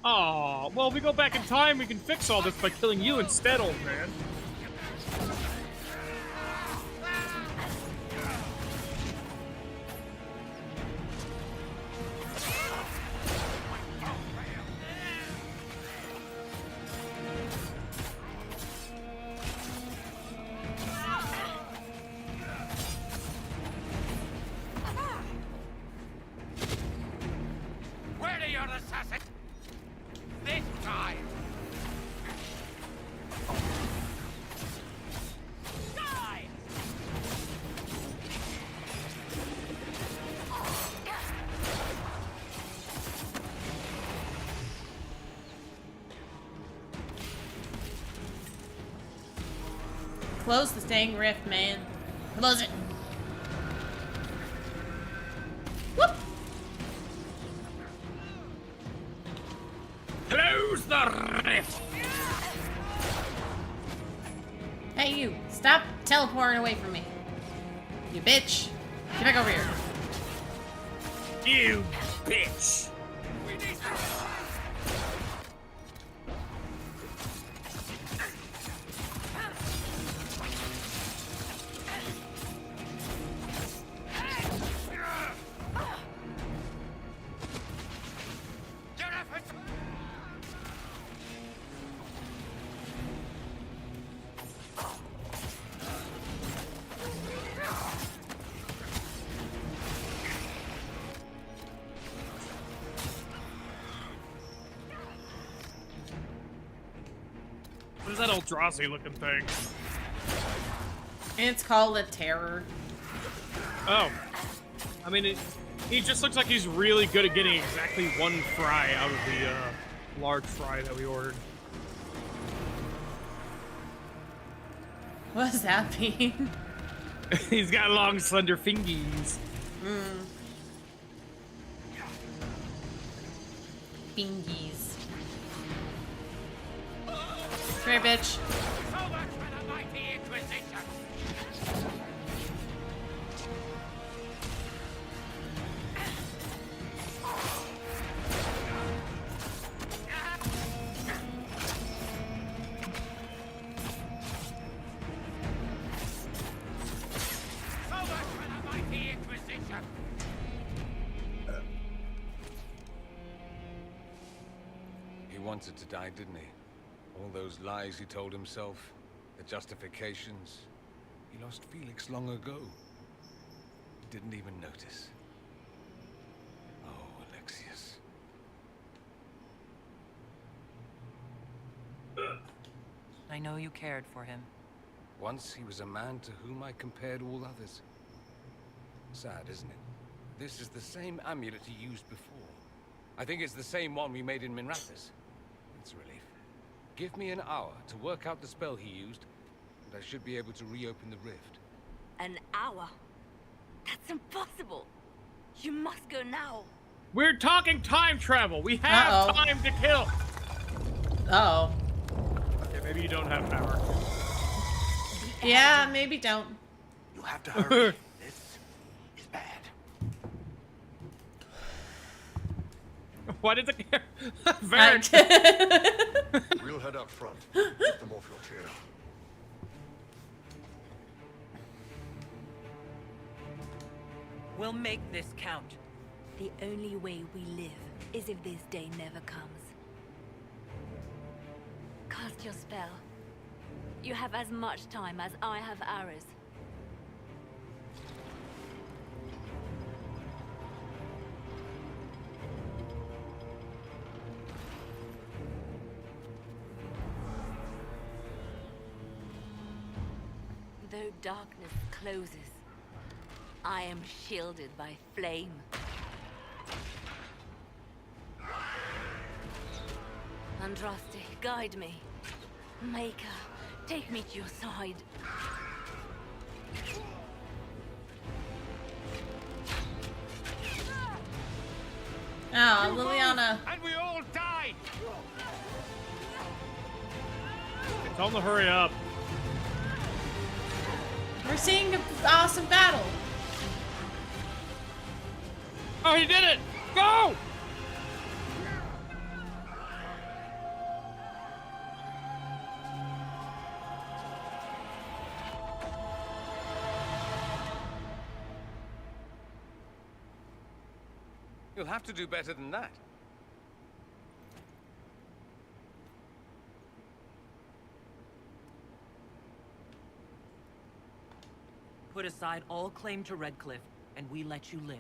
Oh, well, we go back in time, we can fix all this by killing you instead, old man. Where are your assassins? This time! Die! Close the dang rift, man. Close it. Whoop! Close the rift! Hey, you. Stop teleporting away from me. You bitch. Get back over here. You bitch! What is that Eldrazi looking thing? It's called a terror. Oh. I mean, he just looks like he's really good at getting exactly one fry out of the large fry that we ordered. What does that mean? He's got long, slender fingies. Fingies. Come here, bitch. So much for the mighty Inquisition! So much for the mighty Inquisition! He wanted to die, didn't he? All those lies he told himself, the justifications. He lost Felix long ago. He didn't even notice. Oh, Alexius. I know you cared for him. Once he was a man to whom I compared all others. Sad, isn't it? this is the same amulet he used before. I think it's the same one we made in Minrathis. That's a relief. Give me an hour to work out the spell he used, and I should be able to reopen the rift. An hour? That's impossible. You must go now. We're talking time travel. We have time to kill. Uh-oh. Okay, maybe you don't have power. Yeah, maybe don't. You have to hurry. This is bad. Why did the We'll head up front. Get them off your chair. We'll make this count. The only way we live is if this day never comes. Cast your spell. You have as much time as I have arrows. Though darkness closes, I am shielded by flame. Andraste, guide me. Maker, take me to your side. Oh, Liliana. And we all die! Tell them to hurry up. We're seeing an awesome battle. Oh, he did it! Go! You'll have to do better than that. Put aside all claim to Redcliffe, and we let you live.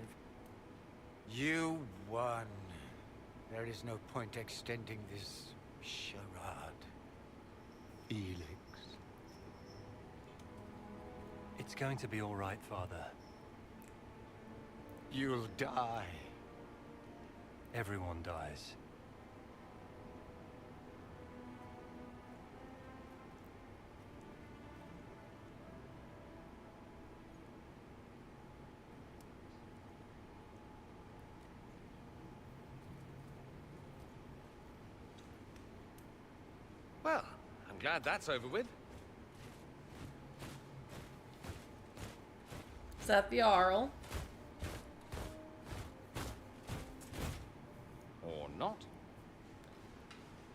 You won. There is no point extending this charade. Felix. It's going to be all right, Father. You'll die. Everyone dies. Well, I'm glad that's over with. Is that the Arl? Or not.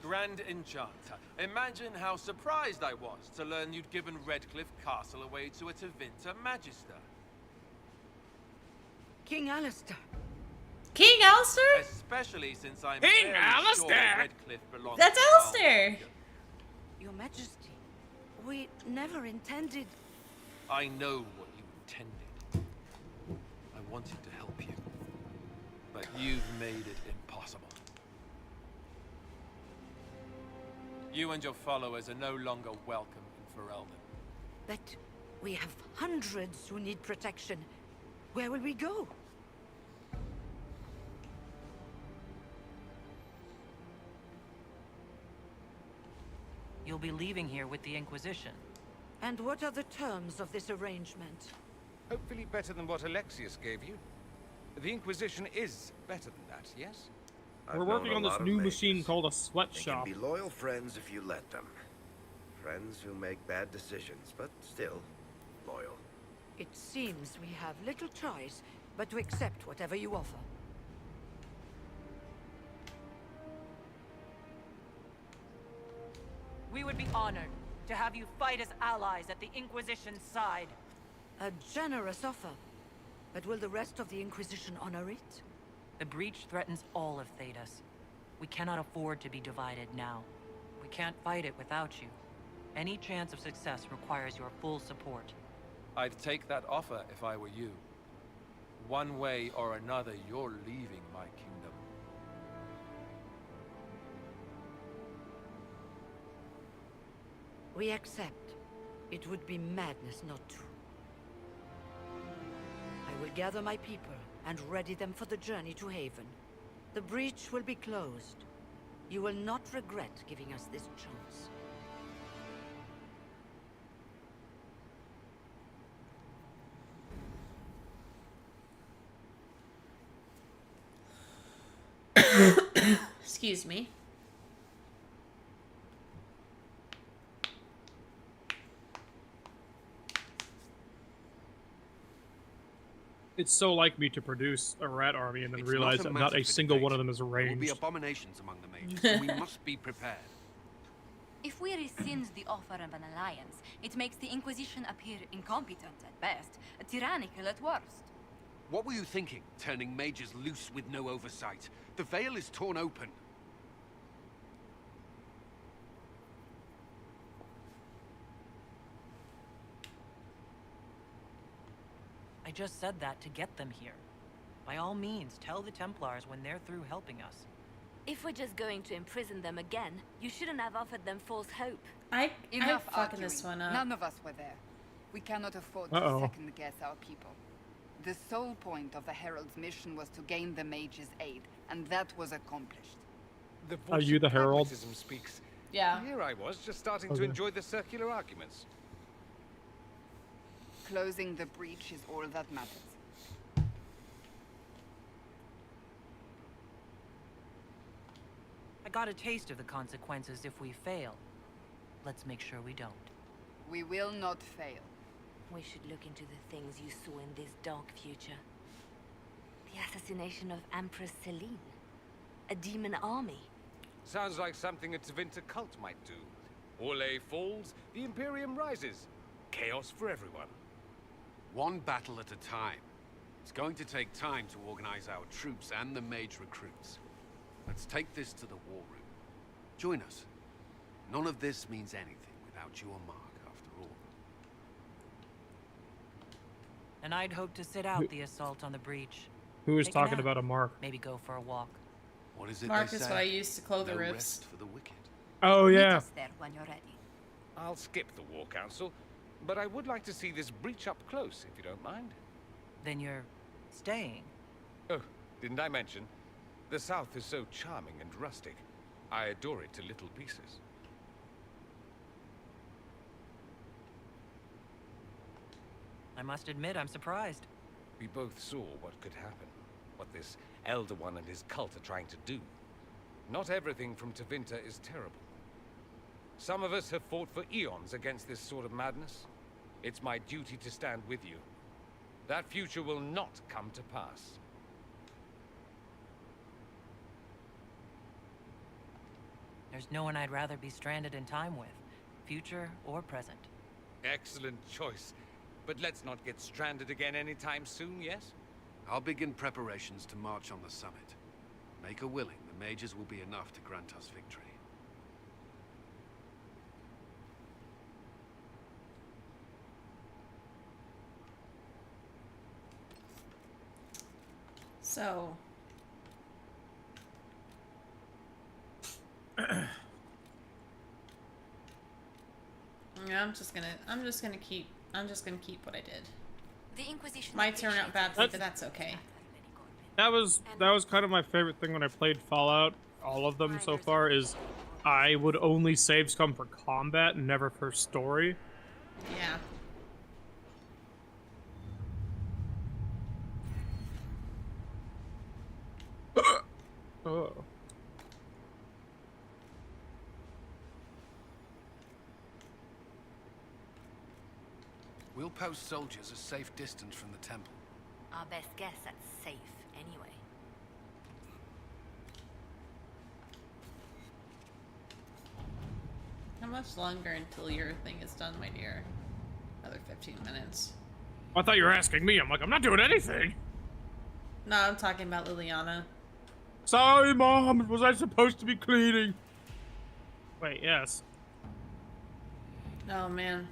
Grand Enchanter, imagine how surprised I was to learn you'd given Redcliffe Castle away to a Tevinter Magister. King Alistair. King Alistair? Especially since I'm King fairly Alistair? sure Redcliffe belongs That's to Alistair. Your Majesty, we never intended... I know what you intended. I wanted to help you. But you've made it impossible. You and your followers are no longer welcome in Ferelden. But we have hundreds who need protection. Where will we go? You'll be leaving here with the Inquisition. And what are the terms of this arrangement? Hopefully better than what Alexius gave you. The Inquisition is better than that, yes? We're working on this new machine called a sweatshop. They can be loyal friends if you let them. Friends who make bad decisions, but still loyal. It seems we have little choice but to accept whatever you offer. We would be honored to have you fight as allies at the Inquisition's side. A generous offer. But will the rest of the Inquisition honor it? The breach threatens all of Thedas. We cannot afford to be divided now. We can't fight it without you. Any chance of success requires your full support. I'd take that offer if I were you. One way or another, you're leaving my kingdom. We accept. It would be madness not to. I will gather my people and ready them for the journey to Haven. The breach will be closed. You will not regret giving us this chance. Excuse me. It's so like me to produce a rat army and then It's realize not a that matter not a for single debate. one of them is There will be ranged. abominations among the mages, and we must be prepared. If we rescind the offer of an alliance, it makes the Inquisition appear incompetent at best, tyrannical at worst. What were you thinking, turning mages loose with no oversight? The veil is torn open. I just said that to get them here. By all means, tell the Templars when they're through helping us. If we're just going to imprison them again, you shouldn't have offered them false hope. Enough fucking arguing. this one up. None of us were there. We cannot afford to second guess our people. The sole point of the Herald's mission was to gain the mage's aid, and that was accomplished. The Are voice you of the Herald? pragmatism speaks. Yeah. Here I was, just starting to Okay. enjoy the circular arguments. Closing the breach is all that matters. I got a taste of the consequences if we fail. Let's make sure we don't. We will not fail. We should look into the things you saw in this dark future. The assassination of Empress Celine. A demon army. Sounds like something a Tevinter cult might do. Orlais falls, the Imperium rises. Chaos for everyone. One battle at a time. It's going to take time to organize our troops and the mage recruits. Let's take this to the war room. Join us. None of this means anything without your mark, after all. And I'd hope to sit out the assault on the breach. Who is Take a talking nap. about a mark? Maybe go for a walk. What is it Mark they is say? what I used to clothe the No roofs. rest for the wicked. Oh, Meet yeah. us there when you're ready. I'll skip the War Council, but I would like to see this breach up close, if you don't mind. Then you're staying. Oh, didn't I mention? The South is so charming and rustic. I adore it to little pieces. I must admit, I'm surprised. We both saw what could happen, what this Elder One and his cult are trying to do. Not everything from Tevinter is terrible. Some of us have fought for eons against this sort of madness. It's my duty to stand with you. That future will not come to pass. There's no one I'd rather be stranded in time with, future or present. Excellent choice. But let's not get stranded again anytime soon, yes? I'll begin preparations to march on the summit. Make her willing, the mages will be enough to grant us victory. So. Yeah, I'm just gonna keep what I did. The Inquisition Might turn out badly, but that's okay. That was kind of my favorite thing when I played Fallout. All of them so far is I would only save scum for combat and never for story. Yeah. Oh. We'll post soldiers a safe distance from the temple. Our best guess at safe, anyway. How much longer until your thing is done, my dear? Another 15 minutes. I thought you were asking me. I'm like, I'm not doing anything. No, I'm talking about Liliana. Sorry, Mom. Was I supposed to be cleaning? Wait, yes. Oh, man.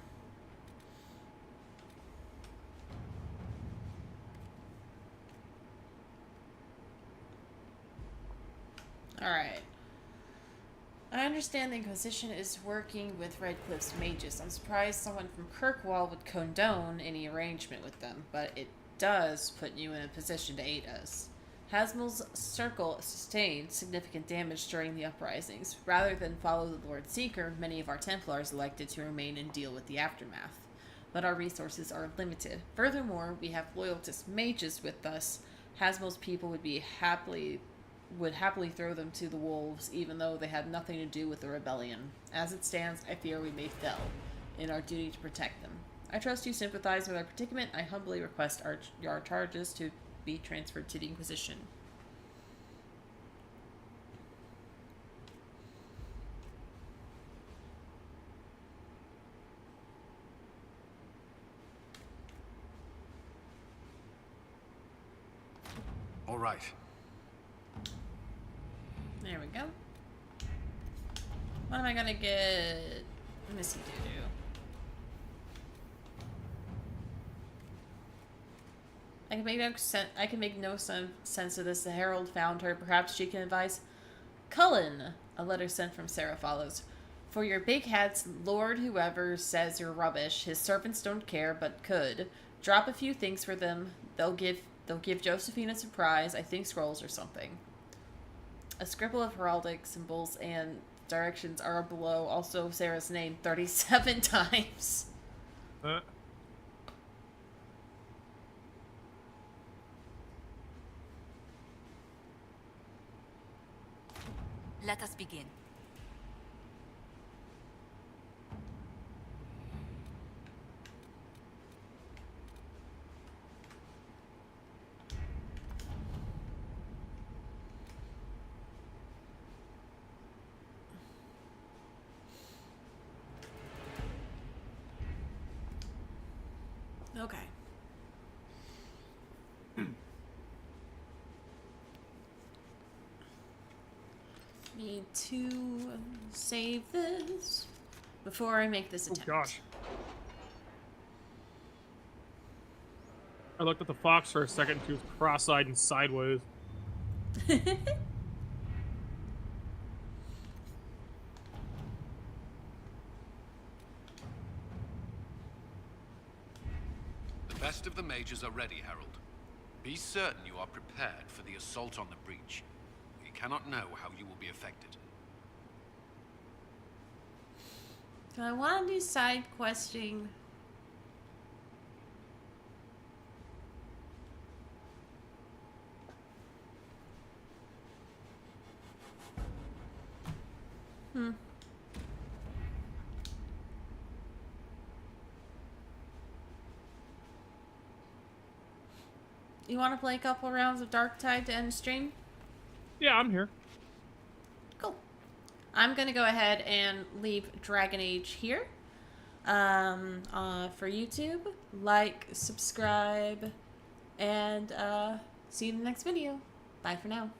Alright. I understand the Inquisition is working with Redcliffe's mages. I'm surprised someone from Kirkwall would condone any arrangement with them, but it does put you in a position to aid us. Hasmel's circle sustained significant damage during the uprisings. Rather than follow the Lord Seeker, many of our Templars elected to remain and deal with the aftermath. But our resources are limited. Furthermore, we have loyalist mages with us. Hasmel's people would happily throw them to the wolves, even though they had nothing to do with the rebellion. As it stands, I fear we may fail in our duty to protect them. I trust you sympathize with our predicament. I humbly request our charges to be transferred to the Inquisition. All right. There we go. What am I gonna get? Missy Doo-Doo. I can make no sense of this. The Herald found her. Perhaps she can advise. Cullen. A letter sent from Sarah follows. For your big hats, Lord whoever says you're rubbish. His servants don't care, but could. Drop a few things for them. They'll give Josephine a surprise. I think scrolls or something. A scribble of heraldic symbols and directions are below. Also Sarah's name 37 times. Let us begin. Okay. Need to save this before I make this attempt. Oh gosh. I looked at the fox for a second. She was cross-eyed and sideways. The best of the mages are ready, Harold. Be certain you are prepared for the assault on the breach. We cannot know how you will be affected. Do I want to do side questing? You want to play a couple rounds of Dark Tide to end the stream? Yeah, I'm here. Cool. I'm going to go ahead and leave Dragon Age here. For YouTube. Like, subscribe, and see you in the next video. Bye for now.